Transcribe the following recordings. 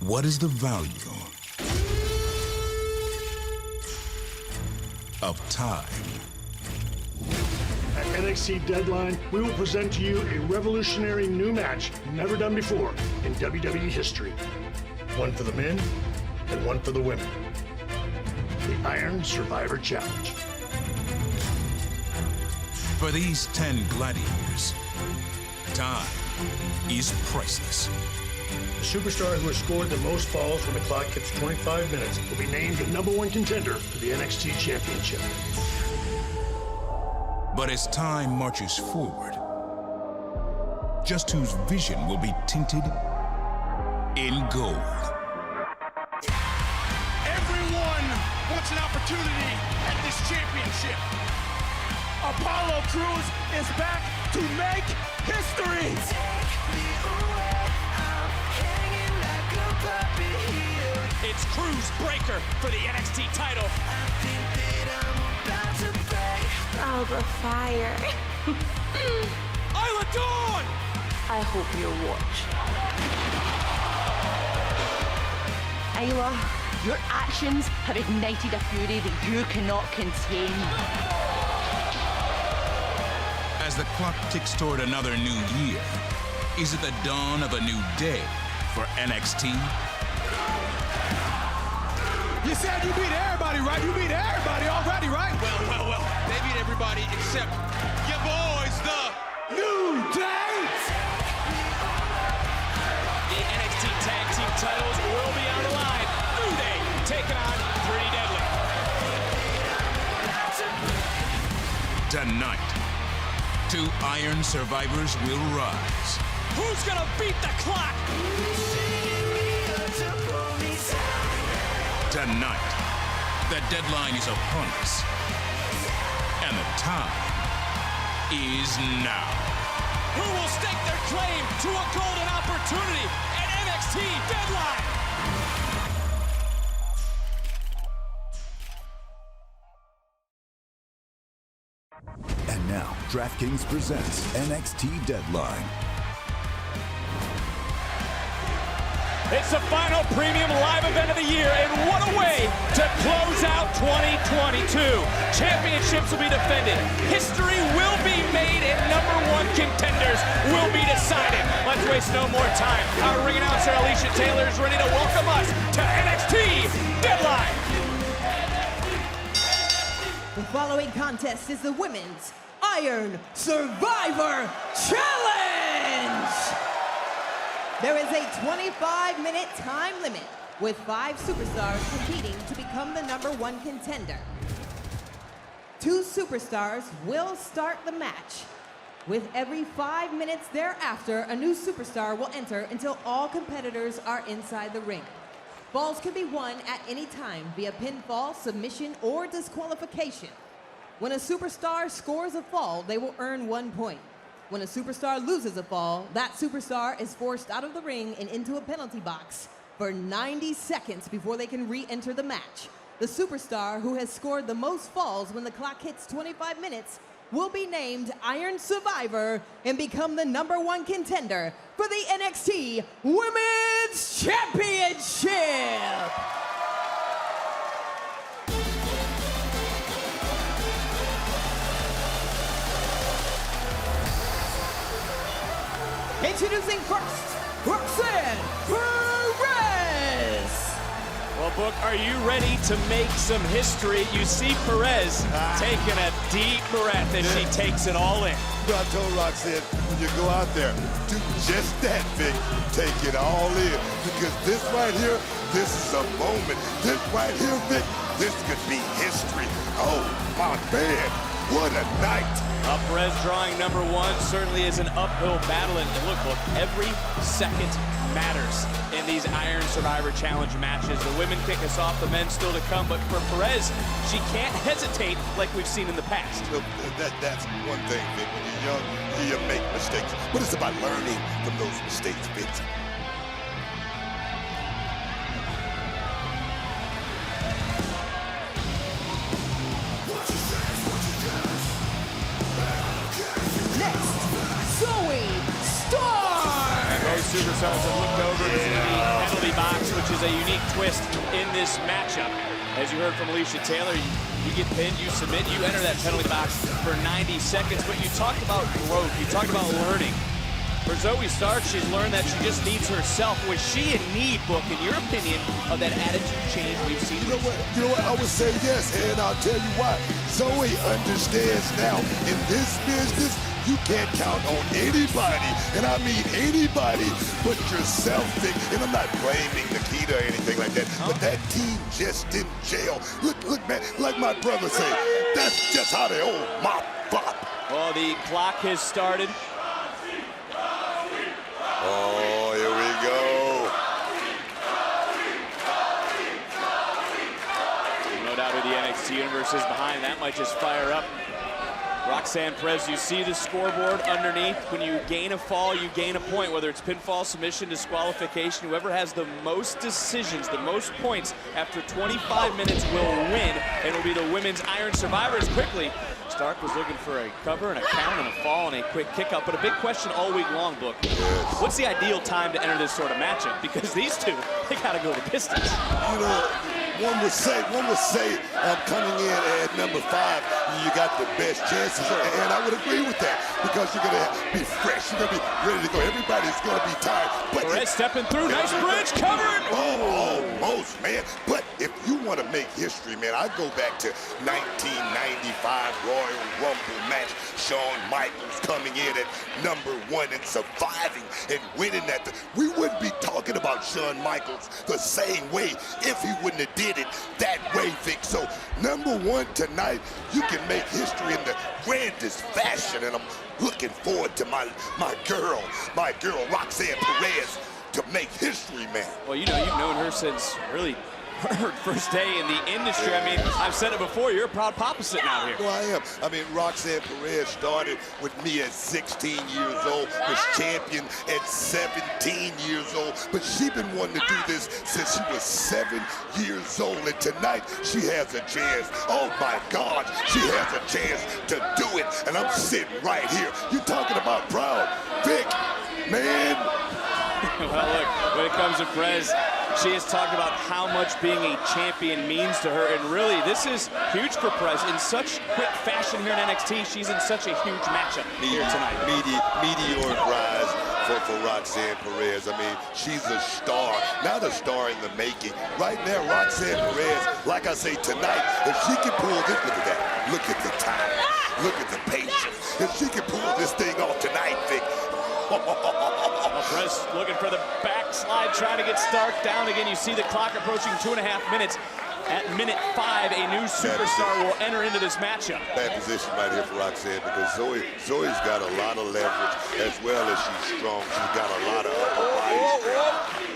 What is the value of time? At NXT Deadline, we will present to you a revolutionary new match never done before in WWE history. One for the men and one for the women. The Iron Survivor Challenge. For these 10 gladiators, time is priceless. The superstar who has scored the most falls when the clock hits 25 minutes will be named the #1 contender for the NXT Championship. But as time marches forward, just whose vision will be tinted in gold. Everyone wants an opportunity at this championship. Apollo Crews is back to make history. It's Crews Breaker for the NXT title. Alba Fire. Isla Dawn! I hope you watch. Isla, your actions have ignited a fury that you cannot contain. As the clock ticks toward another new year, is it the dawn of a new day for NXT? You said you beat everybody, right? You beat everybody already, right? Well. They beat everybody except your boys, the New Day. The NXT Tag Team titles will be on the line. New Day taking on Pretty Deadly. Tonight, 2 Iron Survivors will rise. Who's gonna beat the clock? Tonight, the deadline is upon us, and the time is now. Who will stake their claim to a golden opportunity at NXT Deadline? And now, DraftKings presents NXT Deadline. It's the final premium live event of the year, and what a way to close out 2022. Championships will be defended. History will be made, and #1 contenders will be decided. Let's waste no more time. Our ring announcer, Alicia Taylor, is ready to welcome us to NXT Deadline. The following contest is the Women's Iron Survivor Challenge! There is a 25-minute time limit, with 5 superstars competing to become the #1 contender. 2 superstars will start the match. With every 5 minutes thereafter, a new superstar will enter until all competitors are inside the ring. Falls can be won at any time via pinfall, submission, or disqualification. When a superstar scores a fall, they will earn 1 point. When a superstar loses a fall, that superstar is forced out of the ring and into a penalty box for 90 seconds before they can re-enter the match. The superstar who has scored the most falls when the clock hits 25 minutes will be named Iron Survivor and become the #1 contender for the NXT Women's Championship. Introducing first, Roxanne Perez. Well, Book, are you ready to make some history? You see Perez taking a deep breath as she takes it all in. I told Roxanne, when you go out there, do just that, Vic. Take it all in. Because this right here, this is a moment. This right here, Vic, this could be history. Oh, my man, what a night. Perez drawing #1 certainly is an uphill battle. And look, every second matters in these Iron Survivor Challenge matches. The women kick us off, the men still to come. But for Perez, she can't hesitate like we've seen in the past. Look, that's one thing, Vic. When you're young, you make mistakes. But it's about learning from those mistakes, Vic. Zoe Stark. Both superstars have looked over to the penalty box, which is a unique twist in this matchup. As you heard from Alicia Taylor, you get pinned, you submit, you enter that penalty box for 90 seconds. But you talked about growth, you talked about learning. For Zoey Stark, she's learned that she just needs herself. Was she in need, Book, in your opinion, of that attitude change we've seen? You know what? I would say yes, and I'll tell you why. Zoey understands now in this business, you can't count on anybody, and I mean anybody, but yourself, Vic. And I'm not blaming Nikita or anything like that, but that team just didn't gel. Look, man, like my brother said, that's just how they old mop flop. Well, the clock has started. Oh, here we go. No doubt who the NXT Universe is behind. That might just fire up. Roxanne Perez, you see the scoreboard underneath. When you gain a fall, you gain a point, whether it's pinfall, submission, disqualification. Whoever has the most decisions, the most points after 25 minutes will win, and will be the women's Iron Survivors. Quickly, Stark was looking for a cover and a count and a fall and a quick kick up, but a big question all week long, Book. What's the ideal time to enter this sort of matchup? Because these two, they gotta go the distance. You know, one would say coming in at number 5, you got the best chances, and I would agree with that, because you're gonna be fresh, you're gonna be ready to go. Everybody's gonna be tired. But Perez stepping through, nice bridge, covered. Oh, almost, man. But if you want to make history, man, I go back to 1995 Royal Rumble match. Shawn Michaels coming in at number 1 and surviving and winning that. We wouldn't be talking about Shawn Michaels the same way if he wouldn't have did it that way, Vic. So number 1 tonight, you can make history in the grandest fashion, and I'm looking forward to my girl Roxanne Perez to make history, man. Well, you know, you've known her since really her first day in the industry. I mean, I've said it before, you're a proud papa sitting out here. Well, I am. I mean, Roxanne Perez started with me at 16 years old, was champion at 17 years old, but she's been wanting to do this since she was 7 years old, and tonight she has a chance. Oh my God, she has a chance to do it, and I'm sitting right here. You talking about proud, Vic, man. Well, look, when it comes to Perez, she has talked about how much being a champion means to her, and really, this is huge for Perez. In such quick fashion here in NXT, she's in such a huge matchup here tonight. Meteoric rise for Roxanne Perez. I mean, she's a star, not a star in the making. Right now, Roxanne Perez, like I say, tonight, if she can pull this, look at that. Look at the time. Look at the patience. If she can pull this thing off tonight, Vic. Well, Perez looking for the backslide, trying to get Stark down again. You see the clock approaching 2.5 minutes. At minute 5, a new superstar will enter into this matchup. Bad position right here for Roxanne, because Zoey's got a lot of leverage, as well as she's strong. She's got a lot of upper body.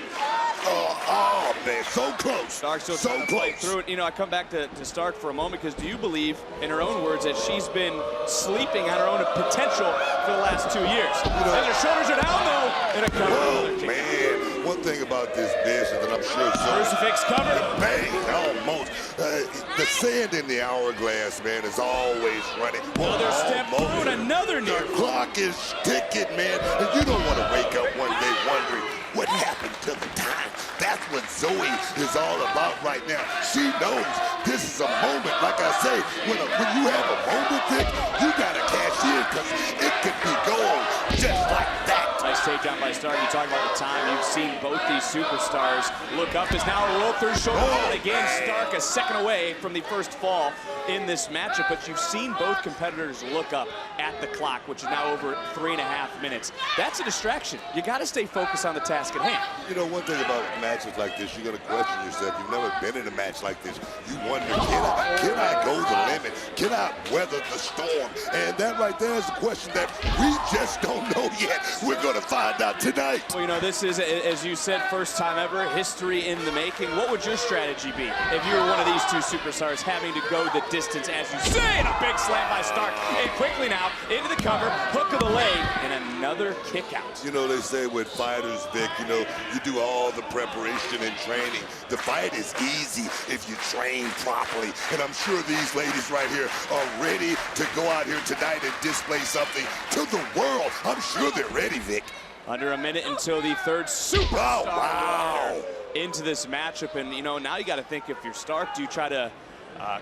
Oh, man, so close. Stark still so trying to play through it. You know, I come back to Stark for a moment, because do you believe, in her own words, that she's been sleeping on her own potential for the last 2 years? As her shoulders are down, though, and a cover. Oh, man. One thing about this business, and I'm sure Crucifix cover. Bang, almost. The sand in the hourglass, man, is always running. Another step through and another knee. The clock is ticking, man, and you don't want to wake up one day wondering what happened to the time. That's what Zoey is all about right now. She knows this is a moment, like I say, when you have a moment, Vic, you got to cash in, because it could be gold just like that. Nice takedown by Stark. You talk about the time. You've seen both these superstars look up. Is now a roll through shoulder. And again, Stark a second away from the first fall in this matchup. But you've seen both competitors look up at the clock, which is now over 3.5 minutes. That's a distraction. You got to stay focused on the task at hand. You know, one thing about matches like this, you're going to question yourself. You've never been in a match like this. You wonder, can I go the limit? Can I weather the storm? And that right there is a question that we just don't know yet. We're going to find out tonight. Well, you know, this is, as you said, first time ever, history in the making. What would your strategy be if you were one of these two superstars having to go the distance, as you say, and a big slam by Stark. And quickly now, into the cover, hook of the leg, and another another kick out. You know, they say with fighters, Vic, you know, you do all the preparation and training. The fight is easy if you train properly. And I'm sure these ladies right here are ready to go out here tonight and display something to the world. I'm sure they're ready, Vic. Under a minute until the third superstar wow. into this matchup. And, you know, now you got to think, if you're Stark, do you try to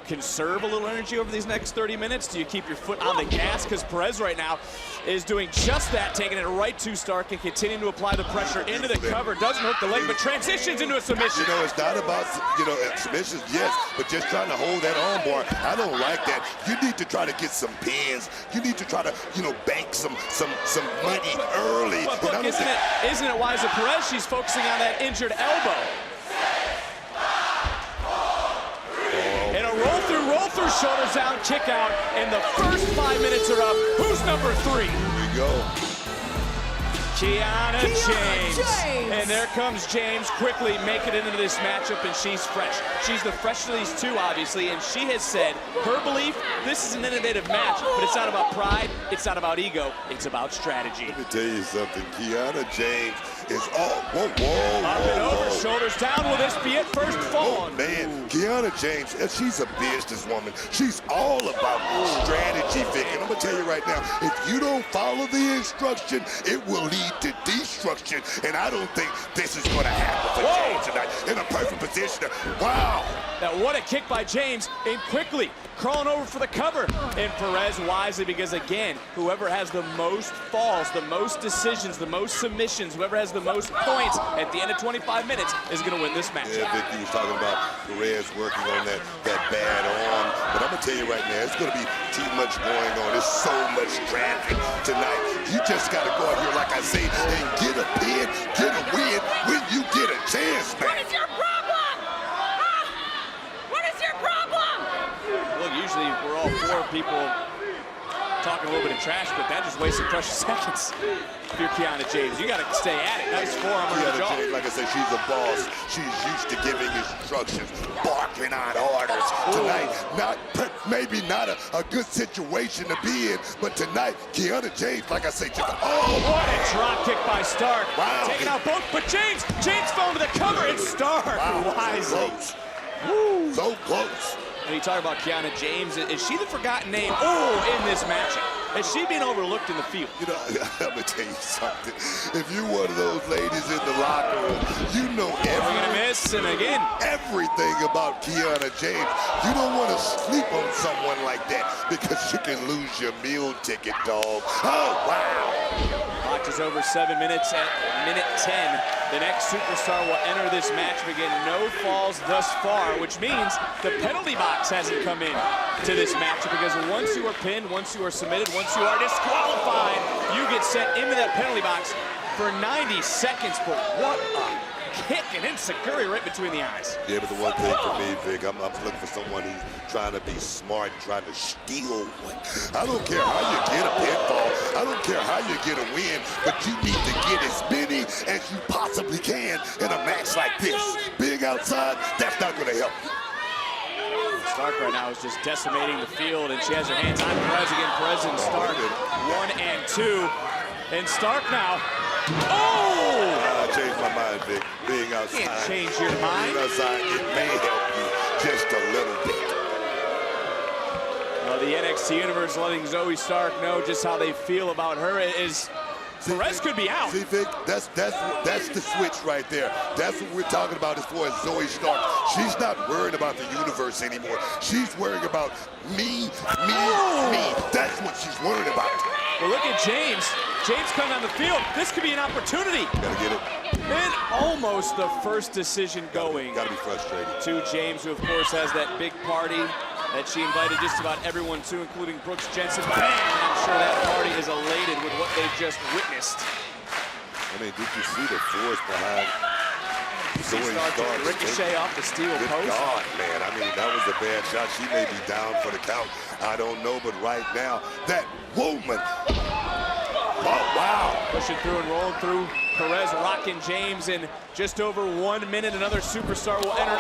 conserve a little energy over these next 30 minutes? Do you keep your foot on the gas? Because Perez right now is doing just that, taking it right to Stark and continuing to apply the pressure into the cover. Doesn't hook the leg, but transitions into a submission. You know, it's not about, you know, submissions, yes, but just trying to hold that arm bar. I don't like that. You need to try to get some pins. You need to try to, you know, bank some money early. But isn't it wise of Perez? She's focusing on that injured elbow. And a roll through, shoulders down, kick out, and the first 5 minutes are up. Who's number 3? Here we go. Kiana James. And there comes James, quickly making it into this matchup, and she's fresh. She's the freshest of these two, obviously, and she has said her belief, this is an innovative match, but it's not about pride, it's not about ego, it's about strategy. Let me tell you something. Kiana James is all, Up and over, shoulders down. Will this be it? First fall. Oh, man, Kiana James, she's a businesswoman. She's all about strategy, Vic. And I'm going to tell you right now, if you don't follow the instruction, it will lead to destruction. And I don't think this is going to happen for James tonight. In a perfect position. Wow. Now, what a kick by James, and quickly crawling over for the cover. And Perez wisely, because again, whoever has the most falls, the most decisions, the most submissions, whoever has the most points at the end of 25 minutes is going to win this match. Yeah, Vic, you was talking about Perez working on that bad arm. But I'm going to tell you right now, it's going to be too much going on. There's so much traffic tonight. You just got to go out here, like I say, and get a pin, get a win when you get a chance, man. What is your problem? What is your problem? Well, usually we're all 4 people talking a little bit of trash, but that just wasted precious seconds. If you're Kiana James, you got to stay at it. Nice forearm on the jaw. James, like I said, she's a boss. She's used to giving instructions, barking out orders. Tonight, maybe not a good situation to be in, but tonight, Kiana James, like I say, just what a drop kick by Stark. Wow. Taking out both, but James fell to the cover, and Stark wisely. Close. So close. When you talk about Kiana James, is she the forgotten name? In this matchup. Is she being overlooked in the field? You know, I'm going to tell you something. If you're one of those ladies in the locker room, you know everything about Kiana James. You don't want to sleep on someone like that because you can lose your meal ticket, dog. Oh, wow. Watch is over 7 minutes. At minute 10, the next superstar will enter this match. Again, no falls thus far, which means the penalty box hasn't come in to this matchup, because once you are pinned, once you are submitted, once you are disqualified, you get sent into that penalty box for 90 seconds. But what a kick, and enziguri right between the eyes. Yeah, but the one thing for me, Vic, I'm looking for someone who's trying to be smart, trying to steal one. I don't care how you get a pinfall. I don't care how you get a win, but you need to get as many as you possibly can in a match like this. Being outside, that's not going to help you. Stark right now is just decimating the field, and she has her hands on Perez again. Perez and Stark, 1 and 2. And Stark now. I changed my mind, Vic. Being outside. Can't change your mind. Being outside, it may help you just a little bit. Well, the NXT Universe letting Zoe Stark know just how they feel about her is Perez could be out. See, Vic, that's the switch right there. That's what we're talking about as far as Zoe Stark. She's not worried about the universe anymore. She's worrying about me. That's what she's worried about. Well, look at James. James coming on the field. This could be an opportunity. Gotta get it. And almost the first decision going. Gotta be frustrated. To James, who of course has that big party that she invited just about everyone to, including Brooks Jensen. Bang! I'm sure that party is elated with what they've just witnessed. I mean, did you see the force behind Zoe Stark? Ricochet off the steel Good post. God, man. I mean, that was a bad shot. She may be down for the count. I don't know, but right now, that woman. Oh, wow. Pushing through and rolling through. Perez rocking James in just over 1 minute. Another superstar will enter.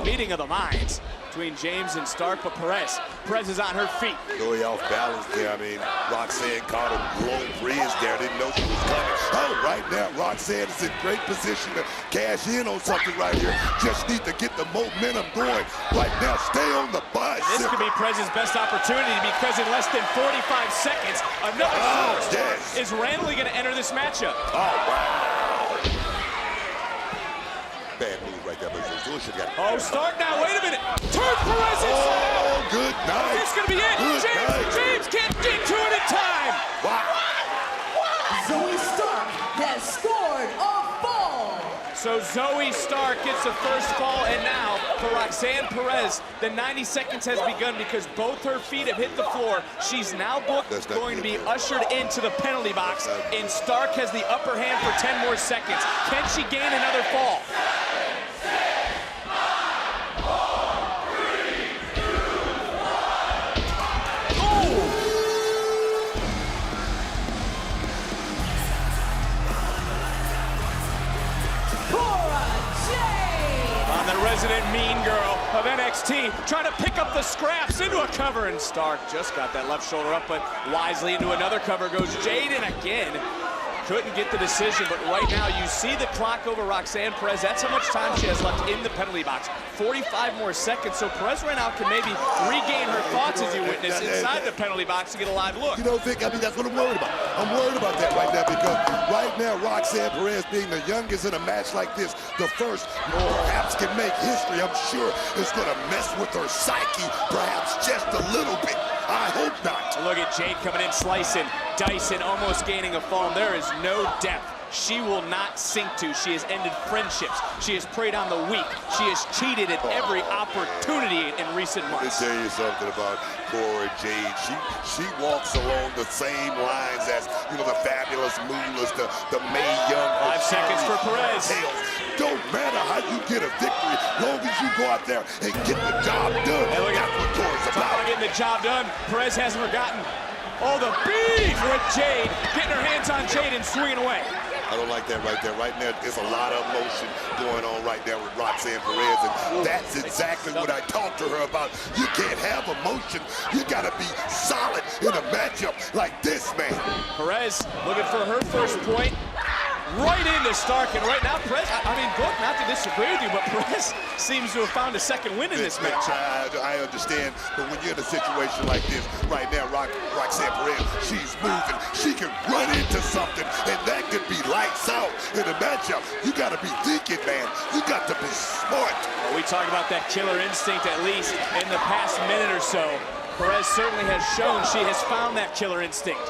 Meeting of the minds. between James and Stark, but Perez is on her feet. Really off balance there. I mean, Roxanne caught a low bridge there. Didn't know she was coming. Oh, right now, Roxanne is in great position to cash in on something right here. Just need to get the momentum going. Right now, stay on the bus. This could be Perez's best opportunity because in less than 45 seconds, another superstar is randomly going to enter this matchup. Oh, wow. Bad move right there, but oh, Stark now, wait a minute. Turn Perez inside. Oh, good night. This is going to be it. James can't get to it in time. Wow. Zoe Stark has scored a fall. So Zoe Stark gets the first fall, and now for Roxanne Perez, the 90 seconds has begun because both her feet have hit the floor. She's now going to be ushered into the penalty box, and Stark has the upper hand for 10 more seconds. Can she gain another fall? Resident mean girl of NXT trying to pick up the scraps into a cover, and Stark just got that left shoulder up, but wisely into another cover goes Jade, and again couldn't get the decision. But right now you see the clock over Roxanne Perez. That's how much time she has left in the penalty box. 45 more seconds, so Perez right now can maybe regain her thoughts as you witness inside the penalty box to get a live look. You know, Vic, I mean, that's what I'm worried about. I'm worried about that right now because right now Roxanne Perez being the youngest in a match like this, the first perhaps can make history. I'm sure it's going to mess with her psyche perhaps just a little bit. I hope not. Look at Jade coming in, slicing, dicing, almost gaining a fall. There is no depth she will not sink to. She has ended friendships. She has preyed on the weak. She has cheated at every opportunity in recent months. Let me tell you something about Cora Jade. She walks along the same lines as, you know, the fabulous Moolahs, the Mae Young. 5 seconds for Perez. Don't matter how you get a victory, long as you go out there and get the job done. Hey, look, that's what Cora's about. Getting the job done. Perez hasn't forgotten. Oh, the beef with Jade. Getting her hands on Jade and swinging away. I don't like that right there. Right now, there's a lot of emotion going on right there with Roxanne Perez, and that's exactly what I talked to her about. You can't have emotion. You got to be solid in a matchup like this, man. Perez looking for her first point. Right into Stark, and right now Perez, I mean, Book, not to disagree with you, but Perez seems to have found a second win in this match. I understand, but when you're in a situation like this, right now, Roxanne Perez, she's moving. She can run into something, and that could be lights out in a matchup. You got to be thinking, man. You got to be smart. Well, we talk about that killer instinct, at least in the past minute or so. Perez certainly has shown she has found that killer instinct.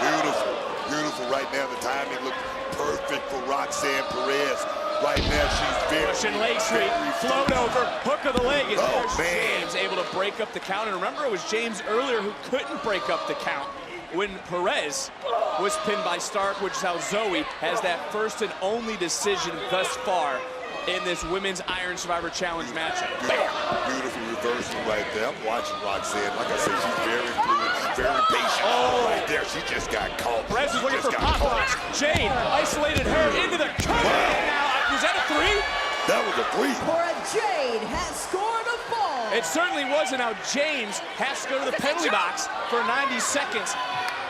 Beautiful. Beautiful right now. The timing looks perfect for Roxanne Perez. Right now, she's very pushing leg sweep, float over, hook of the leg. And there's James able to break up the count. And remember, it was James earlier who couldn't break up the count when Perez was pinned by Stark, which is how Zoe has that first and only decision thus far in this Women's Iron Survivor Challenge matchup. Beautiful reversal right there. I'm watching Roxanne. Like I said, she's very fluid, very patient. Oh, right there. She just got caught. Perez is looking for pop-ups. Jade isolated her into the cover. Wow. Now, was that a three? That was a three. Cora Jade has scored a fall. It certainly was, and now James has to go to the penalty box for 90 seconds.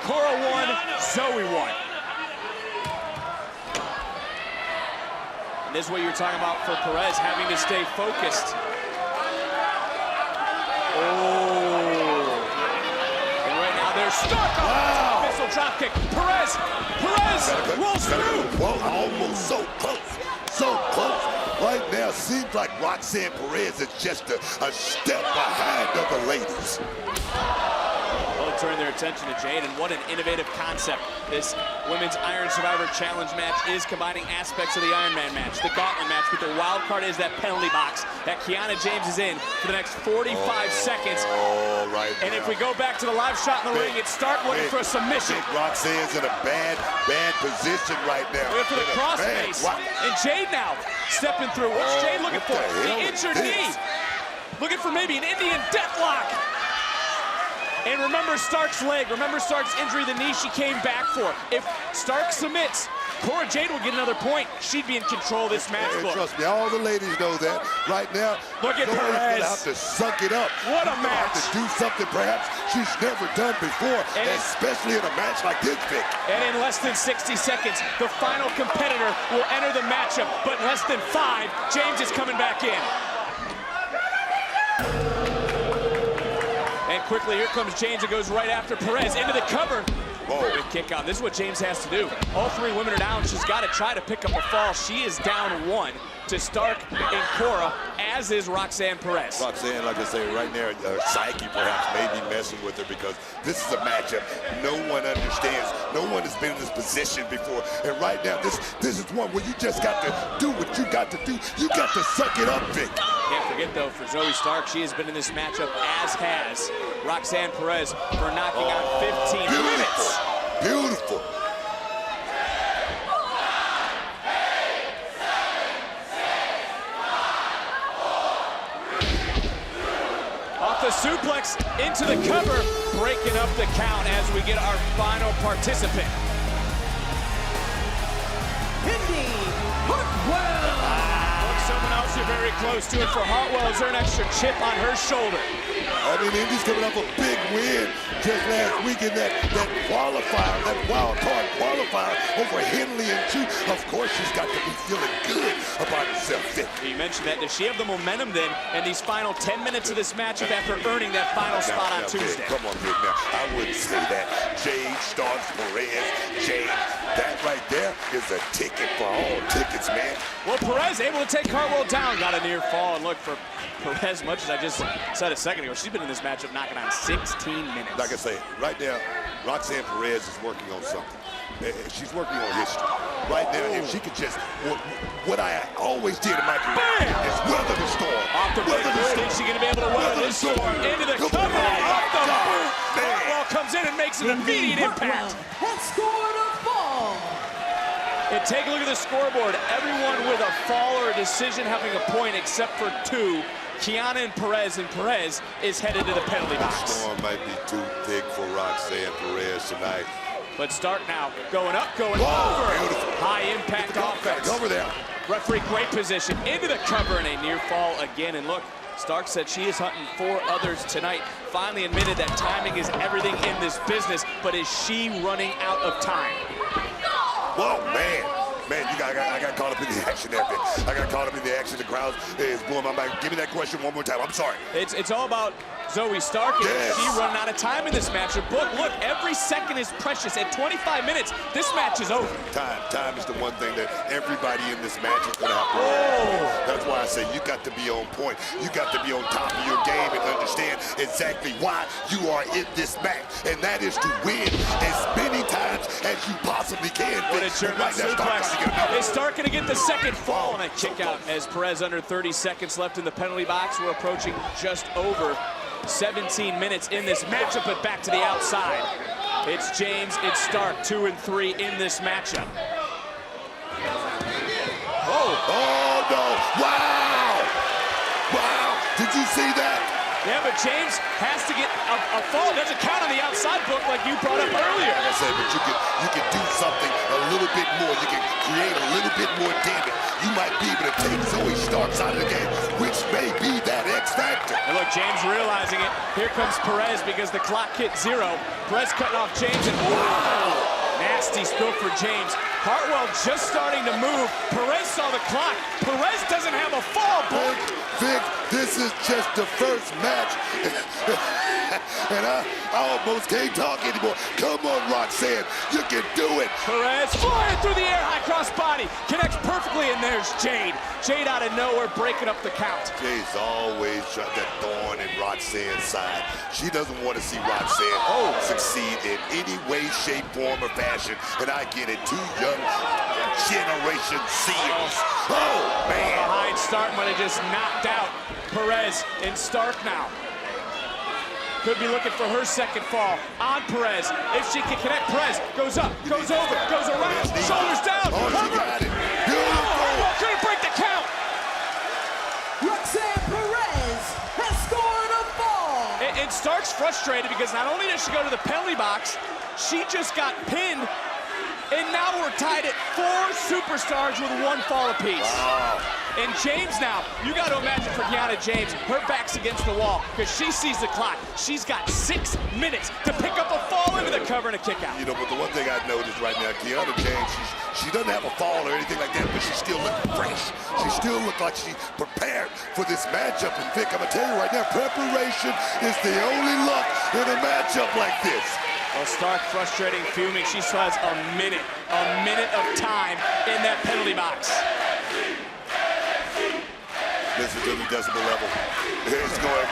Cora won, Zoe won. And this is what you're talking about for Perez, having to stay focused. Oh. And right now there's Stark on the top missile dropkick. Perez rolls through. Whoa, almost so close. So close. Right now, seems like Roxanne Perez is just a step behind other ladies. Turn their attention to Jade, and what an innovative concept this Women's Iron Survivor Challenge match is, combining aspects of the Iron Man match, the Gauntlet match, but the wild card is that penalty box that Kiana James is in for the next 45 seconds. Right and now. if we go back to the live shot in the ring, it's Stark looking for a submission. Roxanne's in a bad position right now. Looking for the crossface. And Jade now stepping through. What's Jade looking for? The injured knee. Looking for maybe an Indian deathlock. And remember Stark's leg, remember Stark's injury, the knee she came back for. If Stark submits, Cora Jade will get another point. She'd be in control of this match. And Book. trust me, all the ladies know that. Right now, Look at Zoe's Perez. gonna have to suck it up. What a She's gonna have match. to do something perhaps she's never done before, And especially in a match like this, Vic. And in less than 60 seconds, the final competitor will enter the matchup. But in less than 5, James is coming back in. And quickly, here comes James and goes right after Perez into the cover. Whoa. Good kick out. This is what James has to do. All 3 women are down. She's got to try to pick up a fall. She is down 1 to Stark and Cora, as is Roxanne Perez. Roxanne, like I say, right there, psyche perhaps may be messing with her because this is a matchup no one understands. No one has been in this position before. And right now, this is one where you just got to do what you got to do. You got to suck it up, Vic. Can't forget, though, for Zoe Stark, she has been in this matchup, as has Roxanne Perez, for knocking out 15 minutes. Beautiful. Off the suplex, into the cover, breaking up the count as we get our final participant. Indy Hartwell. Look, someone else you're very close to, and for Hartwell, is there an extra chip on her shoulder? I mean, Indy's coming off a big win just last week in that qualifier, that wild card qualifier over Henley and Chu. Of course, she's got to be feeling good about herself, Vic. You mentioned that. Does she have the momentum then in these final 10 minutes of this matchup after earning that final spot on Tuesday? Vic, come on, Vic, now. I wouldn't say that. Jade, Starks, Perez, Jade, that right there is a ticket for all tickets, man. Well, Perez able to take Hartwell down. Got a near fall, and look, for Perez, much as I just said a second ago, she's been in this matchup knocking on 16 minutes. Like I say, right now, Roxanne Perez is working on something. She's working on history. Right now, if she could just, what I always did in my career is weather the storm. Off the break, is she going to be able to weather this storm? Into the cover, off the boot. Hartwell comes in and makes an immediate impact. Has scored a fall. And take a look at the scoreboard. Everyone with a fall or a decision having a point except for 2. Kiana and Perez is headed to the penalty The box. storm might be too thick for Roxanne Perez tonight. But Stark now going up, going Whoa, over. beautiful. High impact offense. Cover there. Referee, great position into the cover and a near fall again. And look, Stark said she is hunting 4 others tonight. Finally admitted that timing is everything in this business, but is she running out of time? Whoa, man. Man, I got caught up in the action there, Vic. I got caught up in the action. The crowd is blowing my mind. Give me that question one more time. I'm sorry. It's all about Zoe Stark. And Yes. she running out of time in this matchup. Look, every second is precious. At 25 minutes, this match is over. Time is the one thing that everybody in this match is going to have to learn. That's why I say you got to be on point. You got to be on top of your game and understand exactly why you are in this match. And that is to win as many times as you possibly can. What a Vic. German Right now, Stark trying to get another. suplex. Is Stark going to get the second fall and a kick out as Perez under 30 seconds left in the penalty box. We're approaching just over 17 minutes in this matchup, but back to the outside. It's James, it's Stark, 2 and 3 in this matchup. Oh, no. Wow. Wow. Did you see that? Yeah, but James has to get a fall. Doesn't count on the outside book like you brought up earlier. Like I said, but you can do something a little bit more. You can create a little bit more damage. You might be able to take Zoe Starks out of the game, which may be that X factor. And look, James realizing it. Here comes Perez because the clock hit 0. Perez cutting off James, and wow, nasty spill for James. Hartwell just starting to move. Perez saw the clock. Perez doesn't have a fall, Book. Vic, this is just the first match. And I almost can't talk anymore. Come on, Roxanne. You can do it. Perez flying through the air, high cross body. Connects perfectly, and there's Jade. Jade out of nowhere, breaking up the count. Jade's always trying that thorn in Roxanne's side. She doesn't want to see Roxanne succeed in any way, shape, form, or fashion. And I get it. 2 young generation seals. Oh, man. Behind Stark, but it just knocked out Perez and Stark now. Could be looking for her second fall on Perez. If she can connect, Perez goes up, goes over, goes around, shoulders down, Oh, she cover. got it. Oh, Beautiful. couldn't break the count. Roxanne Perez has scored a fall. And Stark's frustrated because not only does she go to the penalty box, she just got pinned And now we're tied at 4 superstars with 1 fall apiece. Wow. And James now, you got to imagine for Kiana James, her back's against the wall because she sees the clock. She's got 6 minutes to pick up a fall into the cover and a kick out. You know, but the one thing I noticed right now, Kiana James, she doesn't have a fall or anything like that, but she still looks fresh. She still looks like she's prepared for this matchup. And Vic, I'm gonna tell you right now, preparation is the only luck in a matchup like this. Well, Stark frustrating, fuming. She still has a minute of time in that penalty box. Listen to the decibel level. It's going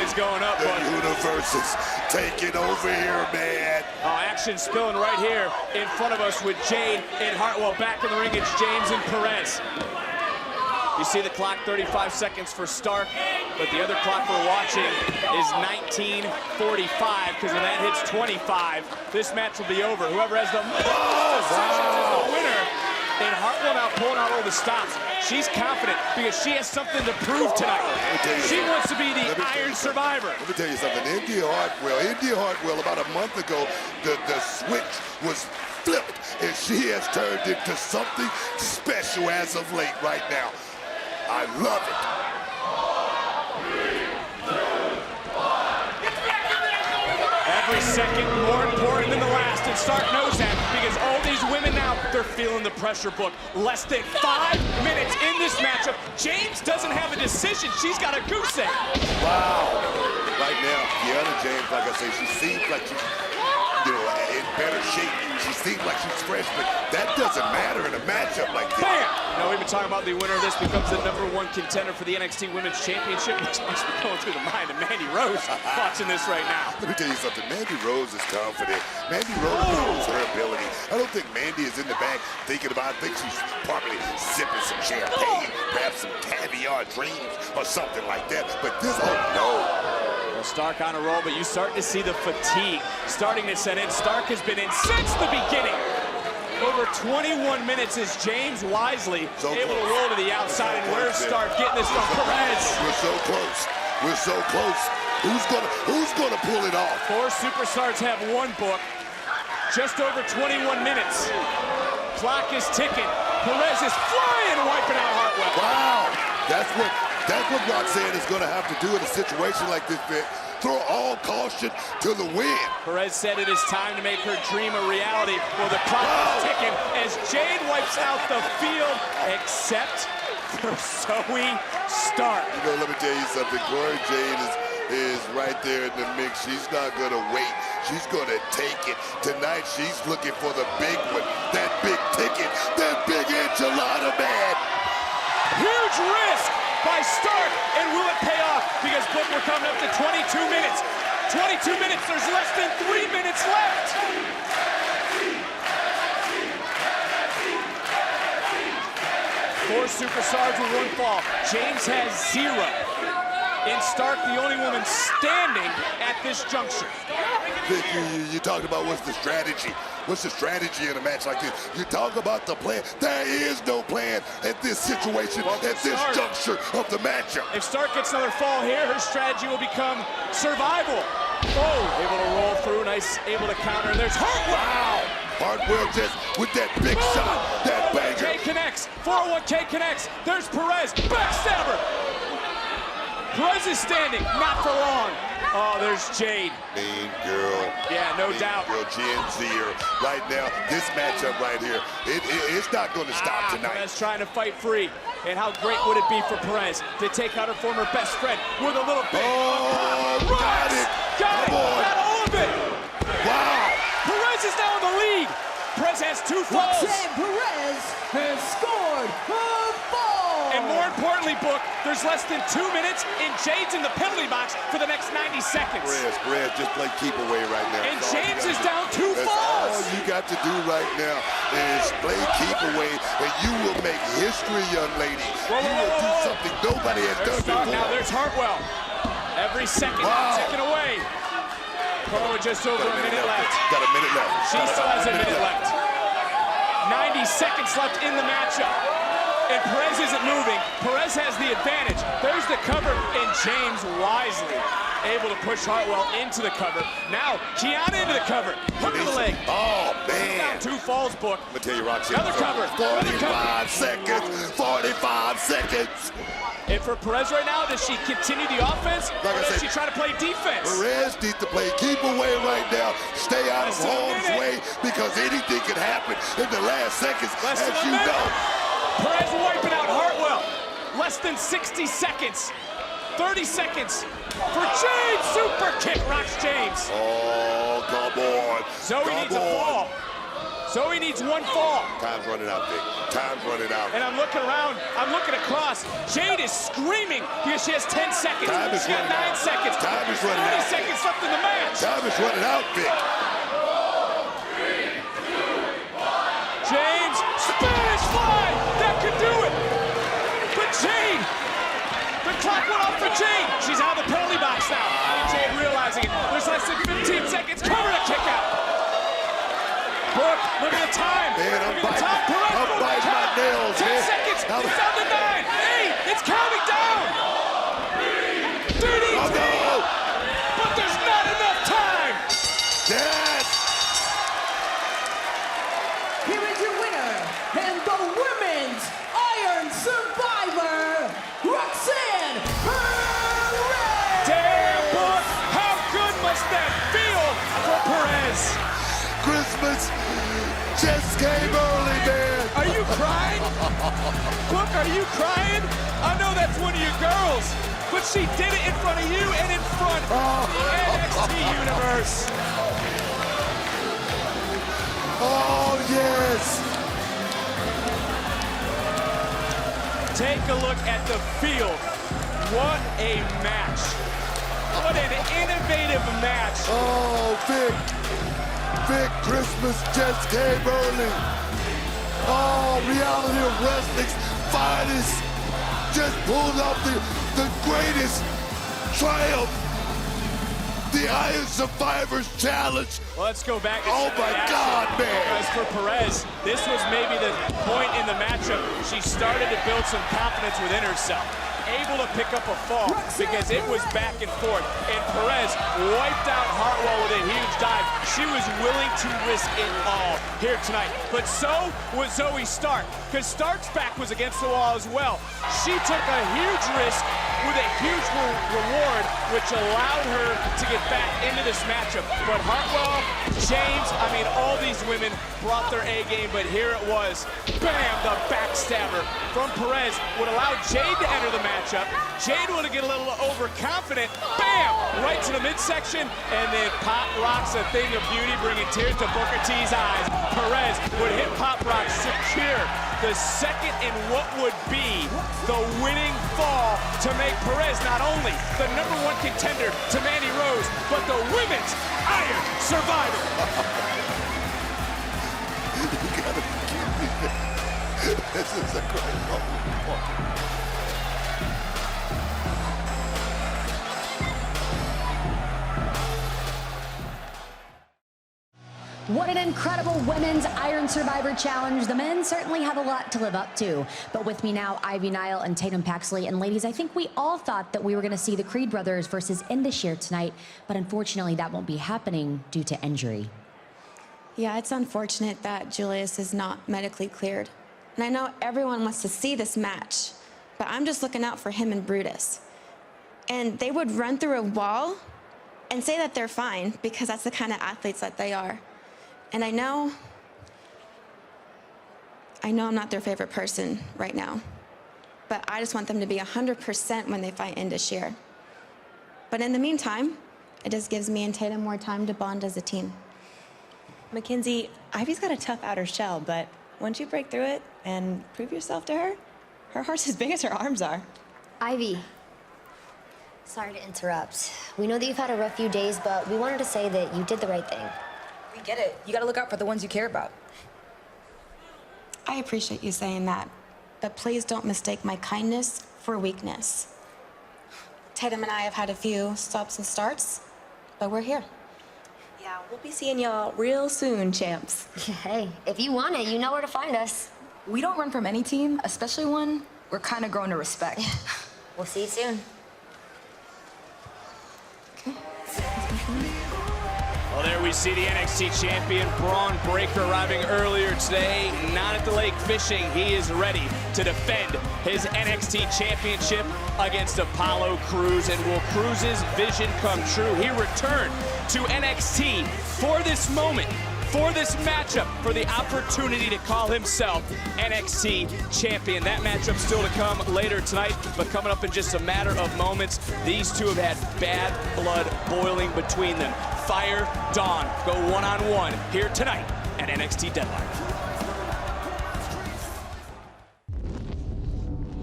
It's going up, The bud. universe is taking over here, man. Oh, action spilling right here in front of us with Jade and Hartwell back in the ring. It's James and Perez. You see the clock, 35 seconds for Stark, but the other clock we're watching is 19:45, because when that hits 25, this match will be over. Whoever has the most decisions is the winner. And Hartwell now pulling out all the stops. She's confident because she has something to prove tonight. She wants to be the Iron Survivor. Let me tell you something. India Hartwell, about a month ago, the switch was flipped, and she has turned into something special as of late right now. I love it. Every second more important than the last, and Stark knows that because all these women now, they're feeling the pressure book. Less than 5 minutes in this matchup. James doesn't have a decision. She's got a goose egg. Wow. Right now, Kiana James, like I say, she seems like she's, in better shape. She seems like she's fresh, but that doesn't matter in a matchup like this. Bam! Now we've been talking about the winner of this becomes the #1 contender for the NXT Women's Championship, which must be going through the mind of Mandy Rose watching this right now. Let me tell you something. Mandy Rose is confident. Mandy Rose knows her ability. I don't think Mandy is in the back thinking about it. I think she's probably sipping some champagne, perhaps some caviar dreams or something like that. But this, oh no. Well, Stark on a roll, but you start to see the fatigue starting to set in. Stark has been in since the beginning. Over 21 minutes is James wisely able to roll to the outside. And where's Stark getting this from Perez? We're so close. We're so close. Who's gonna pull it off? 4 superstars have 1 book. Just over 21 minutes. Clock is ticking. Perez is flying, wiping out Hartwell. Wow. That's what Roxanne is gonna have to do in a situation like this, Vic. Throw all caution to the wind. Perez said it is time to make her dream a reality. Well, the clock is ticking as Jade wipes out the field, except for Zoe Stark. Let me tell you something. Cora Jade is right there in the mix. She's not gonna wait. She's gonna take it. Tonight, she's looking for the big one. That big ticket. That big enchilada, man. Huge risk by Stark, and will it pay off? Because book, we're coming up to 22 minutes. 22 minutes, there's less than 3 minutes left. Four superstars with 1 fall. James has 0. And Stark, the only woman standing at this juncture. You talked about what's the strategy. What's the strategy in a match like this? You talk about the plan. There is no plan at this situation, at this juncture of the matchup. If Stark gets another fall here, her strategy will become survival. Oh, able to roll through, nice, able to counter, and there's Hartwell. Wow. Hartwell just with that big shot, that banger. K connects, 401K connects, there's Perez, backstabber. Perez is standing, not for long. Oh, there's Jade. Mean girl. Yeah, no doubt. Girl, Gen Zer. Right now, this matchup right here, it's not going to stop tonight. Perez trying to fight free. And how great would it be for Perez to take out her former best friend with a little bit? Oh, got it. Got Come on. all of it. Wow. Perez is now in the lead. Perez has 2 falls. Roxanne Perez has scored a fall. And more importantly, Book, there's less than 2 minutes, and Jade's in the penalty box for the next 90 seconds. Perez just play keep away right now. And James is down 2 That's falls. all you got to do right now is play keep away, and you will make history, young lady. Whoa, you will do something nobody has done before. Now there's Hartwell. Every second ticking away. Cole with just over a minute left. Got a minute left. She still has a minute left. 90 seconds left in the matchup. and Perez isn't moving. Perez has the advantage. There's the cover, and James wisely able to push Hartwell into the cover. Now, Kiana into the cover. Hook of the leg. Oh, man. Down 2 falls book. I'm going to tell you, Roxy. Another cover. 45 seconds. 45 seconds. And for Perez right now, does she continue the offense, Like or I does said, she try to play defense? Perez needs to play keep away right now. Stay out of Less than a harm's minute. way because anything can happen in the last seconds, Less as than a you minute. know. Perez wiping out Hartwell. Less than 60 seconds. 30 seconds for James. Super kick rocks James. Oh, come on. Zoe Come needs a on. fall. Zoe needs 1 fall. Time's running out, Vic. Time's running out. And I'm looking around, I'm looking across. Jade is screaming because she has 10 seconds. Time is She got running 9 out. seconds. Time is running 30 out. seconds left in the match. Time is running out, Vic. James, Spanish fly. That could do it. But Jade, the clock went off for Jade. She's out of the penalty box now. Jade realizing it. There's less than 15 seconds. Cover a kick out. Brooke, look at the time. Man, I'm look at the time. Perez, I'm boom, biting my count. nails, 10 man. seconds. Now- It's down to 9, 8. It's counting down. 30. Oh, no. But there's not enough time. Yes. Here is your winner and the Women's Iron Survivor, Roxanne Perez! Damn, Brooke. How good must that feel for Perez? Christmas just came early, man. Are you crying? Brooke, are you crying? I know that's one of your girls, but she did it in front of you and in front of the NXT Universe. Oh, yes. Take a look at the field. What a match. What an innovative match. Oh, Vic. Vic, Christmas just came early. Oh, Reality of Wrestling's finest just pulled off the greatest triumph. The Iron Survivors Challenge. Well, let's go back. Oh, my God, man. Because for Perez, this was maybe the point in the matchup. She started to build some confidence within herself. Able to pick up a fall because it was back and forth. And Perez wiped out Hartwell with a huge dive. She was willing to risk it all here tonight. But so was Zoe Stark, because Stark's back was against the wall as well. She took a huge risk with a huge reward, which allowed her to get back into this matchup. But Hartwell, James, I mean, all these women brought their A game, but here it was. Bam, the backstabber from Perez would allow Jade to enter the matchup. Jade would get a little overconfident. Bam, right to the midsection, and then Pop Rock's a thing of beauty, bringing tears to Booker T's eyes. Perez would hit Pop Rock, secure the second in what would be the winning fall to make Perez not only the #1 contender to Mandy Rose, but the Women's Iron Survivor. You gotta be kidding me. This is a great moment. What an incredible Women's Iron Survivor Challenge. The men certainly have a lot to live up to. But with me now, Ivy Nile and Tatum Paxley. And ladies, I think we all thought that we were going to see the Creed brothers versus Indus tonight. But unfortunately, that won't be happening due to injury. Yeah, it's unfortunate that Julius is not medically cleared. And I know everyone wants to see this match, but I'm just looking out for him and Brutus. And they would run through a wall and say that they're fine because that's the kind of athletes that they are. And I know I'm not their favorite person right now, but I just want them to be 100% when they fight Indus Sher. But in the meantime, it just gives me and Tatum more time to bond as a team. Mackenzie, Ivy's got a tough outer shell, but once you break through it and prove yourself to her, her heart's as big as her arms are. Ivy, sorry to interrupt. We know that you've had a rough few days, but we wanted to say that you did the right thing. We get it. You gotta look out for the ones you care about. I appreciate you saying that, but please don't mistake my kindness for weakness. Tatum and I have had a few stops and starts, but we're here. Yeah, we'll be seeing y'all real soon, champs. Hey, if you want it, you know where to find us. We don't run from any team, especially one we're kind of grown to respect. We'll see you soon. Well, there we see the NXT champion, Braun Breaker, arriving earlier today, not at the lake fishing. He is ready to defend his NXT championship against Apollo Crews. And will Crews's vision come true? He returned to NXT for this moment, for this matchup, for the opportunity to call himself NXT champion. That matchup still to come later tonight, but coming up in just a matter of moments, these two have had bad blood boiling between them. Fire, Dawn go one-on-one here tonight at NXT Deadline.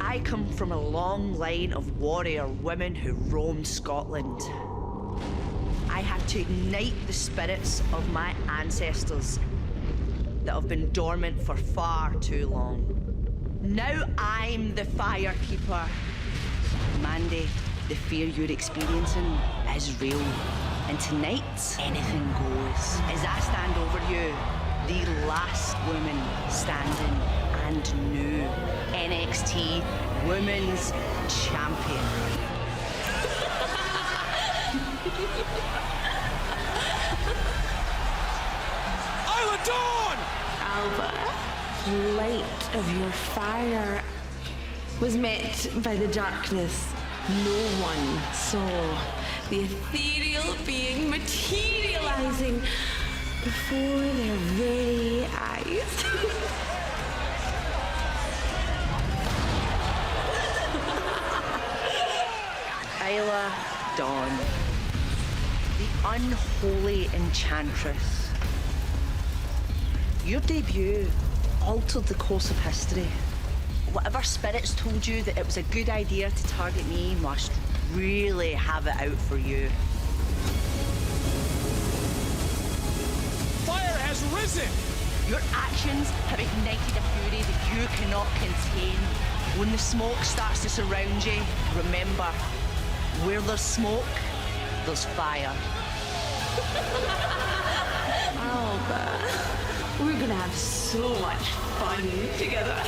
I come from a long line of warrior women who roamed Scotland. I had to ignite the spirits of my ancestors that have been dormant for far too long. Now I'm the Fire Keeper. Mandy, the fear you're experiencing is real. And tonight, anything goes. As I stand over you, the last woman standing and new NXT Women's Champion. Isla Dawn! Alba, the light of your fire was met by the darkness. No one saw the ethereal being materializing before their very eyes. Isla Dawn, the unholy enchantress. Your debut altered the course of history. Whatever spirits told you that it was a good idea to target me must really have it out for you. Fire has risen! Your actions have ignited a fury that you cannot contain. When the smoke starts to surround you, remember, where there's smoke, there's fire. Alba, we're gonna have so much fun together.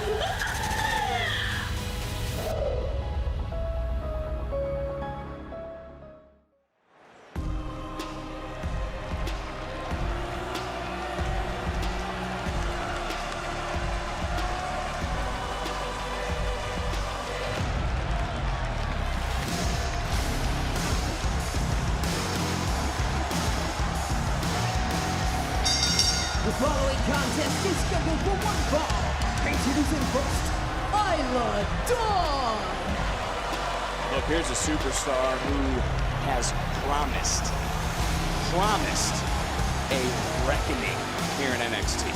The following contest is scheduled for one fall. Introducing first, Isla Dawn. Look, here's a superstar who has promised a reckoning here in NXT.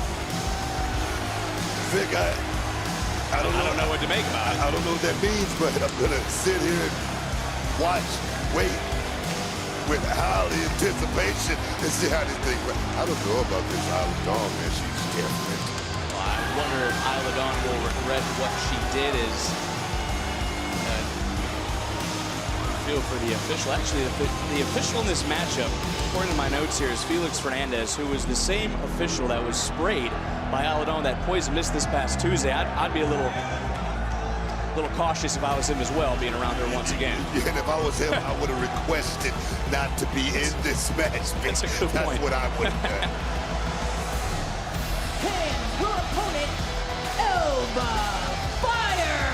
Vic, I don't know what to make about it. I don't know what that means, but I'm gonna sit here and watch, wait, with highly anticipation and see how this thing works. I don't know about this Isla Dawn, man. She's different. Well, I wonder if Isla Dawn will regret what she did. Is feel for the official. Actually, the official in this matchup, according to my notes here, is Felix Fernandez, who was the same official that was sprayed by Isla Dawn that poison mist this past Tuesday. I'd be a little cautious if I was him as well, being around her once again. Yeah, and if I was him, I would have requested not to be in this match. That's a good point. That's what I would have done. And your opponent, Alba Fire.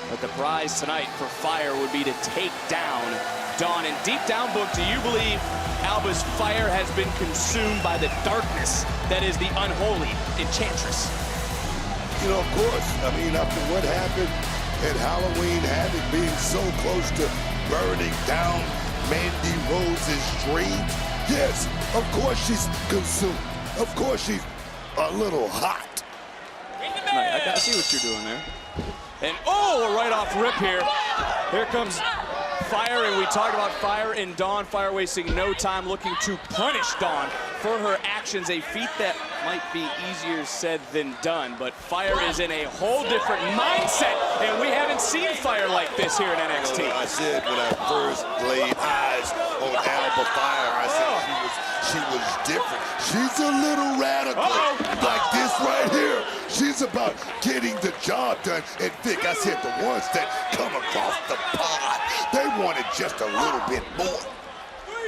But the prize tonight for Fire would be to take down Dawn. And deep down, Book, do you believe Alba's fire has been consumed by the darkness that is the unholy enchantress? You know, of course. I mean, after what happened at Halloween Havoc, being so close to burning down Mandy Rose's dreams, yes, of course she's consumed. Of course she's a little hot. I see what you're doing there. And oh, right off rip here. Here comes Fire, and we talked about Fire and Dawn. Fire wasting no time looking to punish Dawn for her actions, a feat that might be easier said than done, but Fire is in a whole different mindset, and we haven't seen Fire like this here in NXT. You know, I said when I first laid eyes on Alba Fire, I said she was different. She's a little radical, like this right here. She's about getting the job done. And Vic, I said the ones that come across the pod, they wanted just a little bit more.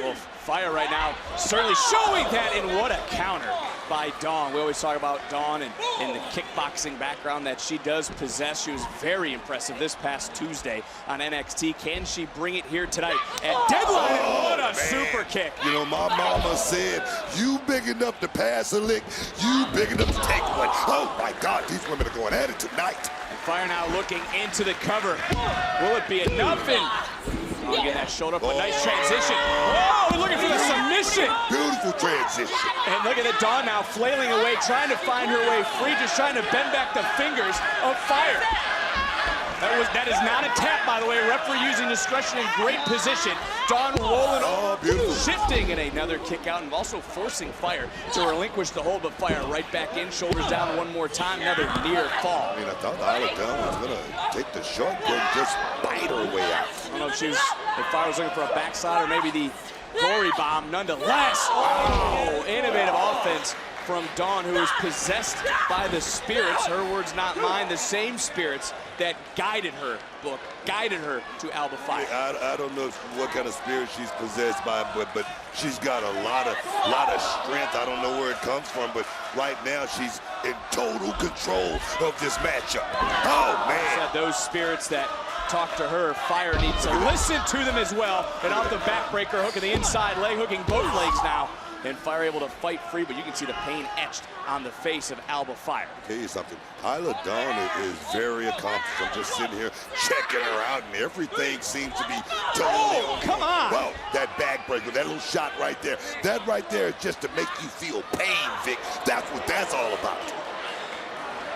Well, Fire right now certainly showing that, and what a counter by Dawn. We always talk about Dawn and the kickboxing background that she does possess. She was very impressive this past Tuesday on NXT. Can she bring it here tonight at Deadline? What a super kick. You know, my mama said, you big enough to pass a lick, you big enough to take one. Oh my God, these women are going at it tonight. And Fire now looking into the cover. Will it be enough? And get that shoulder up, but nice transition. Whoa, looking for the submission. Beautiful transition. And look at the Dawn now flailing away, trying to find her way free, just trying to bend back the fingers of Fire. That is not a tap, by the way. Referee using discretion in great position. Dawn rolling, shifting, and another kick out, and also forcing Fire to relinquish the hold, but Fire right back in, shoulders down one more time, another near fall. I mean, I thought Isla Dawn was gonna take the shortcut and just bite her way out. I don't know if Fire was looking for a backside or maybe the glory bomb. Nonetheless, innovative offense from Dawn, who is possessed by the spirits, her words not mine, the same spirits that guided her to Alba Fire. I don't know what kind of spirit she's possessed by, but she's got a lot of strength. I don't know where it comes from, but right now she's in total control of this matchup. Oh man! Those spirits that talk to her, Fire needs to listen to them as well. And off the backbreaker, hooking the inside leg, hooking both legs now. And Fire able to fight free, but you can see the pain etched on the face of Alba Fire. I'll tell you something, Isla Dawn is very accomplished. I'm just sitting here checking her out, and everything seems to be totally come on! Well, that backbreaker, that little shot right there, that right there is just to make you feel pain, Vic. That's what that's all about.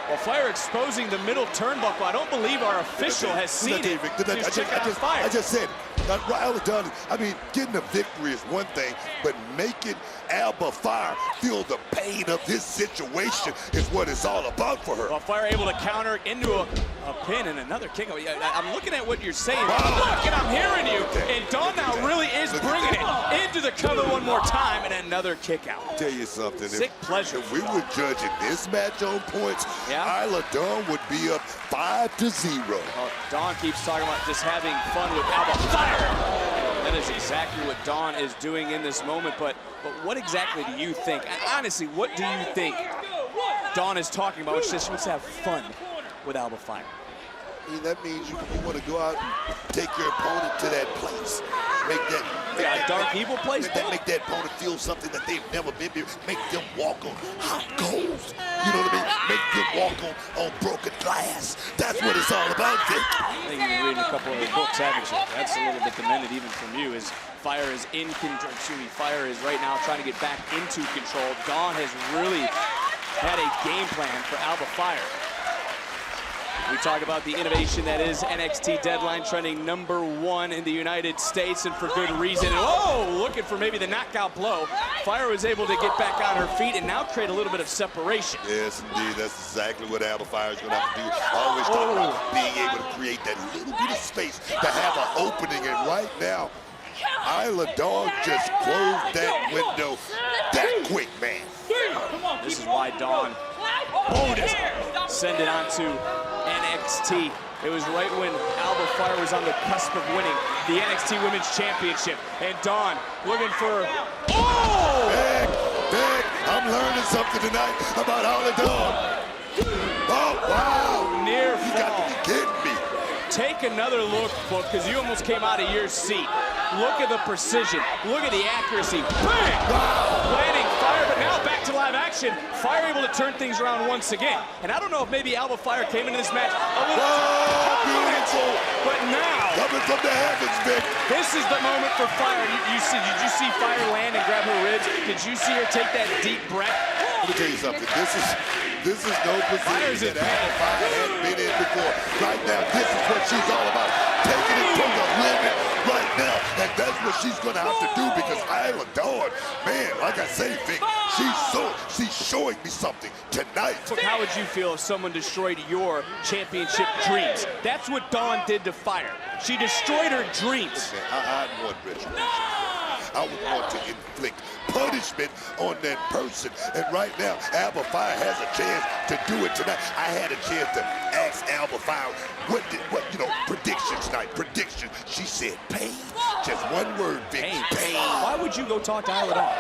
Well, Fire exposing the middle turnbuckle. I don't believe our official has seen it. I just said, Isla Dawn, I mean, getting a victory is one thing, but making Alba Fire feel the pain of this situation is what it's all about for her. Well, Fire able to counter into a pin and another kick. I'm looking at what you're saying. Look, and I'm hearing you. And Dawn now really is bringing it into the cover one more time, and another kick out. I'll tell you something. Sick pleasure. If we were judging this match on points, Isla Dawn would be up 5-0. Well, Dawn keeps talking about just having fun with Alba Fire. That is exactly what Dawn is doing in this moment, but what exactly do you think? Honestly, what do you think Dawn is talking about? She says she wants to have fun with Alba Fire. I mean, that means you want to go out and take your opponent to that place. Make that dark evil place. Make that opponent feel something that they've never been there. Make them walk on hot coals. You know what I mean? Make them walk on broken glass. That's what it's all about, Vic. I think you've been reading a couple of the books, haven't you? That's a little bit demanded even from you. Is Fire is in control. Fire is right now trying to get back into control. Dawn has really had a game plan for Alba Fire. We talk about the innovation that is NXT Deadline, trending #1 in the United States, and for good reason. And looking for maybe the knockout blow. Fire was able to get back on her feet and now create a little bit of separation. Yes, indeed. That's exactly what Alba Fire is going to have to do. Always talk about being able to create that little bit of space to have an opening. And right now, Isla Dawn just closed that window that quick, man. This is why Dawn does send it on to NXT. It was right when Alba Fire was on the cusp of winning the NXT Women's Championship. And Dawn looking for... Vic, I'm learning something tonight about Isla Dawn. Oh, wow. Near fall. You got to be kidding me. Take another look, because you almost came out of your seat. Look at the precision. Look at the accuracy. Bang! Wow. Landing Fire, but now back to live action. Fire able to turn things around once again. And I don't know if maybe Alba Fire came into this match a little beautiful. But now, coming from the heavens, Vic. This is the moment for Fire. Did you see Fire land and grab her ribs? Did you see her take that deep breath? Let me tell you something. This is no position that Alba Fire hadn't been in before. now. This is what she's all about. Taking it to the limit right now. And that's what she's going to have to do because Isla Dawn, man, like I say, Vic, she's showing me something tonight. Look, how would you feel if someone destroyed your championship dreams? That's what Dawn did to Fire. She destroyed her dreams. I'd want retribution. I would want to inflict punishment on that person. And right now, Alba Fire has a chance to do it tonight. I had a chance to ask Alba Fire what predictions tonight. Predictions. She said pain. Just one word, Vic. Pain. Why would you go talk to Isla Dawn?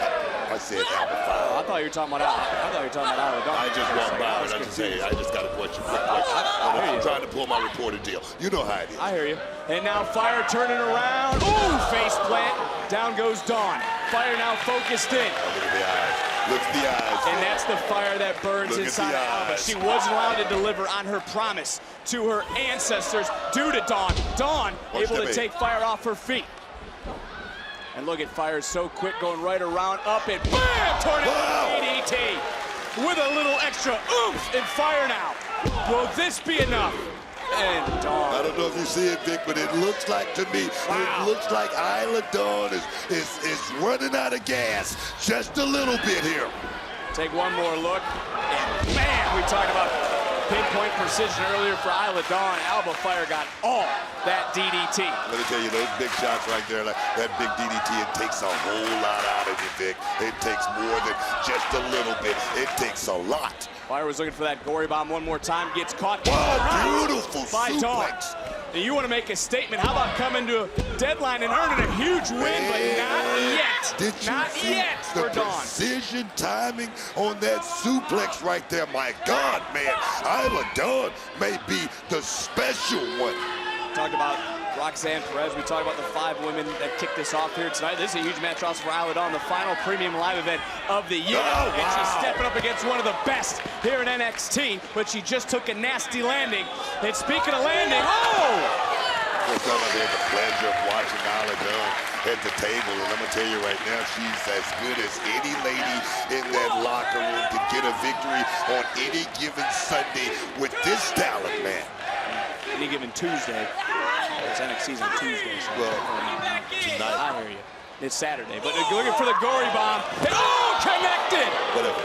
I said Alba Fire. I thought you were talking about Isla Dawn. I just walked by and I just say, I just got a question. I'm trying to pull my reporter deal. You know how it is. I hear you. And now Fire turning around. Ooh, face plant. Down goes Dawn. Fire now focused in. Oh, look at the eyes. Look at the eyes. And that's the fire that burns inside of Alba. She wasn't allowed to deliver on her promise to her ancestors due to Dawn. Dawn able to take Fire off her feet. And look at Fire, so quick, going right around, up and bam! Tornado DDT with a little extra oomph in Fire now. Will this be enough? And Dawn. I don't know if you see it, Vic, but it looks like to me, it looks like Isla Dawn is running out of gas just a little bit here. Take one more look, and man, we talked about pinpoint precision earlier for Isla Dawn. Alba Fire got all that DDT. Let me tell you, those big shots right there, like that big DDT, it takes a whole lot out of you, Vic. It takes more than just a little bit. It takes a lot. Fire was looking for that gory bomb one more time, gets caught. Oh, beautiful by Dawn. suplex. Now you want to make a statement. How about coming to a deadline and earning a huge win, but not yet. Did you not see yet the for Dawn. precision timing on that suplex right there? My God, man. Isla Dawn may be the special one. Talked about Roxanne Perez. We talked about the 5 women that kicked this off here tonight. This is a huge match also for Isla Dawn, the final premium live event of the year. Oh, wow. And she's stepping up against one of the best here in NXT, but she just took a nasty landing. And speaking of landing, Well, somebody had the pleasure of watching Isla Dawn at the table, and I'm going to tell you right now, she's as good as any lady in that locker room to get a victory on any given Sunday with this talent, man. Any given Tuesday. It's NXT's on Tuesday. So well, tonight. I hear you. It's Saturday. But they're looking for the gory bomb. And, oh, connected! Whatever.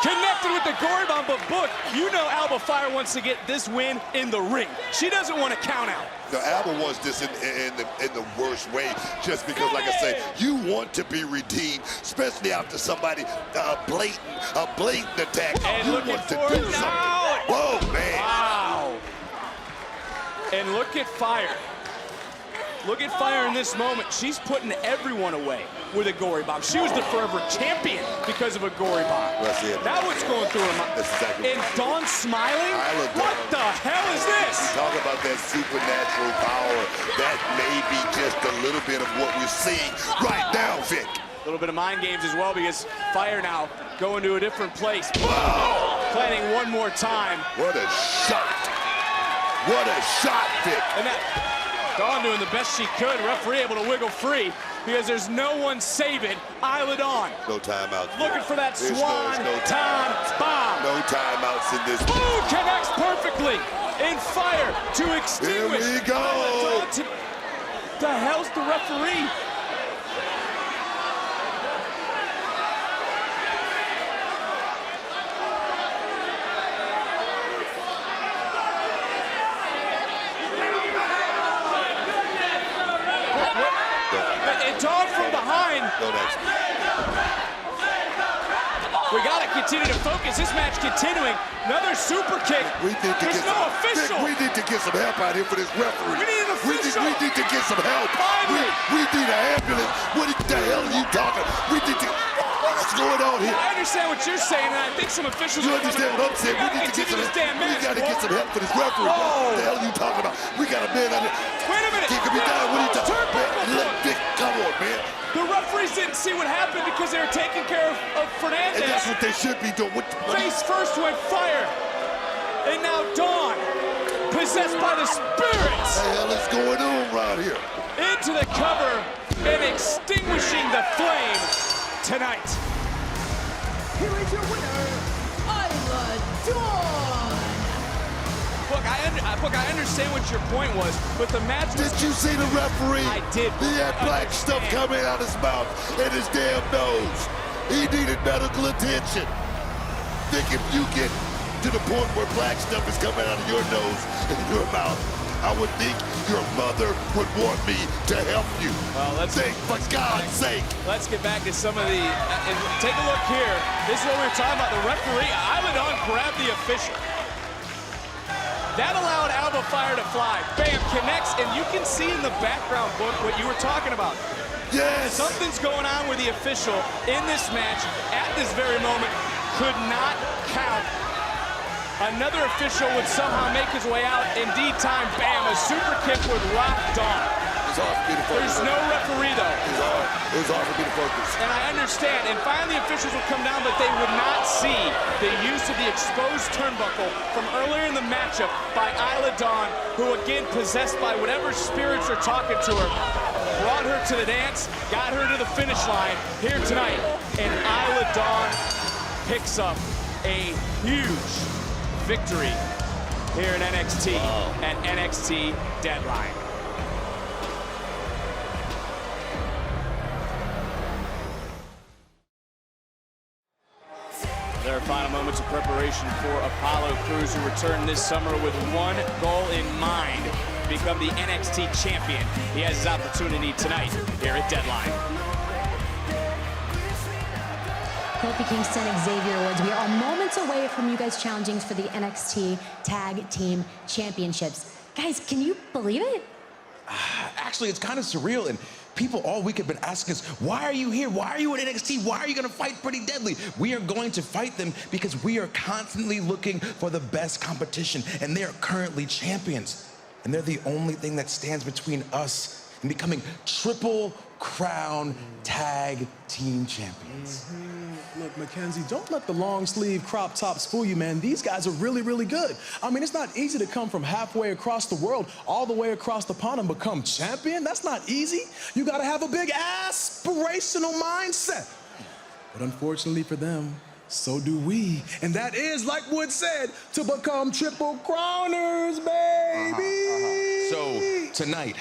Connected with the gory bomb, but Book, you know Alba Fire wants to get this win in the ring. She doesn't want to count out. No, Alba wants this in the worst way, just because, like I say, you want to be redeemed, especially after somebody a blatant attack. And you looking want to for do it something. now. Whoa, man! Wow! And look at Fire. Look at Fire in this moment. She's putting everyone away with a gory bomb. She was the forever champion because of a gory bomb. That's it. Now what's going through her mind? That's exactly And Dawn smiling? Isla Dawn. What the hell is this? Talk about that supernatural power. That may be just a little bit of what we're seeing right now, Vic. A little bit of mind games as well, because Fire now going to a different place. Wow! Planning one more time. What a shot. What a shot, Vic. And that Dawn doing the best she could. Referee able to wiggle free because there's no one saving Isla Dawn. No timeouts. Looking for that There's swan time bomb. No timeouts in this. Ooh, connects perfectly. In Fire to extinguish. Here we go. The hell's the referee? Dawn from behind. Go next. We got to continue to focus. This match continuing. Another super kick. There's no official. We need to get some help out here for this referee. We need an official. We need to get some help. Finally. We need an ambulance. What the hell are you talking? We need to. What's going on here? I understand what you're saying, and I think some officials. You understand what I'm saying? We need to get some help. We got to get some help for this referee. What the hell are you talking about? We got a man out here. Wait a minute. He could be down. What are you talking about? Come on, man. The referees didn't see what happened because they were taking care of Fernandez. And that's what they should be doing. Face first went Fire. And now Dawn, possessed by the spirits. What the hell is going on right here? Into the cover and extinguishing the flame tonight. Here is your winner, Isla Dawn. look, I understand what your point was, but the match was... Did you see the referee? I did. He had black stuff coming out his mouth and his damn nose. He needed medical attention. Think if you get to the point where black stuff is coming out of your nose and your mouth, I would think your mother would want me to help you. Well, let's think, for God's sake. Let's get back to some of the. Take a look here. This is what we were talking about. The referee, Islandon, grabbed the official. That allowed Alba Fire to fly. Bam, connects, and you can see in the background, Book, what you were talking about. Yes. Something's going on with the official in this match at this very moment. Could not count. Another official would somehow make his way out. Indeed time, bam, a super kick with Rock Dawn. It's hard for me to focus. There's no referee, though. It was hard for me to focus. And I understand, and finally officials would come down, but they would not see the use of the exposed turnbuckle from earlier in the matchup by Isla Dawn, who again, possessed by whatever spirits are talking to her, brought her to the dance, got her to the finish line here tonight, and Isla Dawn picks up a huge victory here in NXT at NXT Deadline. Their final moments of preparation for Apollo Crews, who returned this summer with one goal in mind, to become the NXT champion. He has his opportunity tonight here at Deadline. Kofi Kingston, Xavier Woods, we are moments away from you guys challenging for the NXT Tag Team Championships. Guys, can you believe it? Actually, it's kind of surreal, and people all week have been asking us, why are you here? Why are you at NXT? Why are you going to fight Pretty Deadly? We are going to fight them because we are constantly looking for the best competition, and they are currently champions. And they're the only thing that stands between us and becoming Triple Crown Tag Team Champions. Look, Mackenzie, don't let the long sleeve crop tops fool you, man. These guys are really, really good. I mean, it's not easy to come from halfway across the world all the way across the pond and become champion. That's not easy. You got to have a big aspirational mindset. But unfortunately for them, so do we. And that is, like Wood said, to become Triple Crowners, baby. So tonight,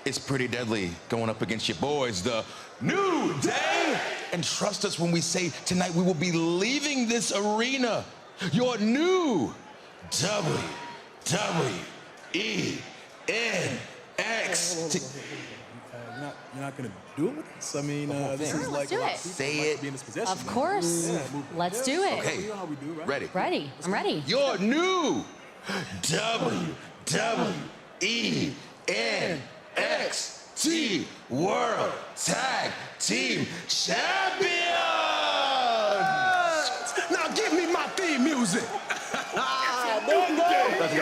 it's Pretty Deadly going up against your boys, the New Day. And trust us when we say tonight we will be leaving this arena, your new WWE NXT. You're not gonna do it with us? I mean, this is like do it. Say it. Of course. Let's do it. Okay. You know how we do, right? Ready? Ready. I'm ready. Your new WWE NXT World Tag Team Champions! Now give me my theme music. Let's go.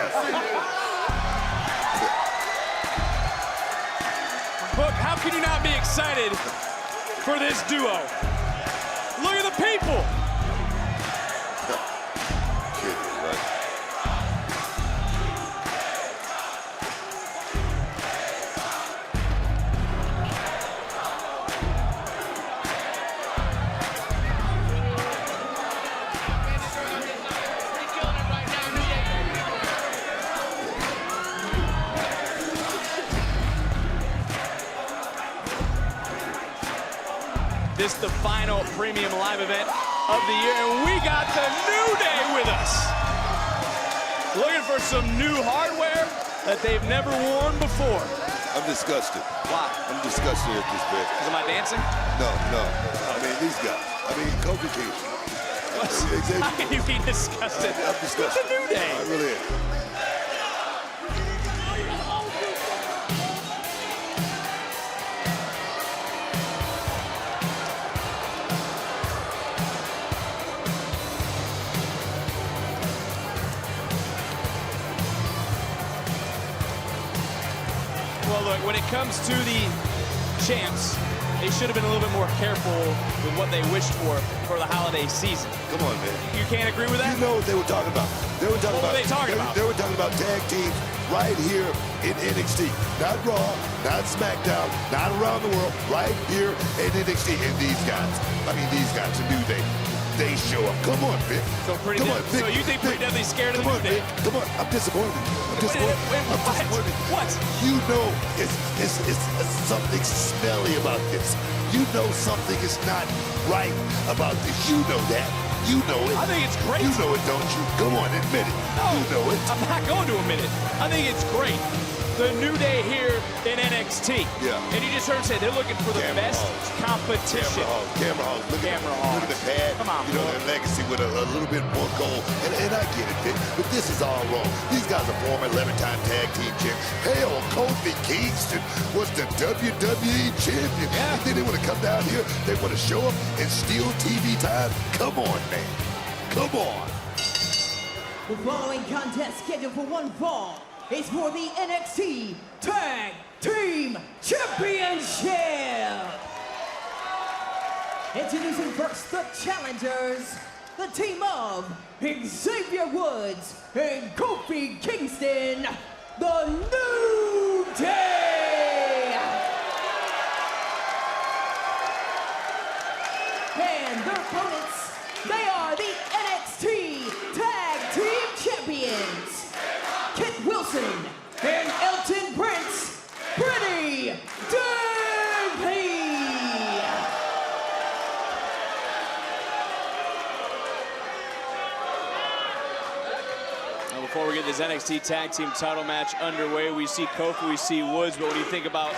Look, how can you not be excited for this duo? Look at the people. This the final premium live event of the year, and we got the New Day with us. Looking for some new hardware that they've never worn before. I'm disgusted. Why? I'm disgusted at this bit. Am I dancing? No. I mean, these guys. I mean, Kofi Kingston. How can you be disgusted? I'm disgusted. With the New Day. I really am. Well, look, when it comes to the champs, they should have been a little bit more careful with what they wished for the holiday season. Come on, man. You can't agree with that? You know what they were talking about. They were talking What about. were they talking about? They were talking about tag teams right here in NXT. Not Raw, not SmackDown, not around the world. Right here in NXT. And these guys, the New Day, Day show up. Come on, Vic. So pretty Come on, Vic. So you think Pretty Deadly's scared of the Come New on, Day? Vic. Come on. I'm disappointed. I'm disappointed. I'm disappointed. What? You know it's something smelly about this. You know something is not right about this. You know that. You know it. I think it's great. You know it, don't you? Come on, admit it. No, you know it. I'm not going to admit it. I think it's great. The New Day here in NXT. Yeah. And you just heard him say they're looking for the best competition. Camera Hogs. Look at the pad. Come on, you know, their legacy with a little bit more gold. And I get it, Vic, but this is all wrong. These guys are former 11-time tag team champions. Hell, Kofi Kingston was the WWE champion. Yeah. And then they want to come down here. They want to show up and steal TV time. Come on, man. Come on. The following contest scheduled for one fall is for the NXT Tag Team Championship. Introducing first the challengers, the team of Xavier Woods and Kofi Kingston, the New Day. And their opponents, they are the NXT Tag Team Champions, Kit Wilson and Elton Prince, Pretty Deadly. Now, before we get this NXT Tag Team title match underway, we see Kofi, we see Woods, but what do you think about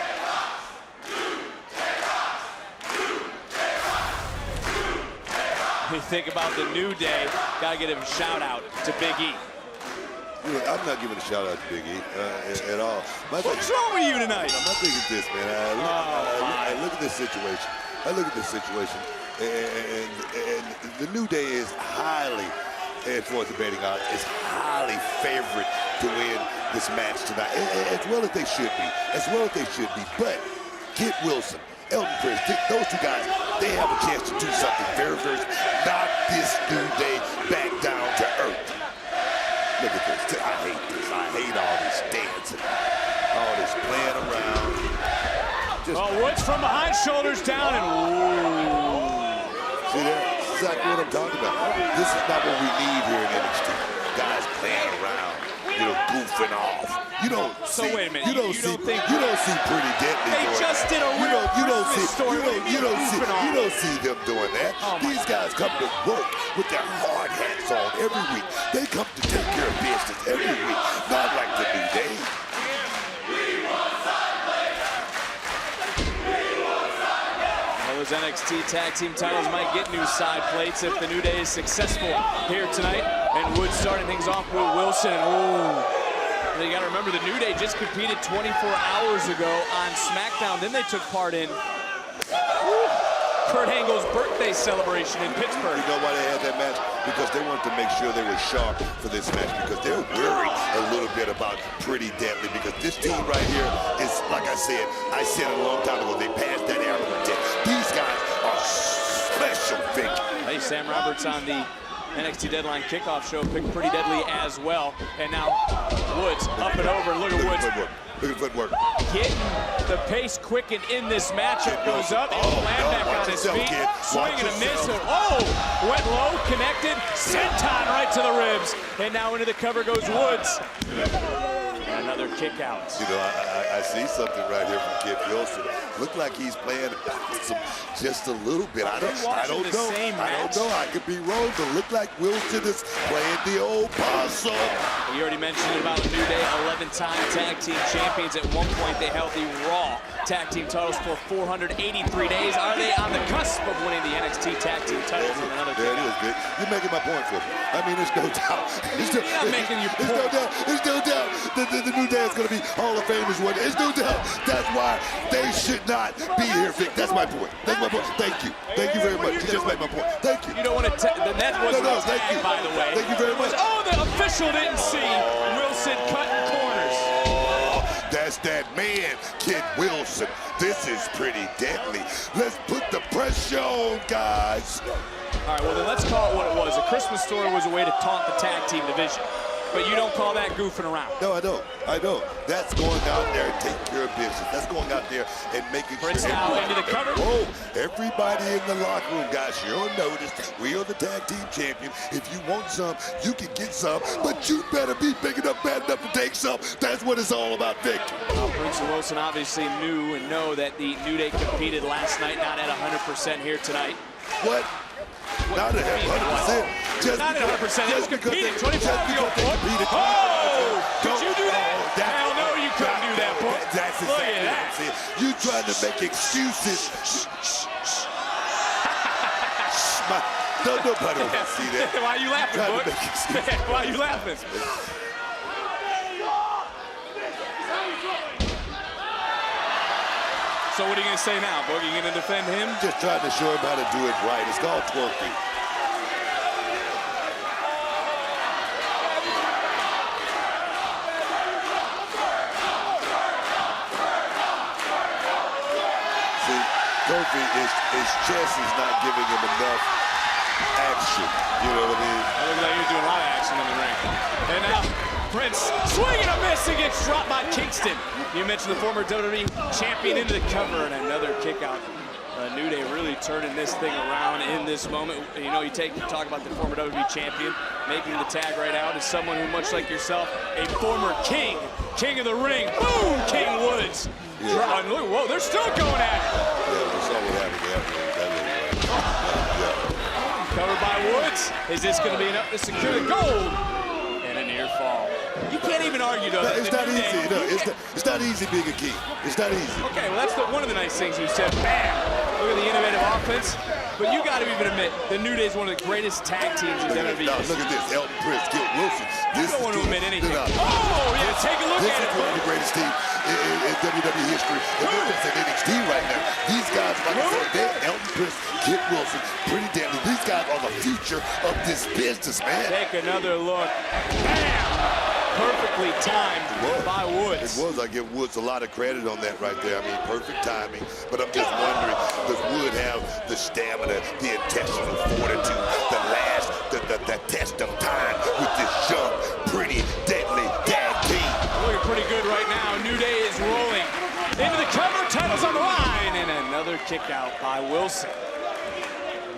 the New Day? Gotta give him a shout out to Big E. Look, I'm not giving a shout out to Big E at all. What's wrong with you tonight? My thing is this, man. I look at this situation. And the New Day is highly, for the betting odds, is highly favored to win this match tonight, as well as they should be. But Kit Wilson, Elton Prince, those two guys, they have a chance to do something very, very, knock this New Day back down to earth. Look at this. I hate this. I hate all this dancing, all this playing around. Woods from behind, shoulders down, and see that? That's exactly what I'm talking about. This is not what we need here in NXT. Guys playing around, goofing off. You don't see Pretty Deadly. They just did a real Christmas story. You don't see them doing that. These guys come to work with their hard hats on every week. They come to take care of business every week, not like the New Day. Those NXT Tag Team titles might get new side plates if the New Day is successful here tonight. And Woods starting things off with Wilson. You got to remember, the New Day just competed 24 hours ago on SmackDown. Then they took part in Kurt Angle's birthday celebration in Pittsburgh. You know why they had that match? Because they wanted to make sure they were sharp for this match, because they're worried a little bit about Pretty Deadly, because this team right here is, like I said it a long time ago, they passed that arrogance. These guys are special, Vic. Hey, Sam Roberts on the NXT Deadline Kickoff show picked Pretty Deadly as well. And now Woods up and over. Look at Woods. Look at footwork. Getting the pace quickened in this matchup. Goes up and land back on his feet. Swing and a miss. Went low, connected. Senton right to the ribs. And now into the cover goes Woods. And another kick out. I see something right here from Kit Wilson. Look like he's playing just a little bit. I don't know. I could be wrong, but look like Wilson is playing the old possum. You already mentioned about the New Day, 11-time tag team champions. At one point, they held the Raw tag team titles for 483 days. Are they on the cusp of winning the NXT tag team titles in another There it is, Vic. You're making my point for me. I mean, there's no doubt. You're not making your point. There's no doubt the New Day is going to be Hall of Famers one day. There's no doubt. That's why they should not be here, Vic. That's my point. That's my point. Thank you. Thank you very much. You just made my point. Thank you. You don't want to the net wasn't thank you. by the way. Thank you very much. The official didn't see Wilson cutting corners. That's that man, Kit Wilson. This is Pretty Deadly. Let's put the pressure on, guys. All right, well, then let's call it what it was. A Christmas Story was a way to taunt the tag team division. but you don't call that goofing around. No, I don't. I don't. That's going out there and taking care of business. That's going out there and making Prince sure. now into the cover. Whoa, everybody in the locker room, guys, you'll notice we are the tag team champion. If you want some, you can get some, but you better be big enough, bad enough to take some. That's what it's all about, Vic. Prince and Wilson obviously knew and know that the New Day competed last night, not at 100% here tonight. What? Not at 100%. Just not at 100%. They just competed. 24 ago. Oh! Did you do that? Hell no, you couldn't do that, boy. That's Look exactly at that. what I'm saying. You trying to make excuses. Don't nobody want to see that. Why are you laughing, Trying boy? to make excuses. Why are you laughing? So what are you going to say now, Boogie? You going to defend him? Just trying to show him how to do it right. It's called twerking. See, Kofi, his chest is not giving him enough action. You know what I mean? It looks like you're doing a lot of action in the ring. And now, Prince swinging a miss and gets dropped by Kingston. You mentioned the former WWE champion into the cover and another kick out. New Day really turning this thing around in this moment. You know, you talk about the former WWE champion, making the tag right out as someone who, much like yourself, a former king of the ring. Boom, King Woods. Yeah. Whoa, they're still going at it. Yeah, we saw what happened. Covered by Woods. Is this going to be enough to secure the gold? And a near fall. You can't even argue, though. No, it's not easy. No, it's not easy being a king. It's not easy. Okay, well, that's one of the nice things you said. Bam! Look at the innovative offense. But you got to even admit, the New Day is one of the greatest tag teams in WWE. No, look at this. Elton Prince, Kit Wilson. You don't want to admit anything. Oh, yeah, take a look at it. This is one of the greatest teams in WWE history. And look at NXT right now. These guys, like I said, they're Elton Prince, Kit Wilson, pretty damn. These guys are the future of this business, man. Take another look. Bam! Perfectly timed by Woods. It was. I give Woods a lot of credit on that right there. I mean, perfect timing. But I'm just wondering, does Wood have the stamina, the intestinal fortitude, the test of time with this young, pretty, deadly tag team? Looking pretty good right now. New Day is rolling into the cover. Titles on the line. And another kick out by Wilson.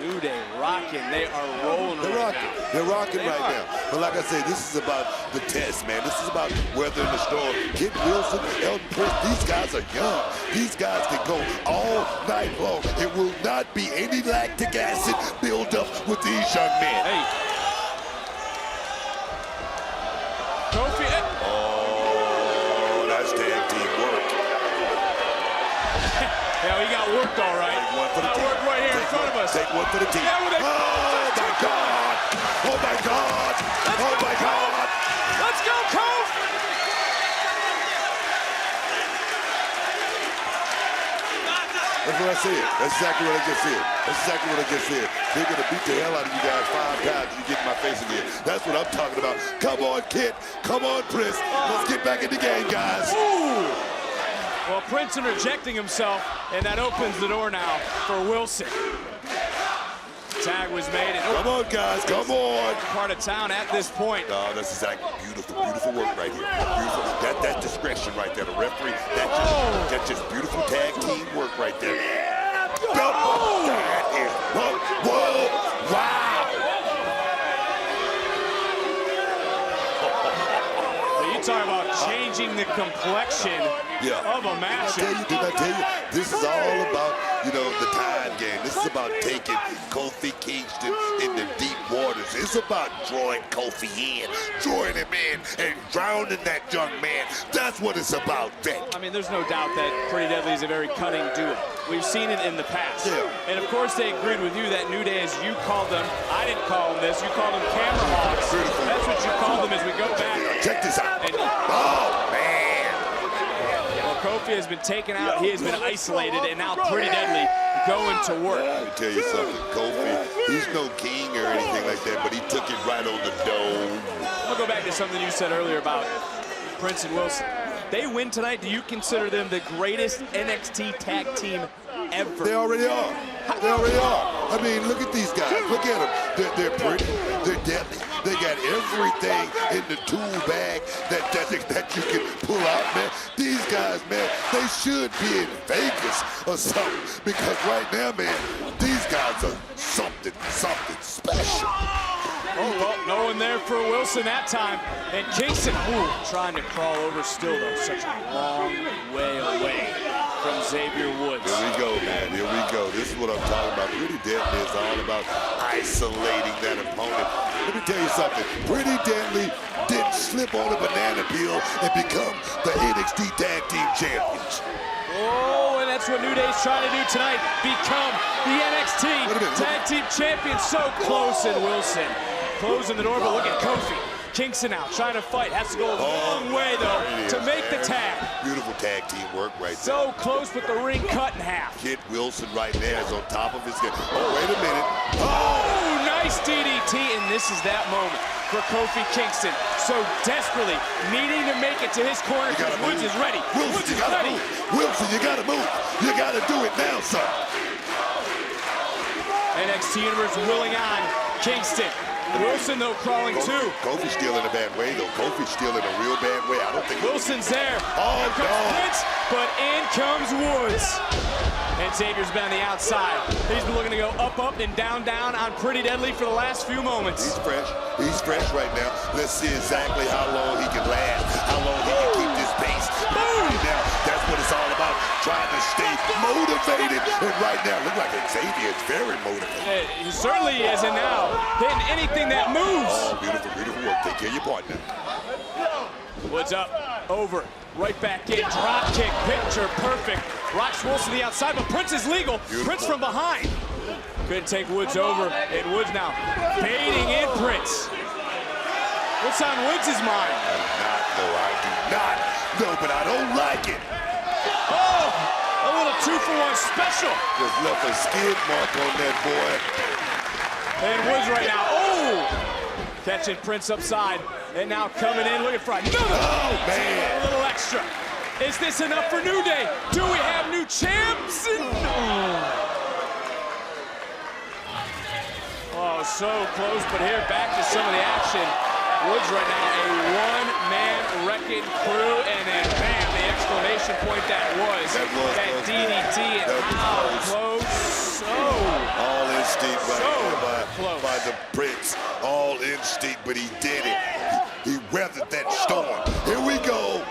New Day rocking. They are rolling. They're rocking right now. But like I said, this is about the test, man. This is about weathering the storm. Kit Wilson, Elton Prince, these guys are young. These guys can go all night long. It will not be any lactic acid buildup with these young men. Hey. Kofi. Oh, that's tag team work. Yeah, he got worked all right. Got worked right here in front of us. Take one for the team. Yeah, well, oh, my God. Oh, my God. Oh, my God. Let's go, Cove. That's what I said. That's exactly what I just said. That's exactly what I just said. They're going to beat the hell out of you guys 5 times if you get in my face again. That's what I'm talking about. Come on, Kit. Come on, Prince. Let's get back in the game, guys. Ooh. Well, Prince interjecting himself, and that opens the door now for Wilson. Tag was made. And come on, guys, come on. Part of town at this point. Oh, that's exactly beautiful work right here. Beautiful. That discretion right there. The referee, that's just beautiful tag team work right there. Oh. That is, whoa, wow. You talk about changing the complexion of a match. Did I tell you? This is all about, the time game. This is about taking Kofi Kingston in the deep waters. It's about drawing Kofi in, drawing him in, and drowning that young man. That's what it's about, Vic. I mean, there's no doubt that Pretty Deadly is a very cutting duo. We've seen it in the past. Yeah. And of course, they agreed with you that New Day, as you called them, I didn't call them this, you called them camera hawks. That's what you called them as we go back. Check this out. Oh, man. Well, Kofi has been taken out, he has been isolated, and now Pretty Deadly going to work. Let me tell you something, Kofi, he's no king or anything like that, but he took it right on the dome. I'll go back to something you said earlier about Prince and Wilson. They win tonight. Do you consider them the greatest NXT tag team ever? They already are. They already are. I mean, look at these guys. Look at them. They're pretty. They're deadly. They got everything in the tool bag that you can pull out, man. These guys, man, they should be in Vegas or something, because right now, man, these guys are something special. Oh, well, no one there for Wilson that time. And Kingston, trying to crawl over still, though. Such a long way away from Xavier Woods. Here we go, man. Here we go. This is what I'm talking about. Pretty Deadly is all about isolating that opponent. Let me tell you something. Pretty Deadly didn't slip on a banana peel and become the NXT Tag Team Champions. Oh, and that's what New Day's trying to do tonight. Become the NXT Tag Team Champions. So close, and Wilson closing the door, but look at Kofi. Kingston out, trying to fight. Has to go a long way, though, to make the tag. Beautiful tag team work right there. So close, but the ring cut in half. Kid Wilson right there is on top of his head. Oh, wait a minute. Oh, nice DDT, and this is that moment for Kofi Kingston. So desperately needing to make it to his corner because Woods is ready. Wilson, you gotta move. Wilson, you gotta move. You gotta do it now, son. NXT Universe willing on Kingston. Wilson, though, crawling too. Kofi's still in a bad way, though. Kofi's still in a real bad way. I don't think Wilson's there. Oh, here comes Prince, but in comes Woods. And Xavier's been on the outside. He's been looking to go up, and down on Pretty Deadly for the last few moments. He's fresh. He's fresh right now. Let's see exactly how long he can last, how long he can keep this pace. Right now, that's what it's all about, trying to stay motivated. And right now, look like Xavier is very motivated. He certainly is, and now hitting anything that moves. Oh, beautiful, beautiful work. Take care of your partner. Woods up, over, right back in, drop kick, picture perfect. Rocks Wilson the outside, but Prince is legal. Beautiful. Prince from behind. Couldn't take Woods over, and Woods now baiting in Prince. What's on Woods' mind? I do not know, but I don't like it. Oh, a little 2-for-1 special. Just left a skid mark on that boy. And Woods right now, catching Prince upside, and now coming in looking for another. Oh, man. A little extra. Is this enough for New Day? Do we have new champs? Oh, so close, but here back to some of the action. Woods right now, a one-man wrecking crew, and then bam, the exclamation point that DDT, and how close. All instinct by the Prince. All instinct, but he did it. He weathered that storm. Here we go.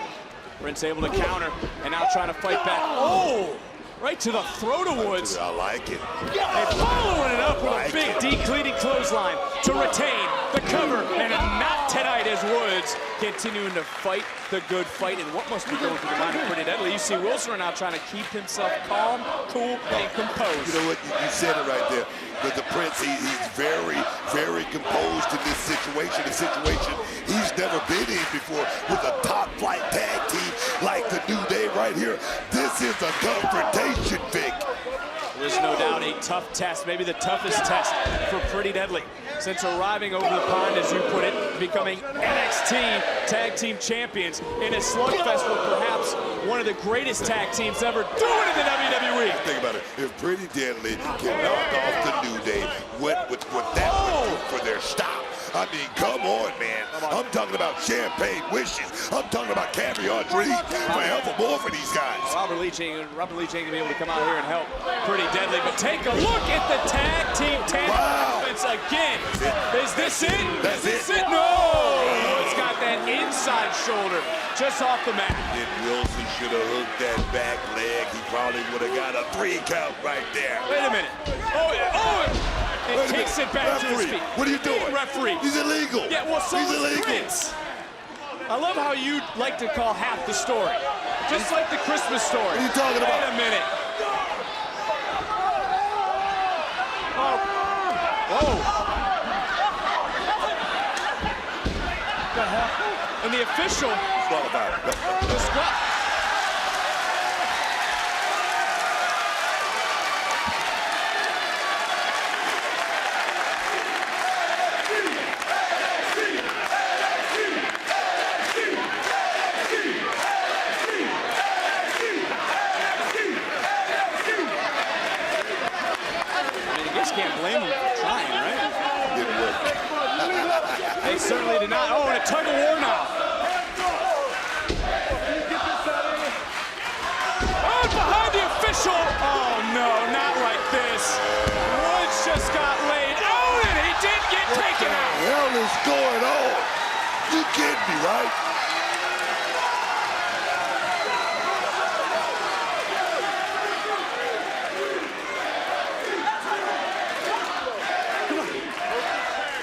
Prince able to counter, and now trying to fight back. Oh! Right to the throat of Woods. I like it. And following it up with a big decleating clothesline to retain the cover, and not tonight as Woods continuing to fight the good fight. And what must be going through the mind of Pretty Deadly? You see Wilson now trying to keep himself calm, cool, and composed. You know what? You said it right there. The Prince, he's very, very composed in this situation. A situation he's never been in before with a top-flight tag team like the New Day right here. This is a confrontation, Vic. There's no doubt a tough test, maybe the toughest test for Pretty Deadly since arriving over the pond, as you put it, becoming NXT Tag Team Champions in a slugfest with perhaps one of the greatest tag teams ever do it in the WWE. Think about it. If Pretty Deadly can knock off the New Day, what that would do for their style. I mean, come on, man. I'm talking about champagne wishes. I'm talking about caviar dreams forevermore for these guys. Robert Leach ain't gonna be able to come out here and help Pretty Deadly, but take a look at the tag team offense again. Is this it? That's it. No! It's got that inside shoulder just off the mat. If Wilson should have hooked that back leg, he probably would have got a 3 count right there. Wait a minute. And takes it back to his feet. What are you doing? Referee. He's illegal. Yeah, well, so he's illegal. Prince. I love how you like to call half the story. Just like the Christmas story. What are you talking about? Wait a minute. Oh. Whoa. The hell? And the official. What about it? The squad. Can't Oh, no, not like this. Woods just got laid out, and he did get taken out. What the hell is going on? You kidding me, right?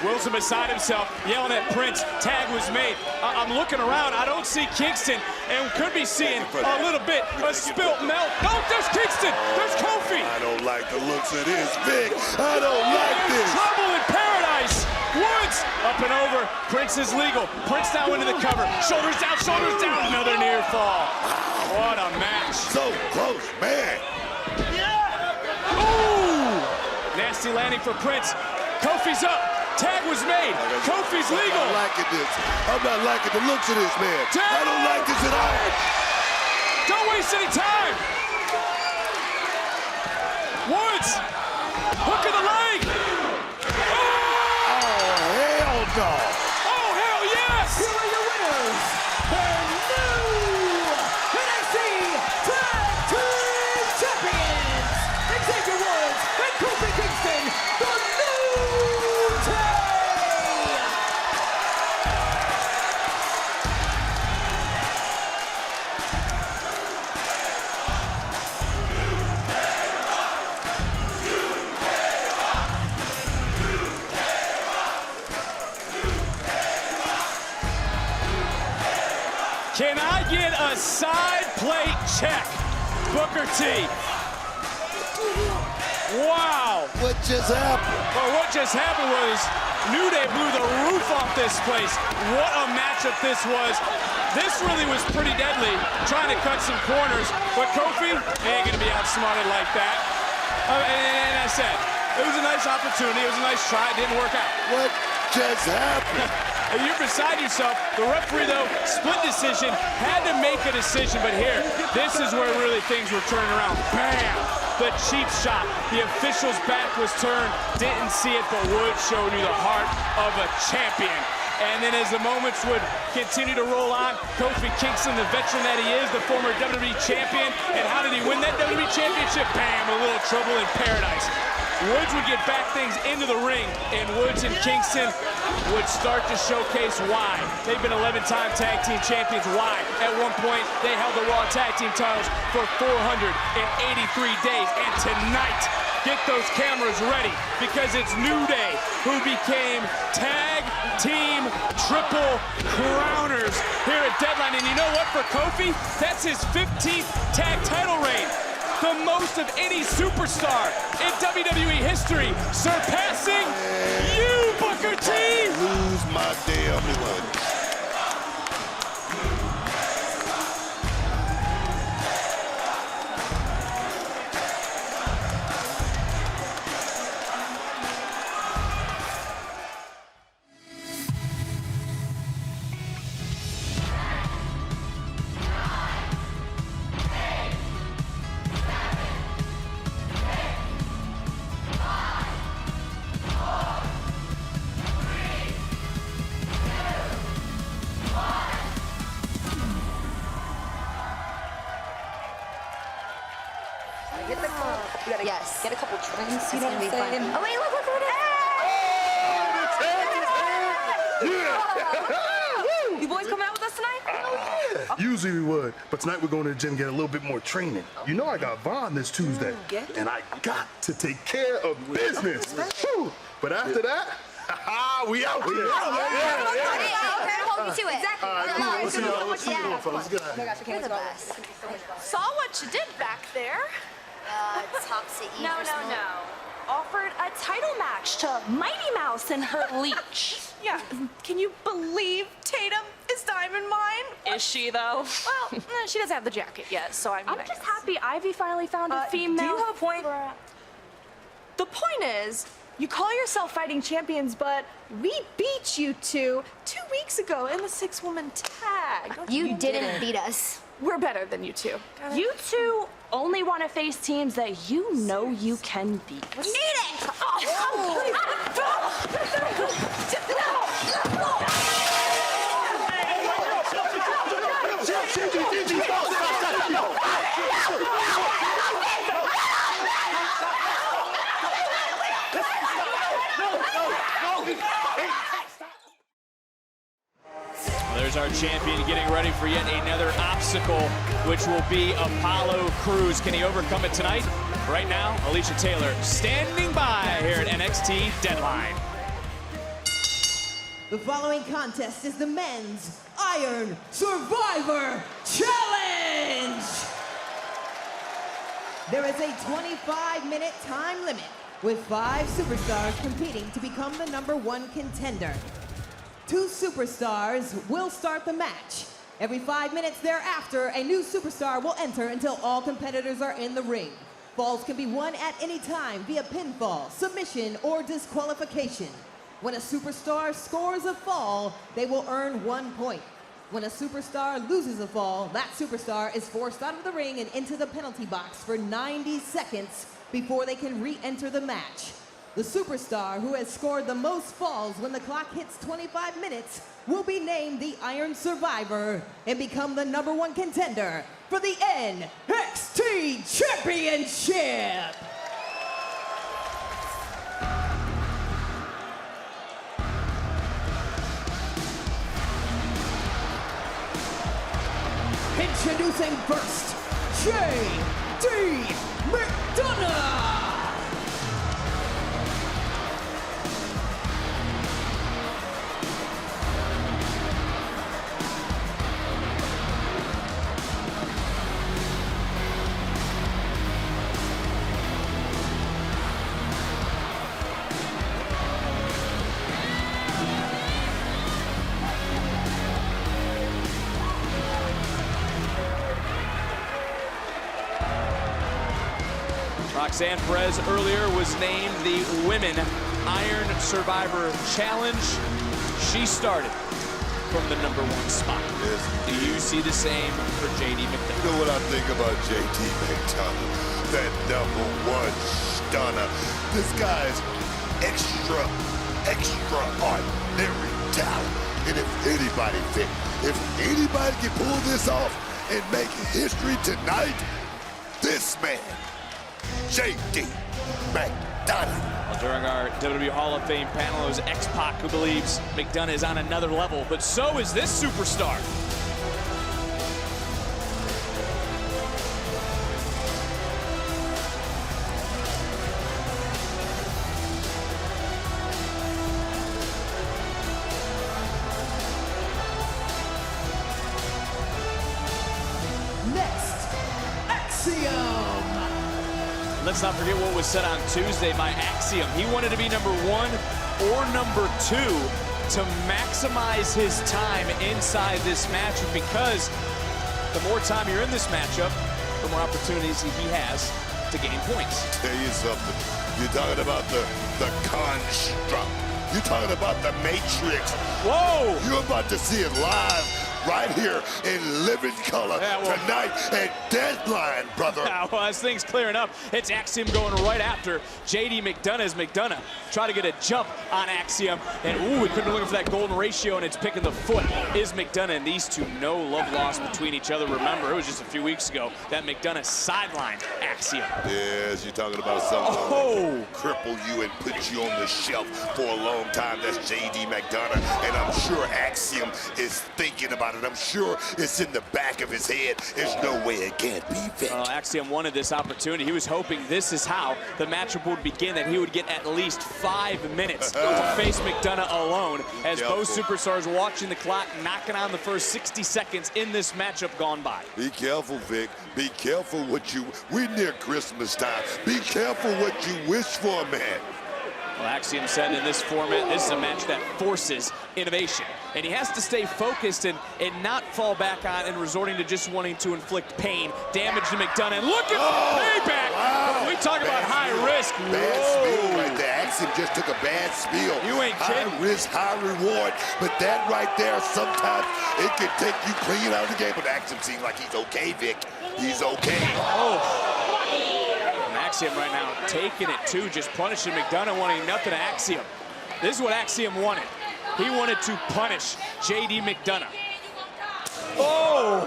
Wilson beside himself, yelling at Prince. Tag was made. I'm looking around. I don't see Kingston, and could be seeing a little bit of spilt milk. No, there's Kingston. There's Kofi. I don't like the looks of this, Vic. I don't like this. Trouble in paradise. Woods up and over. Prince is legal. Prince now into the cover. Shoulders down, shoulders down. Another near fall. What a match. So close, man. Ooh! Nasty landing for Prince. Kofi's up. Tag was made. Kofi's legal. I'm not liking this. I'm not liking the looks of this, man. Tag. I don't like this at all. Don't waste any time. Woods. Hook of the leg. Oh, hell no. Oh, hell yes. Here are your winners, the new NXT Tag Team Champions, Xavier Woods and Kofi Kingston, the New Day. Can I get a side plate check? Booker T. Wow. What just happened? Well, what just happened was New Day blew the roof off this place. What a matchup this was. This really was pretty deadly, trying to cut some corners, but Kofi ain't gonna be outsmarted like that. And I said, it was a nice opportunity, it was a nice try, it didn't work out. What just happened? You're beside yourself. The referee, though, split decision, had to make a decision, but here, this is where really things were turning around. Bam! The cheap shot. The official's back was turned, didn't see it, but Wood showed you the heart of a champion. And then as the moments would continue to roll on, Kofi Kingston, the veteran that he is, the former WWE champion, and how did he win that WWE championship? Bam, a little trouble in paradise. Woods would get back things into the ring, and Woods and Kingston would start to showcase why. They've been 11-time tag team champions. Why? At one point, they held the Raw tag team titles for 483 days, and tonight, get those cameras ready, because it's New Day who became tag team triple crowners here at Deadline. And you know what, for Kofi, that's his 15th tag title reign. The most of any superstar in WWE history, surpassing you, Booker T. Lose my damn mind. Yes. Get a couple drinks. You know what I'm saying? Oh, wait, look who it is! You boys coming out with us tonight? Usually we would, but tonight we're going to the gym and get a little bit more training. You know I got Vaughn this Tuesday, and I got to take care of business. Whew. But after that, we out here. Okay, hold me to it. Exactly. All right, cool. We'll see you doing, fellas. Good night. You're the best. Saw what you did back there. Toxic Eve. No. Offered a title match to Mighty Mouse and her leech. Yeah, can you believe Tatum is Diamond Mine? Is she, though? Well, she doesn't have the jacket yet, so I'm just happy Ivy finally found a female. Do you have a point? The point is, you call yourself fighting champions, but we beat you two 2 weeks ago in the 6-woman tag. You didn't beat us. We're better than you two. You two only want to face teams that you know you can beat. Need it! our champion getting ready for yet another obstacle, which will be Apollo Crews. Can he overcome it tonight? Right now, Alicia Taylor standing by here at NXT Deadline. The following contest is the Men's Iron Survivor Challenge! There is a 25-minute time limit, with 5 superstars competing to become the #1 contender. 2 superstars will start the match. Every 5 minutes thereafter, a new superstar will enter until all competitors are in the ring. Falls can be won at any time via pinfall, submission, or disqualification. When a superstar scores a fall, they will earn 1 point. When a superstar loses a fall, that superstar is forced out of the ring and into the penalty box for 90 seconds before they can re-enter the match. The superstar who has scored the most falls when the clock hits 25 minutes will be named the Iron Survivor and become the #1 contender for the NXT Championship. Introducing first, J.D. McDonagh! Roxanne Perez earlier was named the Women Iron Survivor Challenge. She started from the #1 spot. Yes. Do you see the same for J.D. McDonagh? You know what I think about J.D. McDonagh? That #1 stunner. This guy's extraordinary talent. And if anybody can pull this off and make history tonight, this man, J.D. McDonagh. Well, during our WWE Hall of Fame panel, it was X-Pac who believes McDonagh is on another level, but so is this superstar. Next, Axiom! Let's not forget what was said on Tuesday by Axiom. He wanted to be #1 or #2 to maximize his time inside this matchup, because the more time you're in this matchup, the more opportunities he has to gain points. Tell you something. You're talking about the construct. You're talking about the Matrix. Whoa! You're about to see it live right here in living color tonight at Deadline, brother. Well, as things clearing up, it's Axiom going right after J.D. McDonagh as McDonagh try to get a jump on Axiom. And ooh, we couldn't be looking for that golden ratio, and it's picking the foot is McDonagh. And these two, no love lost between each other. Remember, it was just a few weeks ago that McDonagh sidelined Axiom. Yes, you're talking about someone who can cripple you and put you on the shelf for a long time. That's J.D. McDonagh. And I'm sure Axiom is thinking about it. I'm sure it's in the back of his head. There's no way it can't be Vic. Axiom wanted this opportunity. He was hoping this is how the matchup would begin, that he would get at least 5 minutes to face McDonagh alone, as both superstars watching the clock, knocking on the first 60 seconds in this matchup gone by. Be careful, Vic. Be careful we're near Christmas time. Be careful what you wish for, man. Well, Axiom said in this format, this is a match that forces innovation. And he has to stay focused and not fall back on and resorting to just wanting to inflict pain, damage to McDonagh. And look at the payback! Wow. We talk about high risk. Bad spill right there. Axiom just took a bad spill. You ain't kidding. High risk, high reward. But that right there, sometimes it can take you clean out of the game. But Axiom seems like he's okay, Vic. He's okay. Axiom right now taking it too, just punishing McDonagh, wanting nothing to Axiom. This is what Axiom wanted. He wanted to punish J.D. McDonagh. Oh!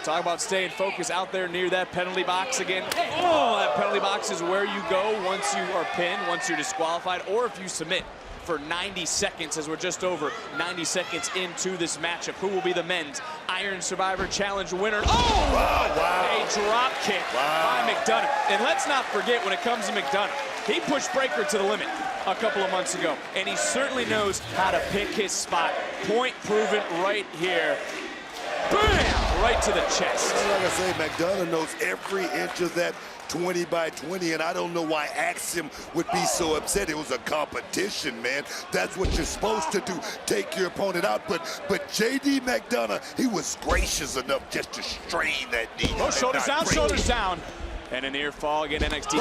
Talk about staying focused out there near that penalty box again. Oh, that penalty box is where you go once you are pinned, once you're disqualified, or if you submit for 90 seconds as we're just over 90 seconds into this matchup. Who will be the men's Iron Survivor Challenge winner? Oh! Wow. A drop kick by McDonough. And let's not forget, when it comes to McDonough, he pushed Breakker to the limit a couple of months ago, and he certainly knows how to pick his spot. Point proven right here. Bam! Right to the chest. Like I say, McDonough knows every inch of that 20 by 20, and I don't know why Axiom would be so upset. It was a competition, man. That's what you're supposed to do, take your opponent out. But J.D. McDonough, he was gracious enough just to strain that knee. Oh, shoulders down, shoulders down. And a near fall again, NXT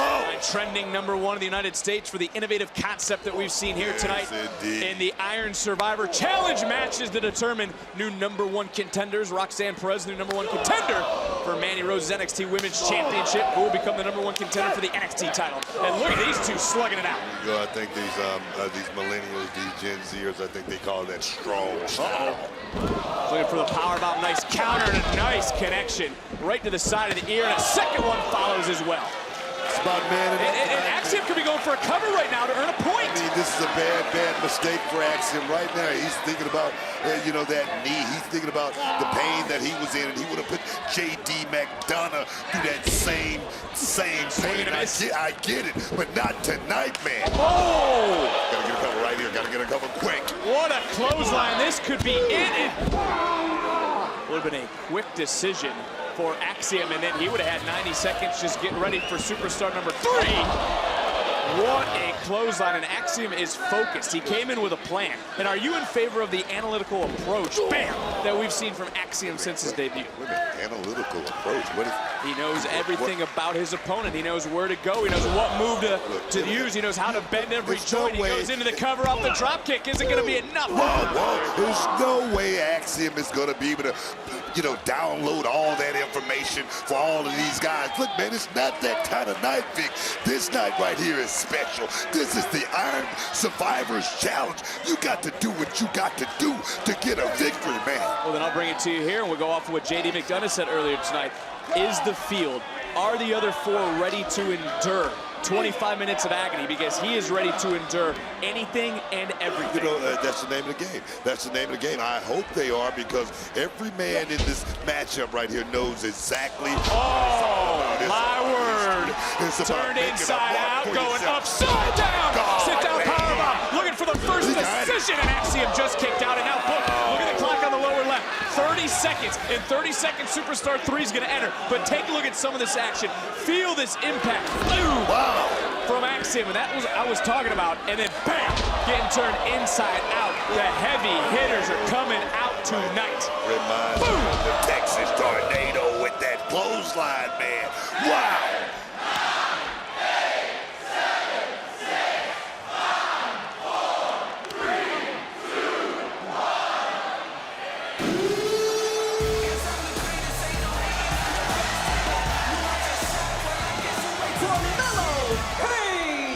trending #1 in the United States for the innovative concept that we've seen here tonight in the Iron Survivor Challenge matches to determine new #1 contenders. Roxanne Perez, new #1 contender for Mandy Rose's NXT Women's Championship, who will become the #1 contender for the NXT title. And look at these two slugging it out. I think these millennials, these Gen Zers, I think they call that strong style. Looking for the powerbomb, nice counter and a nice connection right to the side of the ear, and a second one follows as well. And Axiom could be going for a cover right now to earn a point. I mean, this is a bad mistake for Axiom right now. He's thinking about, you know, that knee. He's thinking about the pain that he was in, and he would have put J.D. McDonough through that same pain. I get it, but not tonight, man. Oh! Gotta get a cover right here. Gotta get a cover quick. What a clothesline. This could be it. Would have been a quick decision for Axiom, and then he would have had 90 seconds just getting ready for superstar #3. What a clothesline, and Axiom is focused. He came in with a plan. And are you in favor of the analytical approach, bam, that we've seen from Axiom since his debut? Analytical approach? What is? He knows everything about his opponent. He knows where to go. He knows what move to use. He knows how to bend every joint. He goes into the cover off the drop kick. Is it going to be enough? Whoa. There's no way Axiom is going to be able to, you know, download all that information for all of these guys. Look, man, it's not that kind of night, Vic. This night right here is special. This is the Iron Survivors Challenge. You got to do what you got to do to get a victory, man. Well, then I'll bring it to you here, and we'll go off of what J.D. McDonough said earlier tonight. Is the field, are the other four ready to endure 25 minutes of agony? Because he is ready to endure anything and everything. You know, that's the name of the game. That's the name of the game. I hope they are, because every man in this matchup right here knows exactly. Oh, my word. Turned inside out, going upside down. Sit down powerbomb. Looking for the first decision, and Axiom just kicked out. And now, look at the clock on the lower left. 30 seconds. In 30 seconds, Superstar 3 is going to enter. But take a look at some of this action. Feel this impact. Wow. From Axiom, and that was I was talking about. And then, bam, getting turned inside out. The heavy hitters are coming out tonight. Reminds me of the Texas Tornado with that clothesline, man. Wow.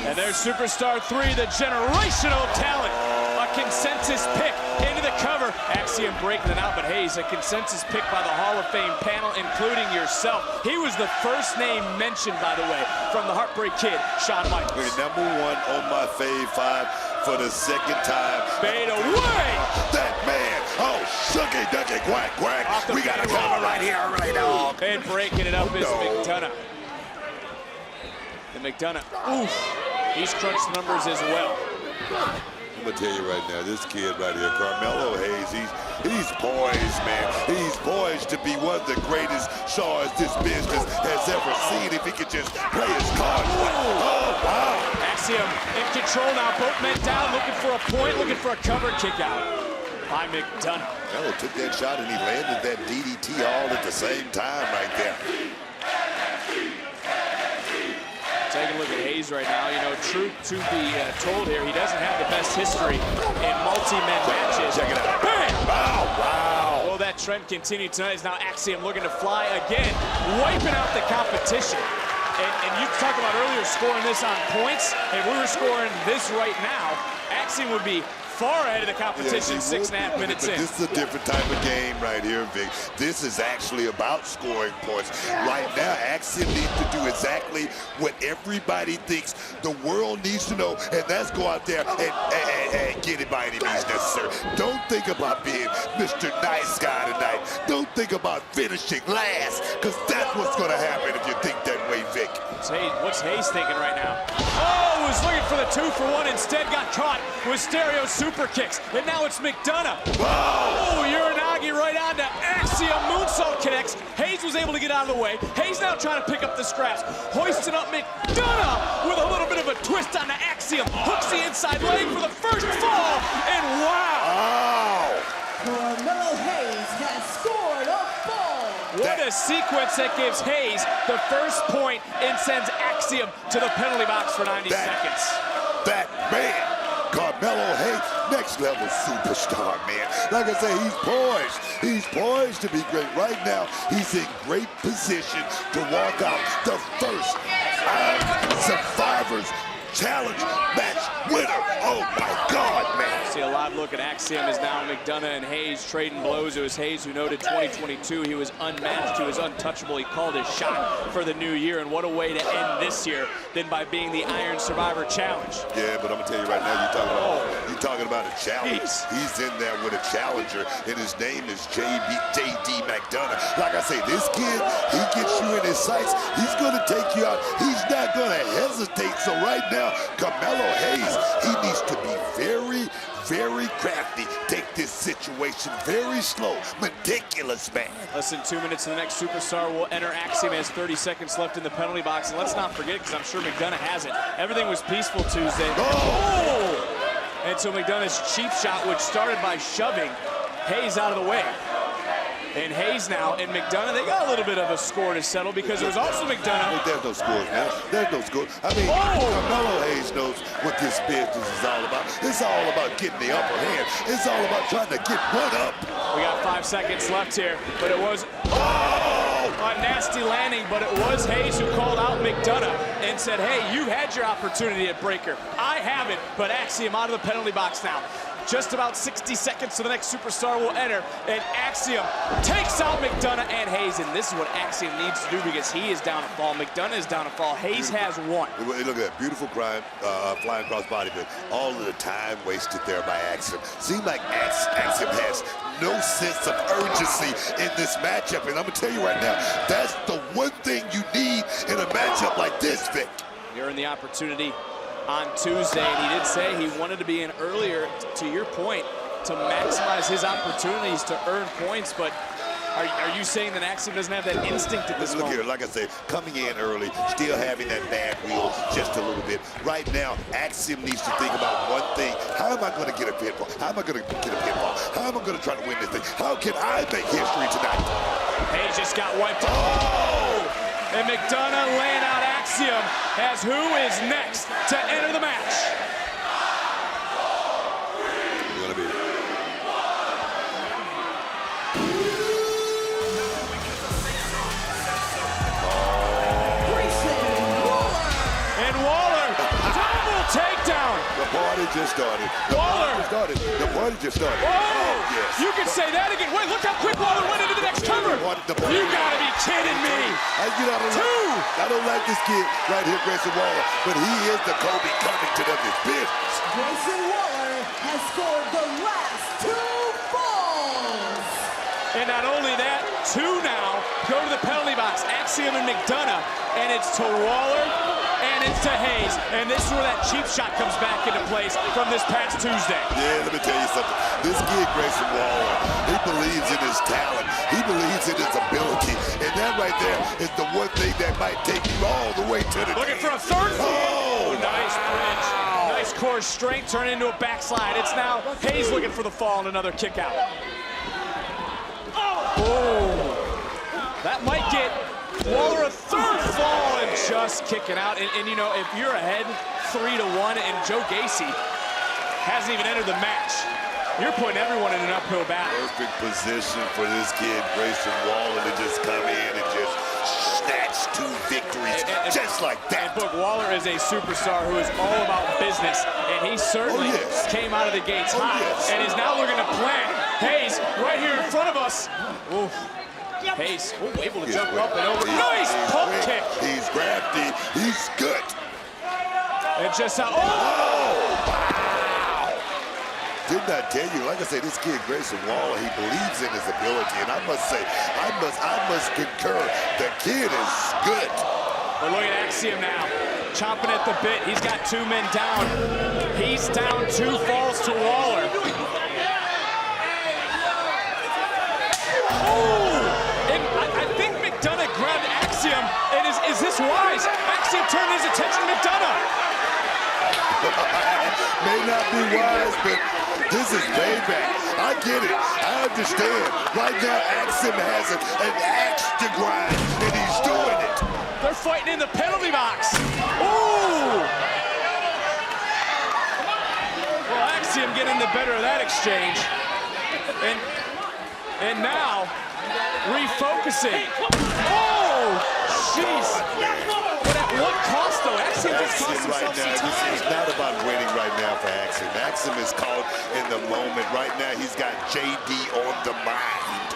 And there's Superstar 3, the generational talent. A consensus pick into the cover. Axiom breaking it out, but Hayes, a consensus pick by the Hall of Fame panel, including yourself. He was the first name mentioned, by the way, from the Heartbreak Kid, Shawn Michaels. #1 on my Fave 5 for the second time. Fade away! That man, oh, shucky ducky quack quack. We got a cover right here, right now. And breaking it up is McDonough. And McDonough, oof, he's crunched the numbers as well. I'm gonna tell you right now, this kid right here, Carmelo Hayes, he's poised, man. He's poised to be one of the greatest stars this business has ever seen if he could just play his cards right. Oh, wow. Axiom in control now, both men down, looking for a point, looking for a cover kick out by McDonough. Mello took that shot and he landed that DDT all at the same time right there. Take a look at Hayes right now. You know, truth to be told here, he doesn't have the best history in multi-men matches. Check it out. Bam! Wow, wow. Well, that trend continued tonight. Is now Axiom looking to fly again, wiping out the competition. And you talked about earlier scoring this on points. If we were scoring this right now, Axiom would be far ahead of the competition, Yes, 6.5 minutes in. This is a different type of game right here, Vic. This is actually about scoring points. Right now, Axiom needs to do exactly what everybody thinks the world needs to know, and that's go out there and get it by any means necessary. Don't think about being Mr. Nice Guy tonight. Don't think about finishing last, because that's what's going to happen if you think that way, Vic. What's Hayes thinking right now? Oh, was looking for the 2-for-1, instead got caught with stereo super kicks, and now it's McDonough. Oh, Uranagi right on to Axiom, moonsault connects. Hayes was able to get out of the way. Hayes now trying to pick up the scraps, hoisting up McDonough with a little bit of a twist on the Axiom, hooks the inside leg for the first fall, and wow! Carmelo Hayes has scored a fall. What a sequence that gives Hayes the first point and sends Axiom to the penalty box for 90 seconds. That man, Carmelo Hayes, next level superstar, man. Like I say, he's poised. He's poised to be great. Right now, he's in great position to walk out the first Survivors Challenge match winner. Oh my God, man. See a live look at Axiom is now McDonough and Hayes trading blows. It was Hayes who noted 2022 he was unmatched, he was untouchable. He called his shot for the new year, and what a way to end this year than by being the Iron Survivor Challenge. Yeah, but I'm gonna tell you right now, you're talking about a challenge. He's in there with a challenger, and his name is J.D. McDonough. Like I say, this kid, he gets you in his sights. He's gonna take you out. He's not gonna hesitate. So right now, Carmelo Hayes, he needs to be very, very crafty. Take this situation very slow. Meticulous, man. Less than 2 minutes and the next superstar will enter. Axiom has 30 seconds left in the penalty box. And let's not forget, because I'm sure McDonough has it, everything was peaceful Tuesday. Oh! And so McDonough's cheap shot, which started by shoving Hayes out of the way. And Hayes now and McDonough, they got a little bit of a score to settle because it was also McDonough. There's no scores, man. There's no score. I mean, Carmelo Hayes knows what this business is all about. It's all about getting the upper hand. It's all about trying to get one up. We got 5 seconds left here, but it was a nasty landing, but it was Hayes who called out McDonough and said, hey, you had your opportunity at Breaker. I haven't, but Axiom out of the penalty box now. Just about 60 seconds to the next superstar will enter, and Axiom takes out McDonough and Hayes, and this is what Axiom needs to do because he is down a fall. McDonough is down a fall. Hayes has one. Look at that beautiful flying cross body, but all of the time wasted there by Axiom. Seems like Axiom has no sense of urgency in this matchup, and I'm gonna tell you right now, that's the one thing you need in a matchup like this, Vic. You're in the opportunity on Tuesday, and he did say he wanted to be in earlier, to your point, to maximize his opportunities to earn points, but are you saying that Axiom doesn't have that instinct at this moment? Look here, like I said, coming in early, still having that bad wheel just a little bit. Right now, Axiom needs to think about one thing. How am I going to get a pinfall? How am I going to get a pinfall? How am I going to try to win this thing? How can I make history tonight? Hayes just got wiped out. And McDonough laying out Axiom as who is next to enter the match. Gonna be. And Waller, double takedown. The party just started. Waller. The party just started. Oh, yes. You can say that again. Wait, look how quick Waller went into the next cover. You gotta be kidding me. I don't like this kid right here, Grayson Waller, but he is the Kobe Covington of his business. Grayson Waller has scored the last 2 falls. And not only that, 2 now go to the penalty box. Axiom and McDonough, and it's to Waller and it's to Hayes. And this is where that cheap shot comes back into place from this past Tuesday. Yeah, let me tell you something. This kid, Grayson Waller, he believes in his talent. He believes in his ability. And that right there is the one thing that might take you all the way to the Looking for a third. Oh, nice bridge. Nice core strength, turn into a backslide. It's now Hayes looking for the fall and another kick out. Oh, that might get Waller a third fall and just kicking out. And you know, if you're ahead 3-1 and Joe Gacy hasn't even entered the match, you're putting everyone in an uphill battle. Perfect position for this kid, Grayson Waller, to just come in and just snatch 2 victories just like that. And Book, Waller is a superstar who is all about business, and he certainly came out of the gates hot and is now looking to plant. Hayes right here in front of us. Ooh. Hayes able to jump up and over. Nice pump kick. He's crafty. He's good. And just how, wow! Didn't I tell you? Like I said, this kid Grayson Waller, he believes in his ability, and I must say, I must concur. The kid is good. But look at Axiom now, chomping at the bit. He's got 2 men down. He's down 2 falls to Waller. I think McDonough grabbed Axiom, and is this wise? Axiom turned his attention to McDonough. May not be wise, but this is payback. I get it. I understand. Right now, Axiom has an axe to grind, and he's doing it. They're fighting in the penalty box. Ooh! Well, Axiom getting the better of that exchange. And now, refocusing. Oh, jeez. But at what cost, though? Axiom just cost himself some time. It's not about winning right now for Axiom. Axiom is caught in the moment. Right now, he's got JD on the mind.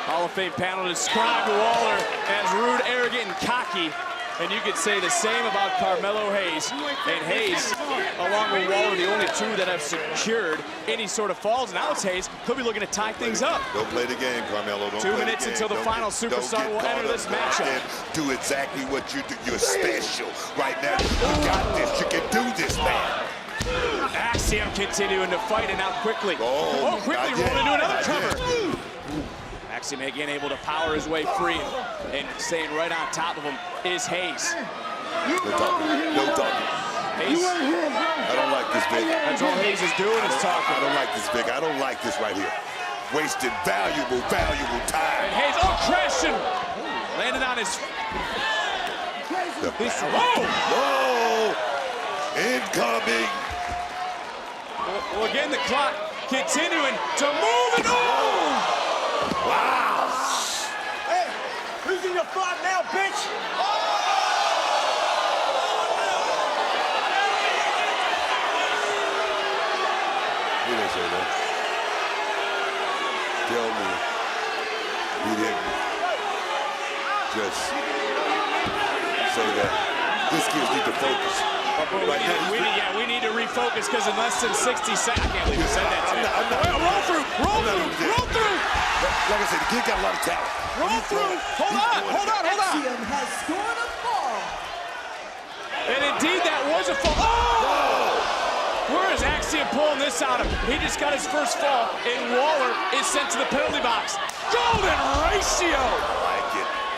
Hall of Fame panel described Waller as rude, arrogant, and cocky. And you could say the same about Carmelo Hayes. And Hayes, along with Waller, the only 2 that have secured any sort of falls. Now it's Hayes. He'll be looking to tie things up. Don't play the game, Carmelo. Don't 2 minutes until the final superstar will enter this matchup. Do exactly what you do. You're special. Right now, you got this. You can do this, man. Axiom continuing to fight, and now quickly. Quickly rolling into another cover. Axiom again able to power his way free, and staying right on top of him is Hayes. No talking. No talking. Hayes. I don't like this, Vic. That's all Hayes is doing is talking. I don't like this, Vic. I don't like this right here. Wasted valuable time. And Hayes, crashing. Landed on his... Whoa! Incoming. Well, again, the clock continuing to move, and wow! Hey, who's in your spot now, bitch? Who did I say that? Tell me he didn't just say that. This kids need to focus. We need to refocus, because in less than 60 seconds, I can't believe you said that to me. Roll through. Like I said, the kid got a lot of talent. Roll through. Hold on. Axiom has scored a fall. And indeed, that was a fall. Where is Axiom pulling this out of? He just got his first fall, and Waller is sent to the penalty box. Golden ratio.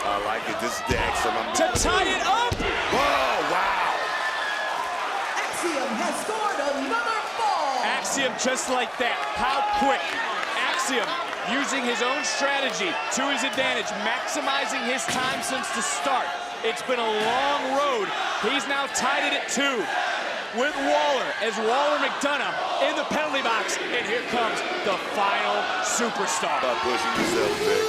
I like it. This is the Axiom. To tie it up. Whoa, wow. Axiom has scored another fall. Axiom just like that. How quick. Axiom using his own strategy to his advantage, maximizing his time since the start. It's been a long road. He's now tied it at 2 with Waller, as Waller McDonough in the penalty box. And here comes the final superstar. Stop pushing yourself, Vic.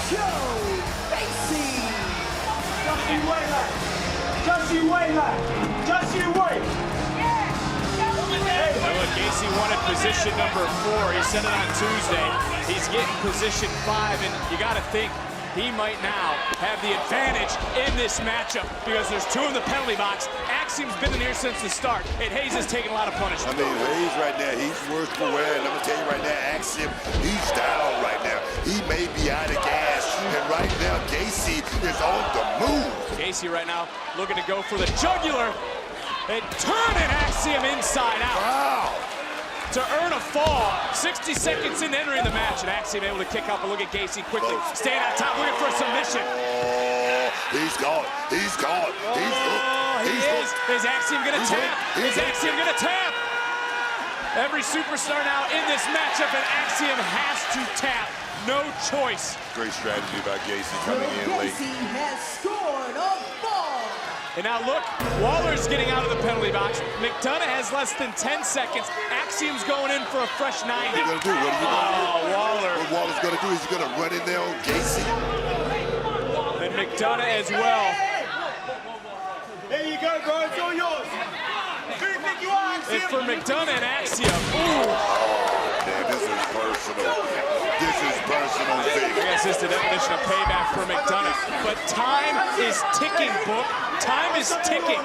Joe Gacy. Just you wait. Gacy wanted position number 4. He said it on Tuesday. He's getting position 5, and you got to think he might now have the advantage in this matchup, because there's 2 in the penalty box. Axiom's been in here since the start, and Hayes has taken a lot of punishment. I mean, Hayes right now, he's worse for wear, and I'm going to tell you right now, Axiom, he's down right now. He may be out of gas, and right now, Gacy is on the move. Gacy right now looking to go for the jugular, and turning Axiom inside out. Wow. To earn a fall, 60 seconds in entering the match, and Axiom able to kick up. And look at Gacy quickly staying on top, looking for a submission. Oh, he's gone. He's gone. Is Axiom gonna tap? Is Axiom gonna tap? Every superstar now in this matchup, and Axiom has to tap. No choice. Great strategy by Gacy coming in late. Gacy has scored a fall. And now look, Waller's getting out of the penalty box. McDonough has less than 10 seconds. Axiom's going in for a fresh 90. What are you gonna do? Oh, Waller. he's going to do is he's going to run in there on Gacy. And McDonough as well. There you go, bro. It's all yours. Who do you think you are, Axiom? And for McDonough and Axiom. Ooh. Oh, man, this is personal. This is personal, Vic. I guess this is the definition of payback for McDonough. But time is ticking, Book. Time is ticking.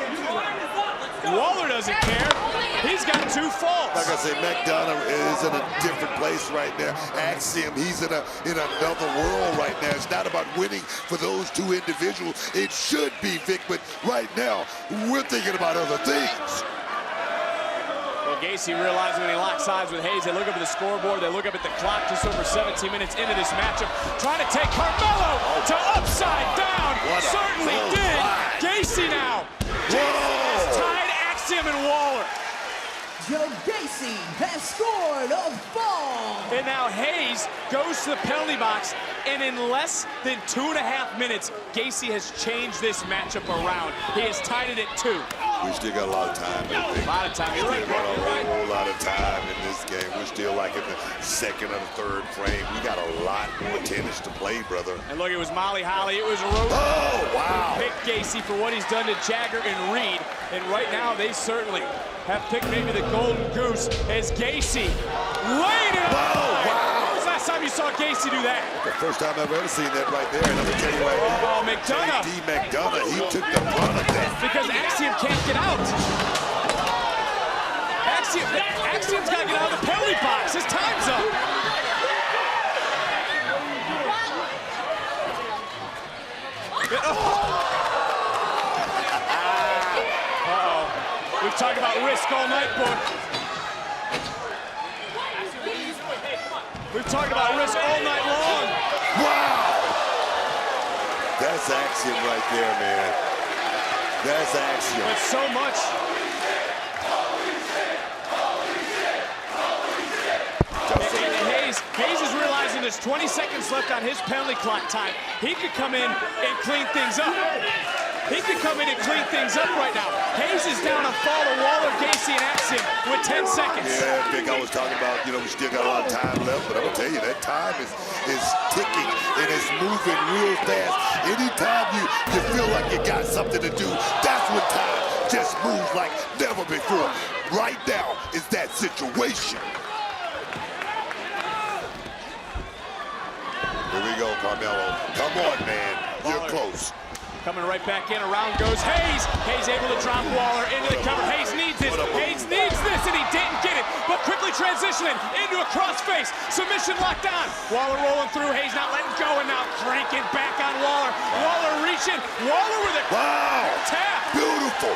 Waller doesn't care. He's got 2 falls. Like I said, McDonough is in a different place right now. Axiom, he's in another world right now. It's not about winning for those 2 individuals. It should be, Vic, but right now, we're thinking about other things. Well, Gacy realizing when he locks eyes with Hayes, they look up at the scoreboard, they look up at the clock just over 17 minutes into this matchup, trying to take Carmelo to upside down. Certainly did. Gacy now. Has tied Axiom and Waller. Joe Gacy has scored a fall. And now Hayes goes to the penalty box, and in less than 2.5 minutes, Gacy has changed this matchup around. He has tied it at 2. We still got a lot of time. A lot of time. We still got a whole lot of time in this game. We're still like in the 2nd or the 3rd frame. We got a lot more tennis to play, brother. And look, it was Molly Holly. It was Rose. Oh, wow. Picked Gacy for what he's done to Jagger and Reed. And right now, they certainly have picked maybe the golden goose as Gacy laid it up. Wow. When was the last time you saw Gacy do that? The first time I've ever seen that right there. And I'm going to tell you what. Oh, McDonough. J.D. McDonough, he took the brunt of that. Because Axiom can't get out. Axiom's got to get out of the penalty box. His time's up. We've talked about risk all night, Book. We've talked about risk all night long. Wow! That's Axiom right there, man. That's Axiom. But so much. And Hayes is realizing there's 20 seconds left on his penalty clock time. He could come in and clean things up. He could come in and clean things up right now. Hayes is down a fall to Waller, Gacy, and Axiom with 10 seconds. Yeah, Vic, I was talking about, we still got a lot of time left, but I'm going to tell you, that time is ticking, and it's moving real fast. Anytime you feel like you got something to do, that's when time just moves like never before. Right now is that situation. Here we go, Carmelo. Come on, man. You're close. Coming right back in, around goes Hayes. Hayes able to drop Waller into the cover. Hayes needs this. Hayes needs this, and he didn't get it. But quickly transitioning into a crossface. Submission locked on. Waller rolling through. Hayes not letting go, and now cranking back on Waller. Waller reaching. Waller with a tap. Beautiful.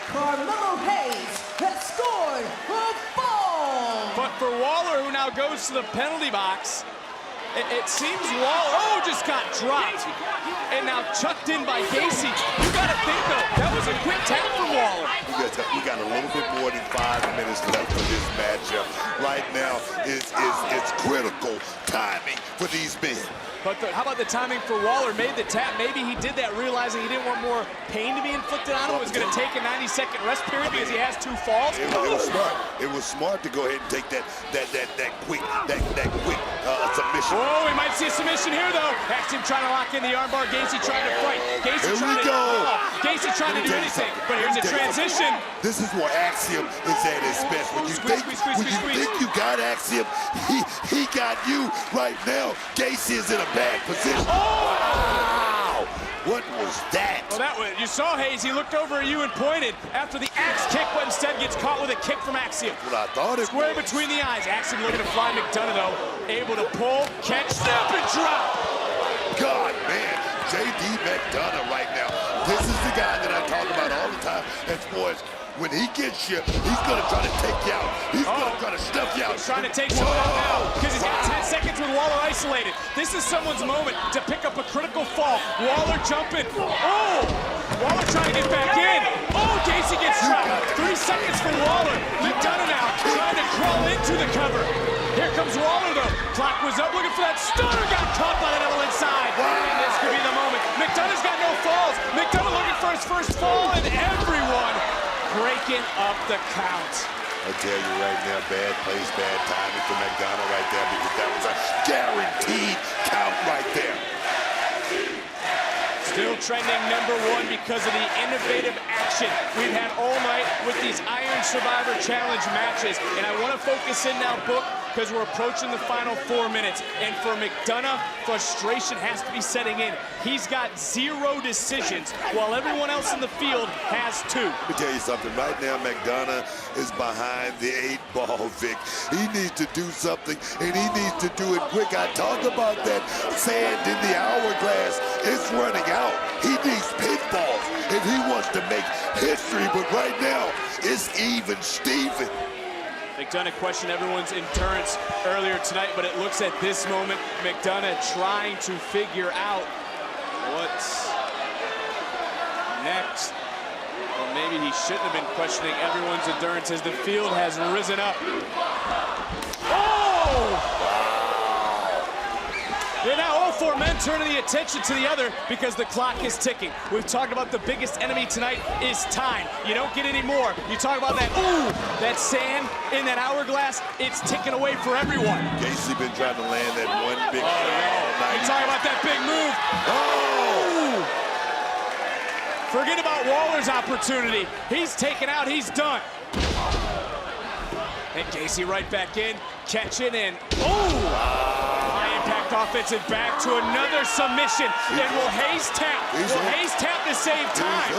Carmelo Hayes has scored a fall. But for Waller, who now goes to the penalty box, it seems Waller, just got dropped. And now chucked in by Gacy. You gotta think though, that was a quick tap for Waller. We got a little bit more than 5 minutes left for this matchup. Right now, it's critical timing for these men. But how about the timing for Waller? Made the tap. Maybe he did that realizing he didn't want more pain to be inflicted on him. It was going to take a 90-second rest period because he has 2 falls. It was smart. It was smart to go ahead and take that quick submission. Oh, we might see a submission here though. Axiom trying to lock in the armbar. Gacy trying to fight. Gacy trying to do anything. But here's a transition. This is where Axiom is at his best. When you think you got Axiom, he got you right now. Gacy is in a bad position. Wow! What was that? Well, you saw Hayes. He looked over at you and pointed after the axe kick, but instead gets caught with a kick from Axiom. What I thought it Square was. Between the eyes. Axiom looking to fly McDonough though. Able to pull, catch, snap, and drop. God, man. J.D. McDonough right now. This is the guy that I talk about all the time as far as when he gets you, he's going to try to take you out. He's going to try to stuff you out. He's trying to take someone out now because he's got 10 seconds with Waller isolated. This is someone's moment to pick up a critical fall. Waller jumping. Oh! Waller trying to get back in. Oh, Gacy gets dropped. 3 seconds for Waller. McDonough now trying to crawl into the cover. Here comes Waller though. Clock was up looking for that stunner. Got caught by the double inside. And this could be the moment. McDonough's got no falls. McDonough looking for his first fall, and everyone breaking up the count. I tell you right now, bad place, bad timing for McDonough right there, because trending #1 because of the innovative action we've had all night with these Iron Survivor Challenge matches. And I want to focus in now, Book, because we're approaching the final 4 minutes. And for McDonough, frustration has to be setting in. He's got 0 decisions, while everyone else in the field has 2. Let me tell you something. Right now, McDonough is behind the 8 ball, Vic. He needs to do something, and he needs to do it quick. I talked about that sand in the hourglass. It's running out. He needs pitfalls if he wants to make history, but right now, it's even Steven. McDonough questioned everyone's endurance earlier tonight, but it looks at this moment, McDonough trying to figure out what's next. Or maybe he shouldn't have been questioning everyone's endurance as the field has risen up. Oh! They're now all 4 men turning the attention to the other because the clock is ticking. We've talked about the biggest enemy tonight is time. You don't get any more. You talk about that, that sand in that hourglass, it's ticking away for everyone. Gacy been trying to land that one big shot all night. You talk about that big move. Oh! Forget about Waller's opportunity. He's taken out, he's done. And Gacy right back in, catching and high impact offensive back to another submission. And will Hayes tap? Will Hayes tap to save time?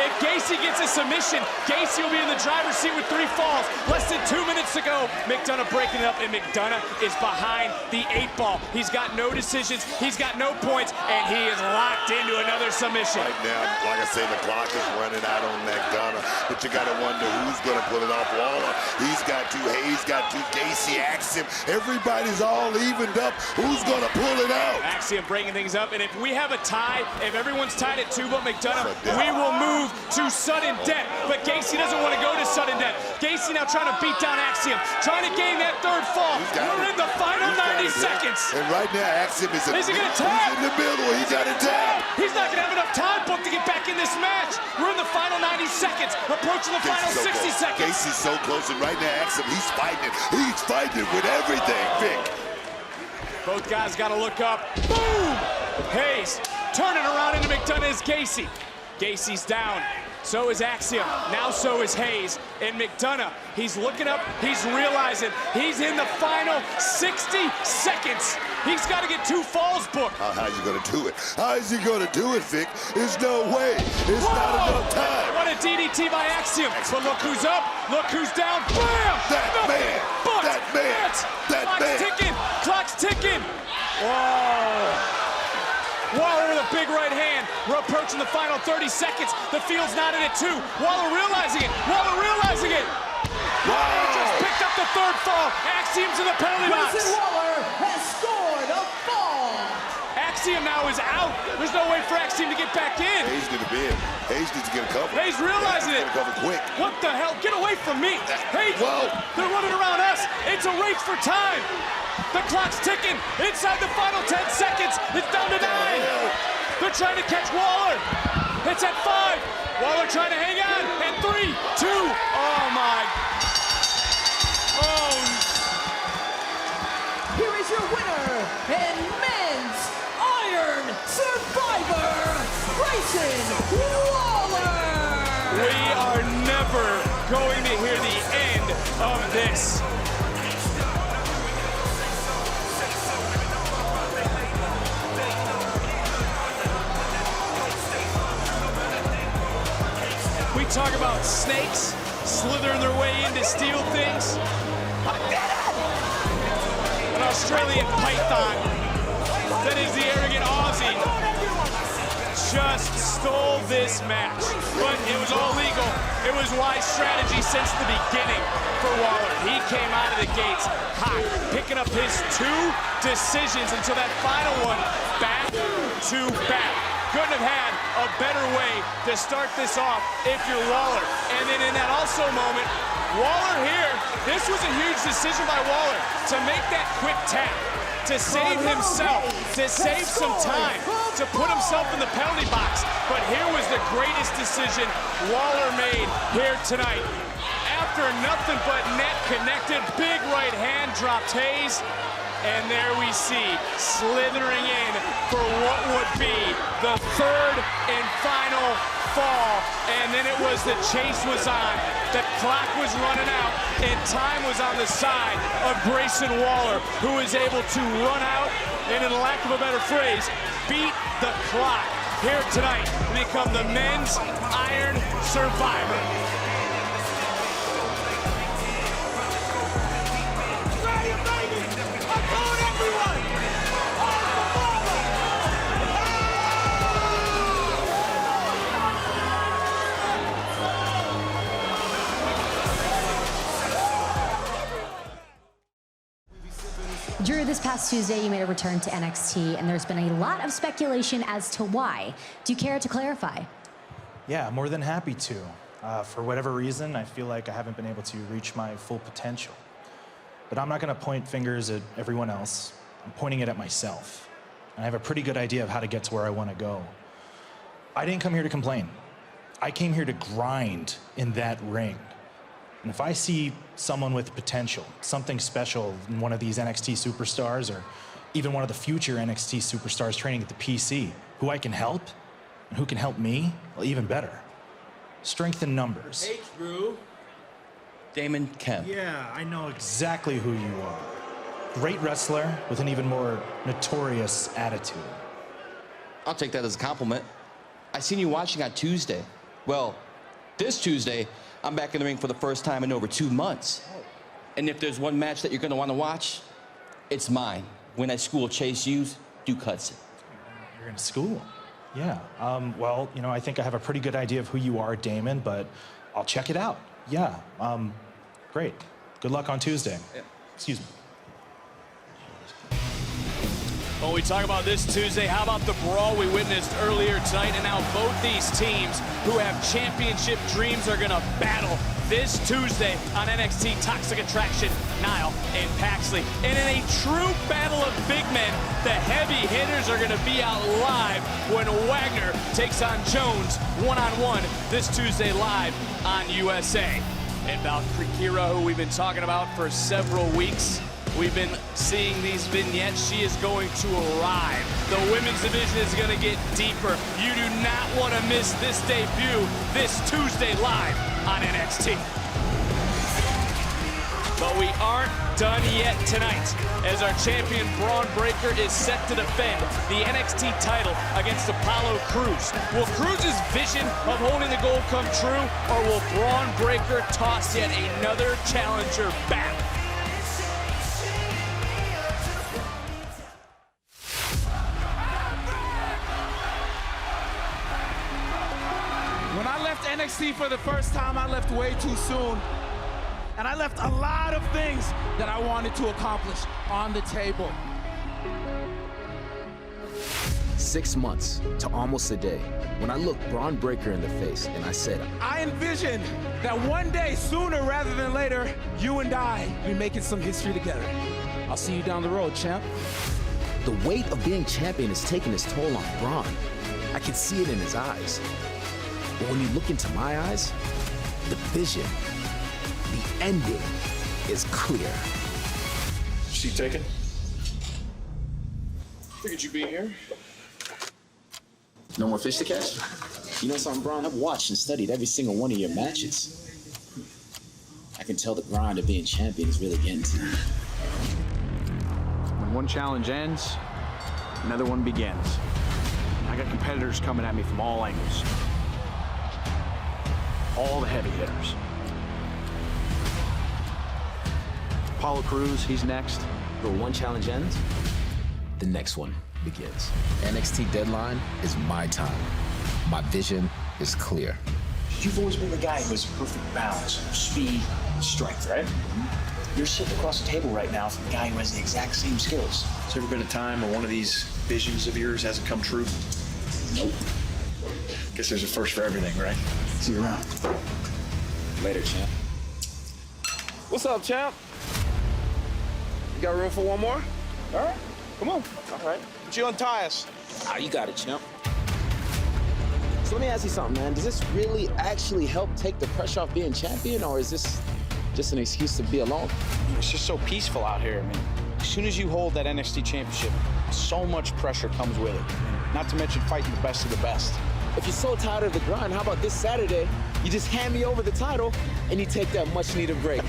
If Gacy gets a submission, Gacy will be in the driver's seat with 3 falls. Less than 2 minutes to go. McDonough breaking it up, and McDonough is behind the 8 ball. He's got no decisions, he's got no points, and he is locked into another submission. Right now, like I say, the clock is running out on McDonough, but you got to wonder who's going to pull it off. Waller, he's got 2, Hayes got 2, Gacy, Axiom. Everybody's all evened up. Who's going to pull it out? Axiom breaking things up, and if we have a tie, if everyone's tied at 2 but McDonough, we will move to sudden death, but Gacy doesn't want to go to sudden death. Gacy now trying to beat down Axiom, trying to gain that 3rd fall. We're in the final 90 seconds. And right now, Axiom is he gonna tap? He's in the middle. He got to tap. He's not going to have enough time, Book, to get back in this match. We're in the final 90 seconds, approaching the final 60 seconds. Gacy's so close, and right now, Axiom, he's fighting it. He's fighting it with everything, Vic. Both guys got to look up. Boom! Hayes turning around into McDonough is Gacy. Gacy's down. So is Axiom, now so is Hayes. And McDonough, he's looking up, he's realizing he's in the final 60 seconds. He's got to get 2 falls, Book. How's he going to do it? How is he going to do it, Vic? There's no way. There's not enough time. What a DDT by Axiom. But look who's up, look who's down. Bam! Clock's ticking, clock's ticking. Whoa. Waller with a big right hand. We're approaching the final 30 seconds. The field's not in it 2. Waller realizing it. Waller just picked up the 3rd fall. Axiom's in the penalty box. Grayson Waller has scored a fall. Axiom now is out. There's no way for Axiom to get back in. Hayes needs to be in. Hayes needs to get a cover. Hayes realizing it. Cover quick. What the hell? Get away from me. Hayes, they're running around us. It's a race for time. The clock's ticking. Inside the final 10 seconds. It's down to 9. They're trying to catch Waller. It's at 5. Waller trying to hang on. And 3, 2. Oh, my. Oh. Here is your winner and men's Iron Survivor, Grayson Waller. We are never going to hear the end of this. We talk about snakes slithering their way in to steal things. An Australian python that is the arrogant Aussie just stole this match. But it was all legal. It was wise strategy since the beginning for Waller. He came out of the gates hot, picking up his 2 decisions until that final one, back to back. Couldn't have had a better way to start this off if you're Waller. And then in that also moment, Waller here, this was a huge decision by Waller to make that quick tap, to save himself, to save some time, to put himself in the penalty box. But here was the greatest decision Waller made here tonight. After nothing but net connected, big right hand dropped Hayes. And there we see, slithering in for what would be the third and final fall. And then it was the chase was on, the clock was running out, and time was on the side of Grayson Waller, who is able to run out, and in lack of a better phrase, beat the clock here tonight and become the men's Iron Survivor. Drew, this past Tuesday, you made a return to NXT, and there's been a lot of speculation as to why. Do you care to clarify? Yeah, more than happy to. For whatever reason, I feel like I haven't been able to reach my full potential. But I'm not going to point fingers at everyone else. I'm pointing it at myself. And I have a pretty good idea of how to get to where I want to go. I didn't come here to complain. I came here to grind in that ring. And if I see someone with potential, something special in one of these NXT superstars or even one of the future NXT superstars training at the PC, who I can help and who can help me, well, even better. Strength in numbers. Hey, Drew. Damon Kemp. Yeah, I know exactly who you are. Great wrestler with an even more notorious attitude. I'll take that as a compliment. I seen you watching on Tuesday. Well, this Tuesday, I'm back in the ring for the first time in over 2 months. And if there's one match that you're gonna wanna watch, it's mine. When I school Chase Hughes, Duke Hudson. You're in school? Yeah, well, you know, I think I have a pretty good idea of who you are, Damon, but I'll check it out. Yeah, great. Good luck on Tuesday. Yeah. Excuse me. When we talk about this Tuesday, how about the brawl we witnessed earlier tonight? And now both these teams who have championship dreams are going to battle this Tuesday on NXT Toxic Attraction, Niall and Paxley. And in a true battle of big men, the heavy hitters are going to be out live when Wagner takes on Jones one-on-one this Tuesday live on USA. And Valkyrie Kira, who we've been talking about for several weeks, we've been seeing these vignettes. She is going to arrive. The women's division is going to get deeper. You do not want to miss this debut this Tuesday live on NXT. But we aren't done yet tonight, as our champion Braun Breaker is set to defend the NXT title against Apollo Crews. Will Crews' vision of holding the gold come true, or will Braun Breaker toss yet another challenger back? When I left NXT for the first time, I left way too soon. And I left a lot of things that I wanted to accomplish on the table. 6 months to almost a day, when I looked Braun Breaker in the face and I said, I envisioned that one day, sooner rather than later, you and I be making some history together. I'll see you down the road, champ. the weight of being champion is taking its toll on Braun. I can see it in his eyes. But when you look into my eyes, the vision, the ending is clear. She taken? Figured you'd be here. No more fish to catch? You know something, Braun? I've watched and studied every single one of your matches. I can tell the grind of being champion is really getting to you. When one challenge ends, another one begins. I got competitors coming at me from all angles. All the heavy hitters. Apollo Crews, he's next. But one challenge ends, the next one begins. NXT Deadline is my time. My vision is clear. You've always been the guy who has perfect balance of speed and strength, right? You're sitting across the table right now from a guy who has the exact same skills. Has there ever been a time where one of these visions of yours hasn't come true? Nope. Guess there's a first for everything, right? See you around. Later, champ. What's up, champ? You got room for one more? All right, come on. All right, but you untie us. Ah, you got it, champ. So let me ask you something, man. Does this really actually help take the pressure off being champion, or is this just an excuse to be alone? It's just so peaceful out here. I mean, As soon as you hold that NXT championship, so much pressure comes with it. Not to mention fighting the best of the best. If you're so tired of the grind, how about this Saturday, you just hand me over the title and you take that much-needed break.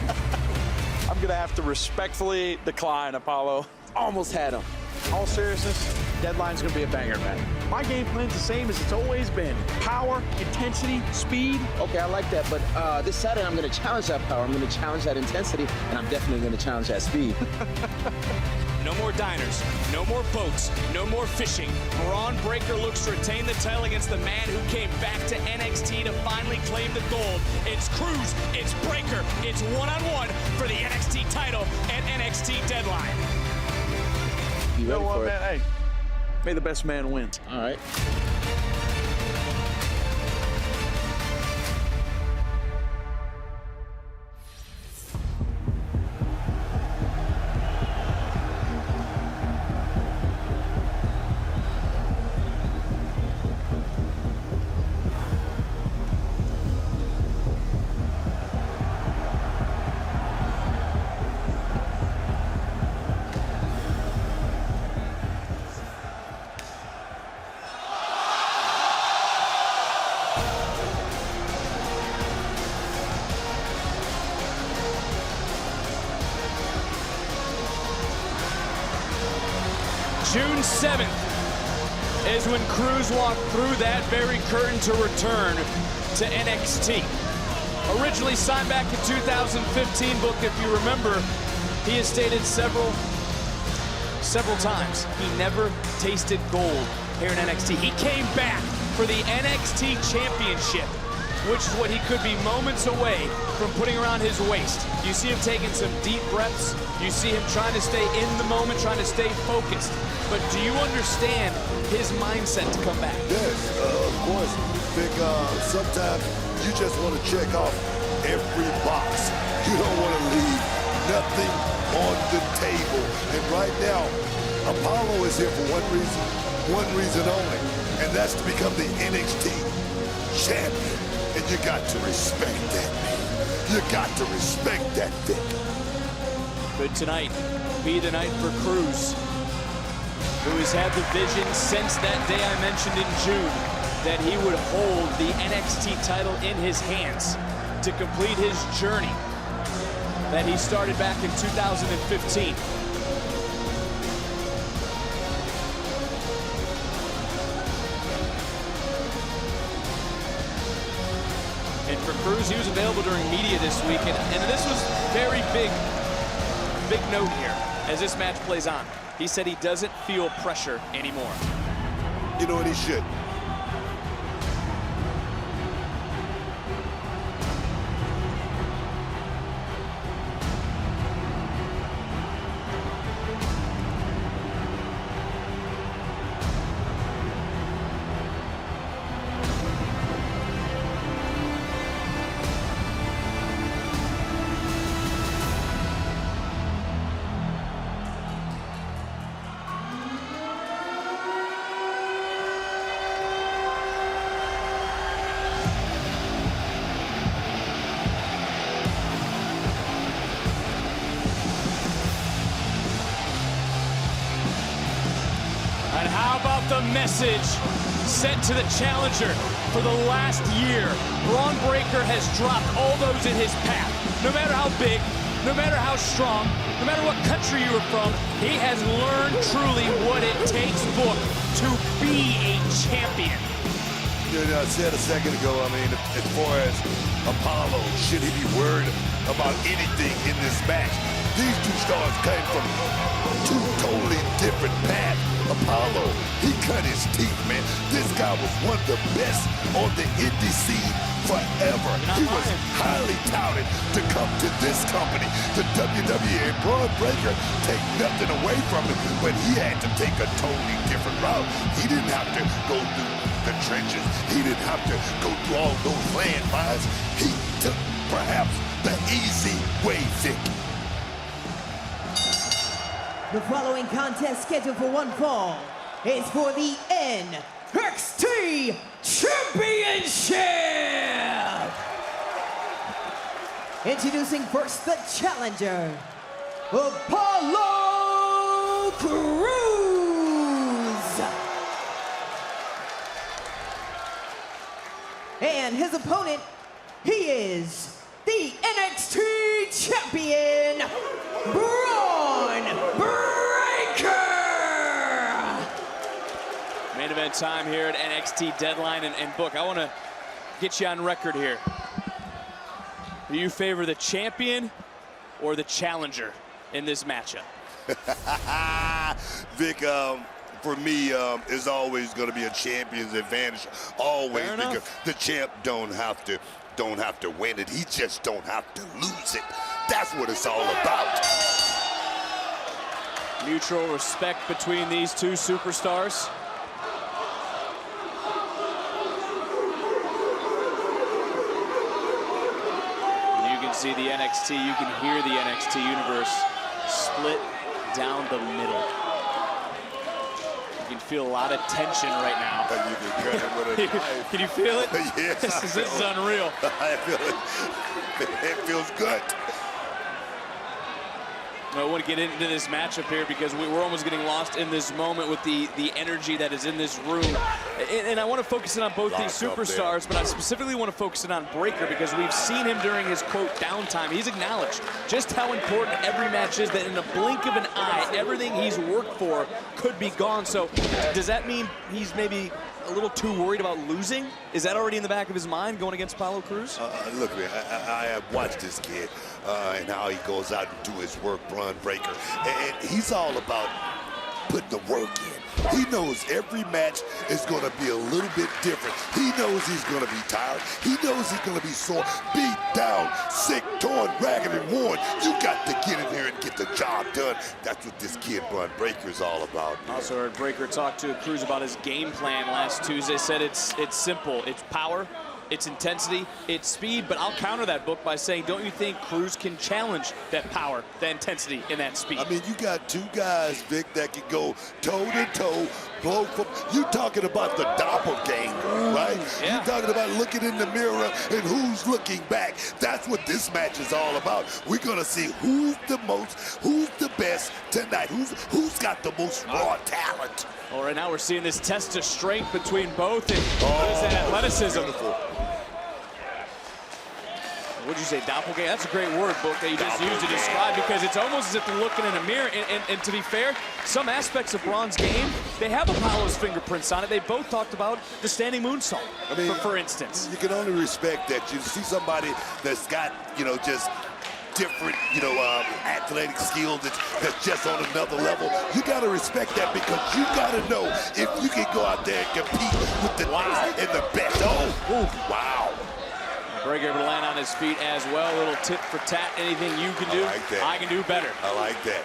I'm gonna have to respectfully decline, Apollo. Almost had him. All seriousness, Deadline's gonna be a banger, man. My game plan's the same as it's always been. Power, intensity, speed. Okay, I like that, but this Saturday I'm gonna challenge that power, I'm gonna challenge that intensity, and I'm definitely gonna challenge that speed. No more diners, no more boats, no more fishing. Braun Breaker looks to retain the title against the man who came back to NXT to finally claim the gold. It's Cruz, it's Breaker, it's one-on-one for the NXT title at NXT Deadline. You know what, man? Hey, may the best man win. All right. June 7th is when Cruz walked through that very curtain to return to NXT. Originally signed back in 2015, book, if you remember, he has stated several times he never tasted gold here in NXT. He came back for the NXT Championship, which is what he could be moments away from putting around his waist. You see him taking some deep breaths. You see him trying to stay in the moment, trying to stay focused. But do you understand his mindset to come back? Yes, of course. Vic, sometimes you just want to check off every box. You don't want to leave nothing on the table. And right now, Apollo is here for one reason only, and that's to become the NXT champion. And you got to respect that, man. You got to respect that, Vic. Could tonight be the night for Cruz, who has had the vision since that day I mentioned in June that he would hold the NXT title in his hands to complete his journey that he started back in 2015. And for Cruz, he was available during media this week, and this was very big note here as this match plays on. He said he doesn't feel pressure anymore. You know what, he should. And how about the message sent to the challenger for the last year? Braun Breaker has dropped all those in his path. No matter how big, no matter how strong, no matter what country you are from, he has learned truly what it takes, Book, to be a champion. You know, I said a second ago, I mean, as far as Apollo, should he be worried about anything in this match? These two stars came from two totally different paths. Apollo, he cut his teeth, man. This guy was one of the best on the indie scene forever. He was highly touted to come to this company, the WWE. And Braun Breaker, take nothing away from him, but he had to take a totally different route. He didn't have to go through the trenches. He didn't have to go through all those landmines. He took perhaps the easy way, Vic. The following contest scheduled for one fall is for the NXT Championship! Introducing first the challenger, Apollo his opponent, he is the NXT champion, Braun Breaker! Main event time here at NXT Deadline. And Book, I want to get you on record here. Do you favor the champion or the challenger in this matchup? Vic, for me, it's always going to be a champion's advantage. Always, because the champ don't have to win it. He just don't have to lose it. That's what it's all about. Mutual respect between these two superstars. You can see the NXT, you can hear the NXT universe split down the middle. You can feel a lot of tension right now. Can you feel it? Yes, this is unreal. I feel it. It feels good. I want to get into this matchup here because we're almost getting lost in this moment with the energy that is in this room. And I want to focus in on both these superstars, but I specifically want to focus in on Breaker because we've seen him during his, quote, downtime. He's acknowledged just how important every match is, that in a blink of an eye, everything he's worked for could be gone. So does that mean he's maybe a little too worried about losing? Is that already in the back of his mind going against Apollo Crews? Look, man, I have watched this kid and how he goes out and do his work, Braun Breaker. And he's all about putting the work in. He knows every match is going to be a little bit different. He knows he's going to be tired. He knows he's going to be sore, beat down, sick, torn, ragged, and worn. You got to get in here and get the job done. That's what this kid, Braun Breaker, is all about. Man. Also heard Breaker talk to Crews about his game plan last Tuesday. Said it's simple. It's power, it's intensity, it's speed, but I'll counter that, Book, by saying, don't you think Crews can challenge that power, that intensity, and that speed? I mean, you got two guys, Vic, that can go toe-to-toe, blow from... You're talking about the doppelganger, right? Yeah. You're talking about looking in the mirror and who's looking back. That's what this match is all about. We're going to see who's the best tonight, who's got the most raw talent. Well, right now we're seeing this test of strength between both, and what is that athleticism? Beautiful. What'd you say, doppelganger? That's a great word, Book, that you just used to describe, because it's almost as if they're looking in a mirror. And to be fair, some aspects of Braun's game, they have Apollo's fingerprints on it. They both talked about the standing moonsault, I mean, for instance. You can only respect that. You see somebody that's got, just different, athletic skills that's just on another level. You got to respect that, because you got to know if you can go out there and compete with the next and the best. Oh, wow. Breaker able to land on his feet as well. A little tit for tat. Anything you can do, I can do better. I like that.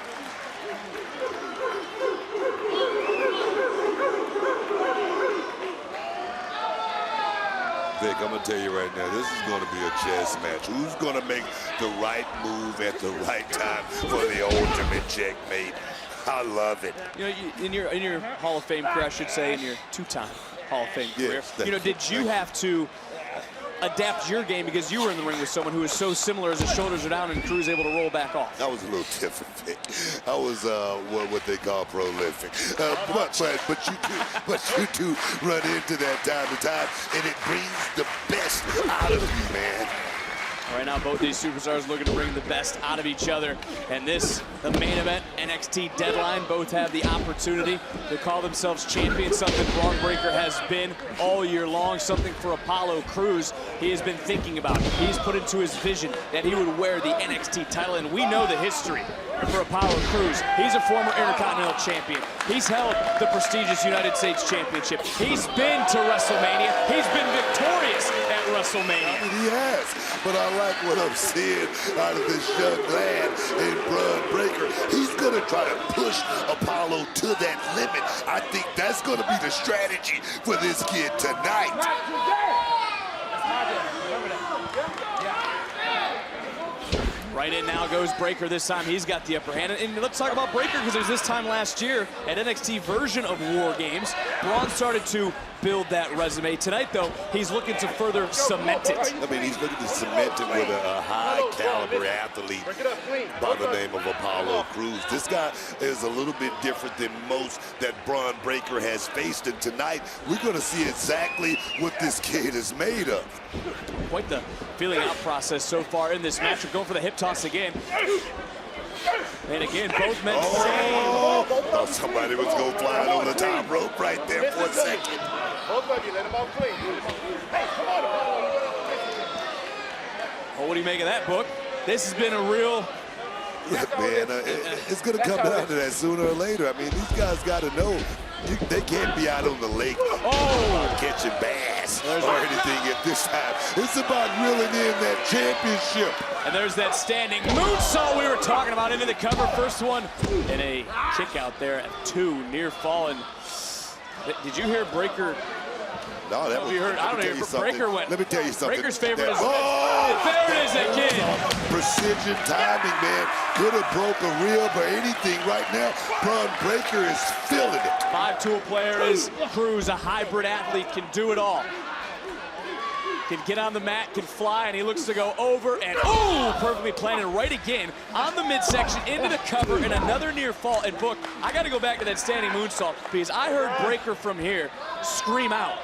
Vic, I'm going to tell you right now, this is going to be a chess match. Who's going to make the right move at the right time for the ultimate checkmate? I love it. In your Hall of Fame career, I should say, in your two-time Hall of Fame career, did you have to adapt your game because you were in the ring with someone who was so similar as his shoulders are down and Crews able to roll back off? That was a little different, Vic. I was what they call prolific. But you two run into that time to time, and it brings the best out of you, man. Right now, both these superstars looking to bring the best out of each other. And this, the main event, NXT Deadline, both have the opportunity to call themselves champions, something Braun Breaker has been all year long, something for Apollo Crews he has been thinking about. He's put into his vision that he would wear the NXT title, and we know the history for Apollo Crews. He's a former Intercontinental Champion. He's held the prestigious United States Championship. He's been to WrestleMania. He's been victorious at WrestleMania. I mean, he has, but I like what I'm seeing out of this young lad in Braun Breaker. He's going to try to push Apollo to that limit. I think that's going to be the strategy for this kid tonight. Right Right in now goes Breakker. This time he's got the upper hand. And let's talk about Breakker, because it was this time last year at NXT version of War Games. Braun started to build that resume. Tonight, though, he's looking to further cement it. I mean, he's looking to cement it with a high-caliber athlete by the name of Apollo Crews. This guy is a little bit different than most that Bron Breakker has faced, and tonight we're going to see exactly what this kid is made of. Quite the feeling out process so far in this match. We're going for the hip toss again. And again, both men thought somebody was going flying over the top rope right there for a second. Both of you, let him out clean. Hey, come on. Well, what do you make of that, Book? This has been a real... Look, man, it's going to come down to that sooner or later. I mean, these guys got to know they can't be out on the lake catching bass or anything at this time. It's about reeling in that championship. And there's that standing moonsault we were talking about into the cover. First one and a kick out there at 2, near falling. Did you hear Breakker? No, that was. I don't hear. Breakker went. Let me tell you something. Breakker's favorite is. There it is again. Precision timing, man. Could have broke a rib or anything right now. Bron Breakker is feeling it. 5-tool player is Crews, a hybrid athlete, can do it all. Can get on the mat, can fly, and he looks to go over and perfectly planted right again on the midsection into the cover and another near fall. And Book, I got to go back to that standing moonsault because I heard Breakker from here scream out.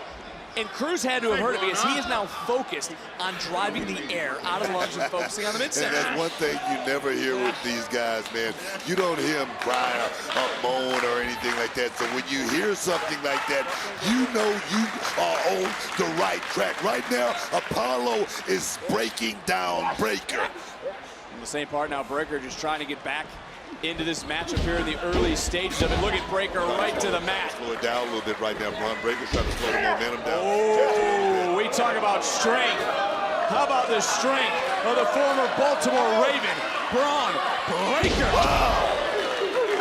And Crews had to have heard it because he is now focused on driving the air out of the lunge and focusing on the midsection. And that's one thing you never hear with these guys, man. You don't hear them cry or moan or anything like that. So when you hear something like that, you know you are on the right track. Right now, Apollo is breaking down Breakker. In the same part now, Breakker just trying to get back into this matchup here in the early stages of it. Look at Breakker right to the mat. Slow it down a little bit right now. Bron Breakker trying to slow the momentum down. Oh, we talk about strength. How about the strength of the former Baltimore Raven, Bron Breakker? Wow!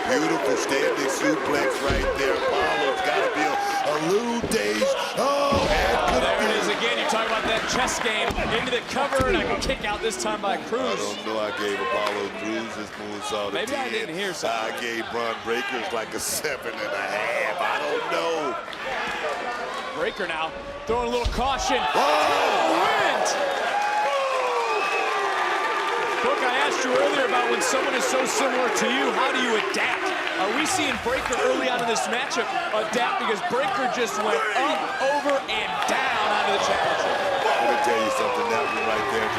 Beautiful standing suplex right there. Apollo's got to be a little dazed. There it is again. You talk about that chess game into the cover and a kick out this time by Crews. I don't know. I gave Apollo Crews this moonsault. Maybe I didn't hear something. I gave Bron Breakker like a 7.5. I don't know. Breakker now throwing a little caution. Book, I asked you earlier about when someone is so similar to you, how do you adapt? Are we seeing Breakker early on in this matchup adapt because Breakker just went up, over, and down onto the challenger? Let me tell you something, that one right there,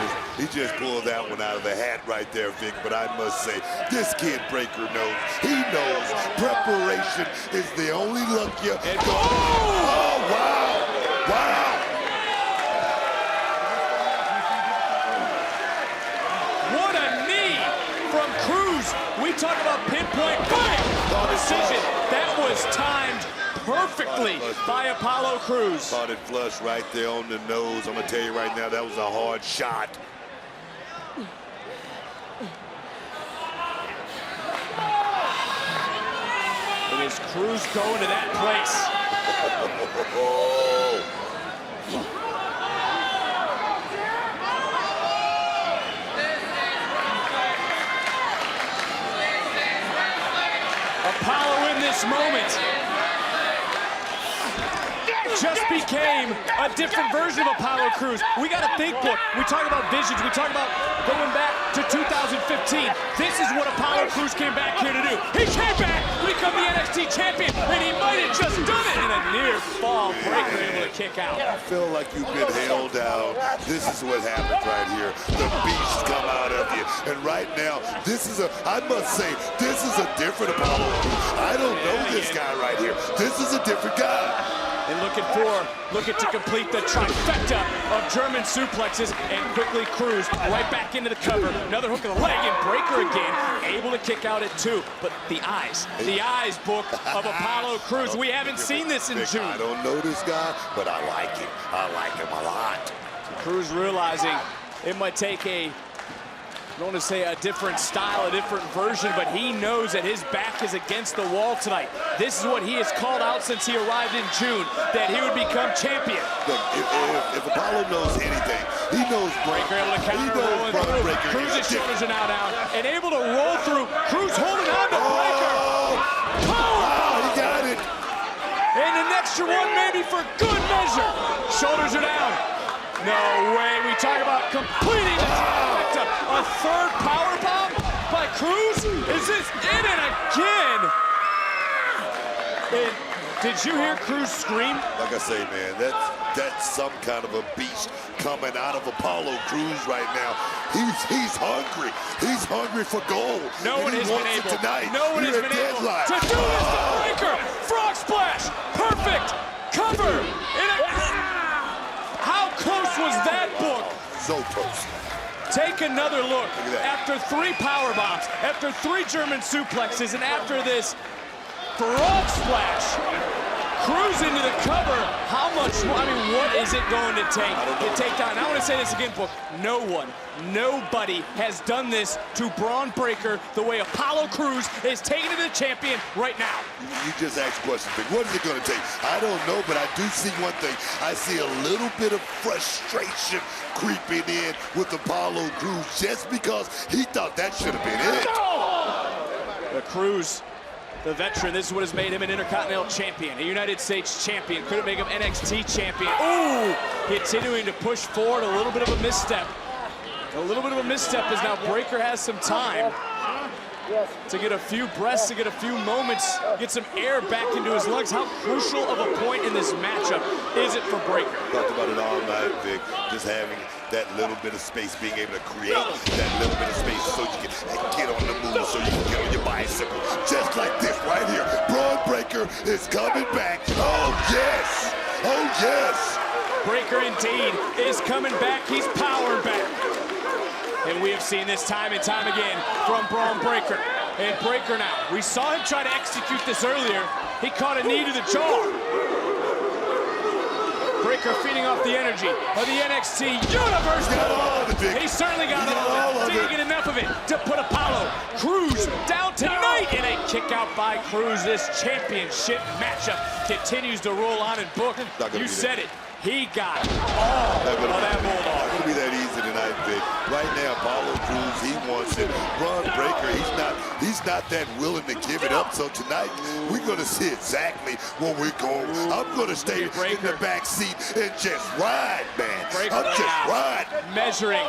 he just pulled that one out of the hat right there, Vic. But I must say, this kid Breakker knows. He knows preparation is the only luck you get. Oh, wow! Wow! What a knee from Crews. We talk about pinpoint precision. That was timed perfectly by Apollo Crews. Caught it flush right there on the nose. I'm going to tell you right now, that was a hard shot. It is Crews going to that place. Apollo in this moment just became a different version of Apollo Crews. We got to think, Book. We talk about visions. We talk about going back to 2015. This is what Apollo Crews came back here to do. He came back to become the NXT champion, and he might have just done it in a near fall. Breakker able to kick out. I feel like you've been held down. This is what happens right here. The beasts come out of you. And right now, I must say, this is a different Apollo Crews. I don't know this guy right here. This is a different guy. And looking to complete the trifecta of German suplexes, and quickly Crews right back into the cover. Another hook of the leg, and Breakker again, able to kick out at 2. But the eyes, Book, of Apollo Crews. We haven't seen this in June. I don't know this guy, but I like him. I like him a lot. Crews realizing it might take a Going to say a different style, a different version, but he knows that his back is against the wall tonight. This is what he has called out since he arrived in June, that he would become champion. Look, if Apollo knows anything, he knows Breaker able to counter, rolling through. Cruz's shoulders are now down, and able to roll through. Cruz holding on to Breaker. Wow, he got it. And an extra one maybe for good measure. Shoulders are down. No way, we talk about completing the trifecta. A third power bomb by Cruz? Is this in it again? And did you hear Cruz scream? Like I say, man, that's some kind of a beast coming out of Apollo Cruz right now. He's hungry. He's hungry for gold. No one has been able. Tonight. No one has been able to do this to Breaker. Frog splash. Perfect. Cover. How close was that book? So close. Take another look. After 3 power bombs, after 3 German suplexes, and after this frog splash, Cruz into the cover. How much, I mean, what is it going to take to take down? I want to say this again, Book. No one, nobody has done this to Bron Breakker the way Apollo Cruz is taking to the champion right now. You just asked questions. What is it going to take? I don't know, but I do see one thing. I see a little bit of frustration creeping in with Apollo Cruz just because he thought that should have been it. The Cruz, the veteran, this is what has made him an Intercontinental Champion, a United States Champion. Couldn't make him NXT Champion. Ooh! Continuing to push forward, a little bit of a misstep. A little bit of a misstep as now Breakker has some time to get a few breaths, to get a few moments, get some air back into his lungs. How crucial of a point in this matchup is it for Breakker? Talked about it all night, Vic. Just having that little bit of space, being able to create that little bit of space so you can get on the move, so you can get on your bicycle. Just like this right here. Bron Breakker is coming back. Oh, yes. Oh, yes. Breakker indeed is coming back. He's powering back. And we have seen this time and time again from Bron Breakker. And Breakker now, we saw him try to execute this earlier. He caught a knee to the jaw. Breakker feeding off the energy of the NXT Universe. He certainly got all of it. Didn't get enough of it to put Apollo Cruz down tonight. And a kick out by Cruz. This championship matchup continues to roll on and Book. You said it. He got all of that Bulldog. Not going to be that easy tonight, Vic. Right now, Apollo Cruz, he wants it. Bron Breakker, he's not that willing to give it up. So tonight, we're going to see exactly what we're going. I'm going to stay in the back seat and just ride, man. I'm just ride. Measuring.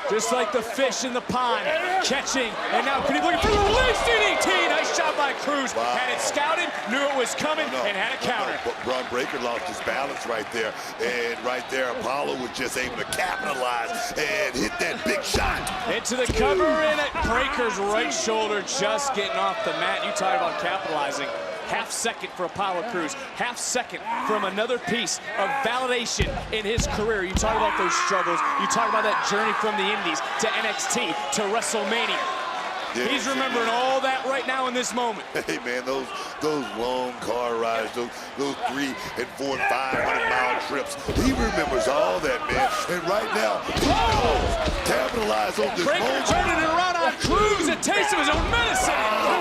Just like the fish in the pond, catching, and now can he looking for the release DDT? Nice job by Cruz. Wow. Had it scouted, knew it was coming, and had it countered. Bron Breakker lost his balance right there, and right there, Apollo was just able to capitalize and hit that big shot. Into the cover, and Breakker's right shoulder just getting off the mat. You talk about capitalizing. Half second for Apollo Cruz, half second from another piece of validation in his career. You talk about those struggles, you talk about that journey from the Indies to NXT to WrestleMania. Yeah, he's remembering all that right now in this moment. Hey man, those long car rides, those 300 and 400 and 500 mile trips. He remembers all that, man. And right now, he knows, capitalize on this moment. Turning it around on Cruz, a taste of his own medicine.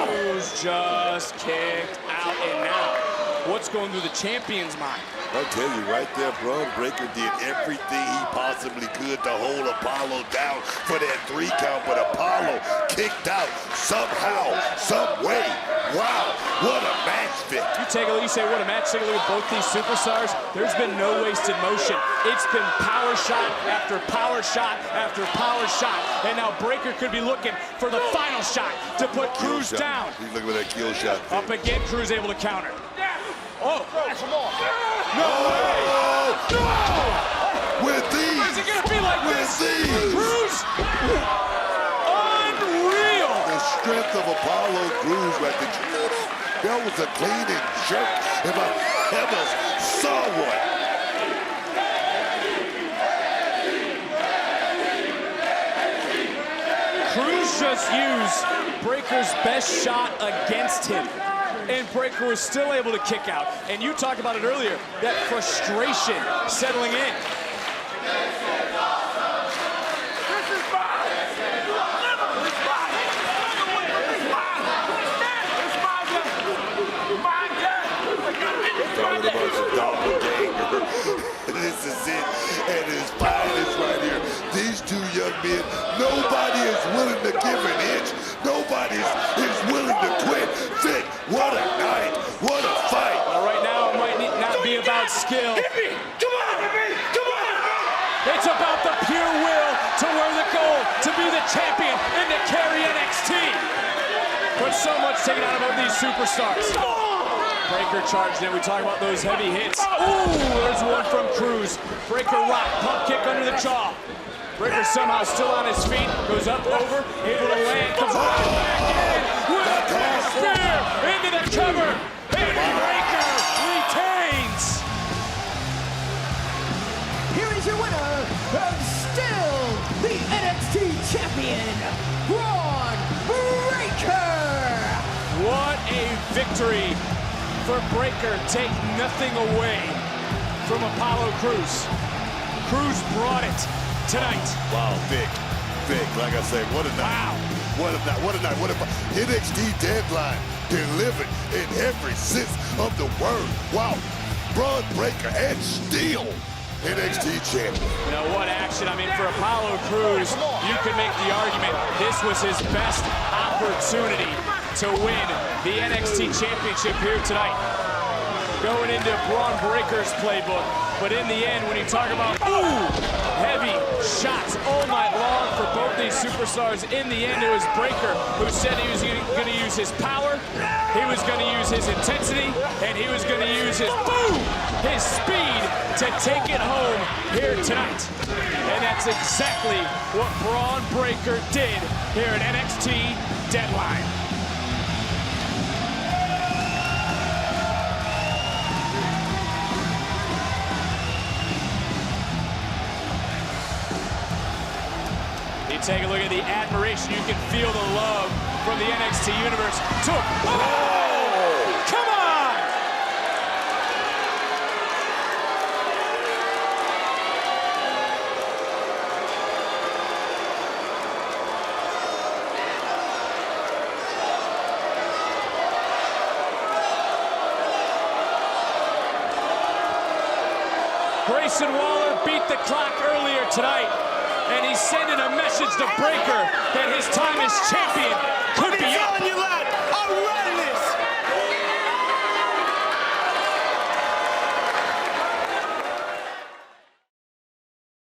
Cruz just kicked out, and now what's going through the champion's mind? I'll tell you right there, Bron Breakker did everything he possibly could to hold Apollo down for that 3 count, but Apollo kicked out somehow, some way. Wow, what a match, Vic. You take a look, you say what a match, take a look at both these superstars. There's been no wasted motion. It's been power shot after power shot after power shot, and now Breakker could be looking for the final shot to put Cruz down. He's looking for that kill shot, Vic. Up again, Cruz able to counter. Oh, no way! No! With these! Is it gonna be like with this? These. Cruz! Unreal! The strength of Apollo Cruz right there. Did you know that? That was a clean and jerk if I ever saw one. Cruz just used Breakker's best shot against him. And Breakker was still able to kick out. And you talked about it earlier, that frustration settling in. This is mine! champion. Nobody is willing to give an inch. Nobody is willing to quit. Vic, what a night. What a fight. Well, right now, it might not be about skill. Come on, Hippie! Come on! It's about the pure will to wear the gold, to be the champion, and to carry NXT. But so much taken out of both these superstars. Breaker charged in. We talk about those heavy hits. Ooh, there's one from Cruz. Breaker rock, pump kick under the jaw. Breaker somehow still on his feet, goes up, over, able to land, comes right back in with a cross spear into the cover. And Breaker retains. Here is your winner, and still the NXT champion, Braun Breaker. What a victory for Breaker. Take nothing away from Apollo Crews. Crews brought it tonight. Wow, Vic, like I say, what a night. Wow. What a night, what a night, what a NXT Deadline delivered in every sense of the word. Wow, Braun Breaker and still NXT champion. You know, what action. I mean, for Apollo Crews, you can make the argument this was his best opportunity to win the NXT Championship here tonight. Going into Braun Breaker's playbook. But in the end, when you talk about, heavy shots all night long for both these superstars, in the end, it was Breaker who said he was going to use his power, he was going to use his intensity, and he was going to use his speed to take it home here tonight. And that's exactly what Braun Breaker did here at NXT Deadline. Take a look at the admiration. You can feel the love from the NXT Universe. Come on! Grayson Waller beat the clock earlier tonight. And he's sending a message to Breaker that his time as champion could be up. I'm telling you, lad, I'm ready this.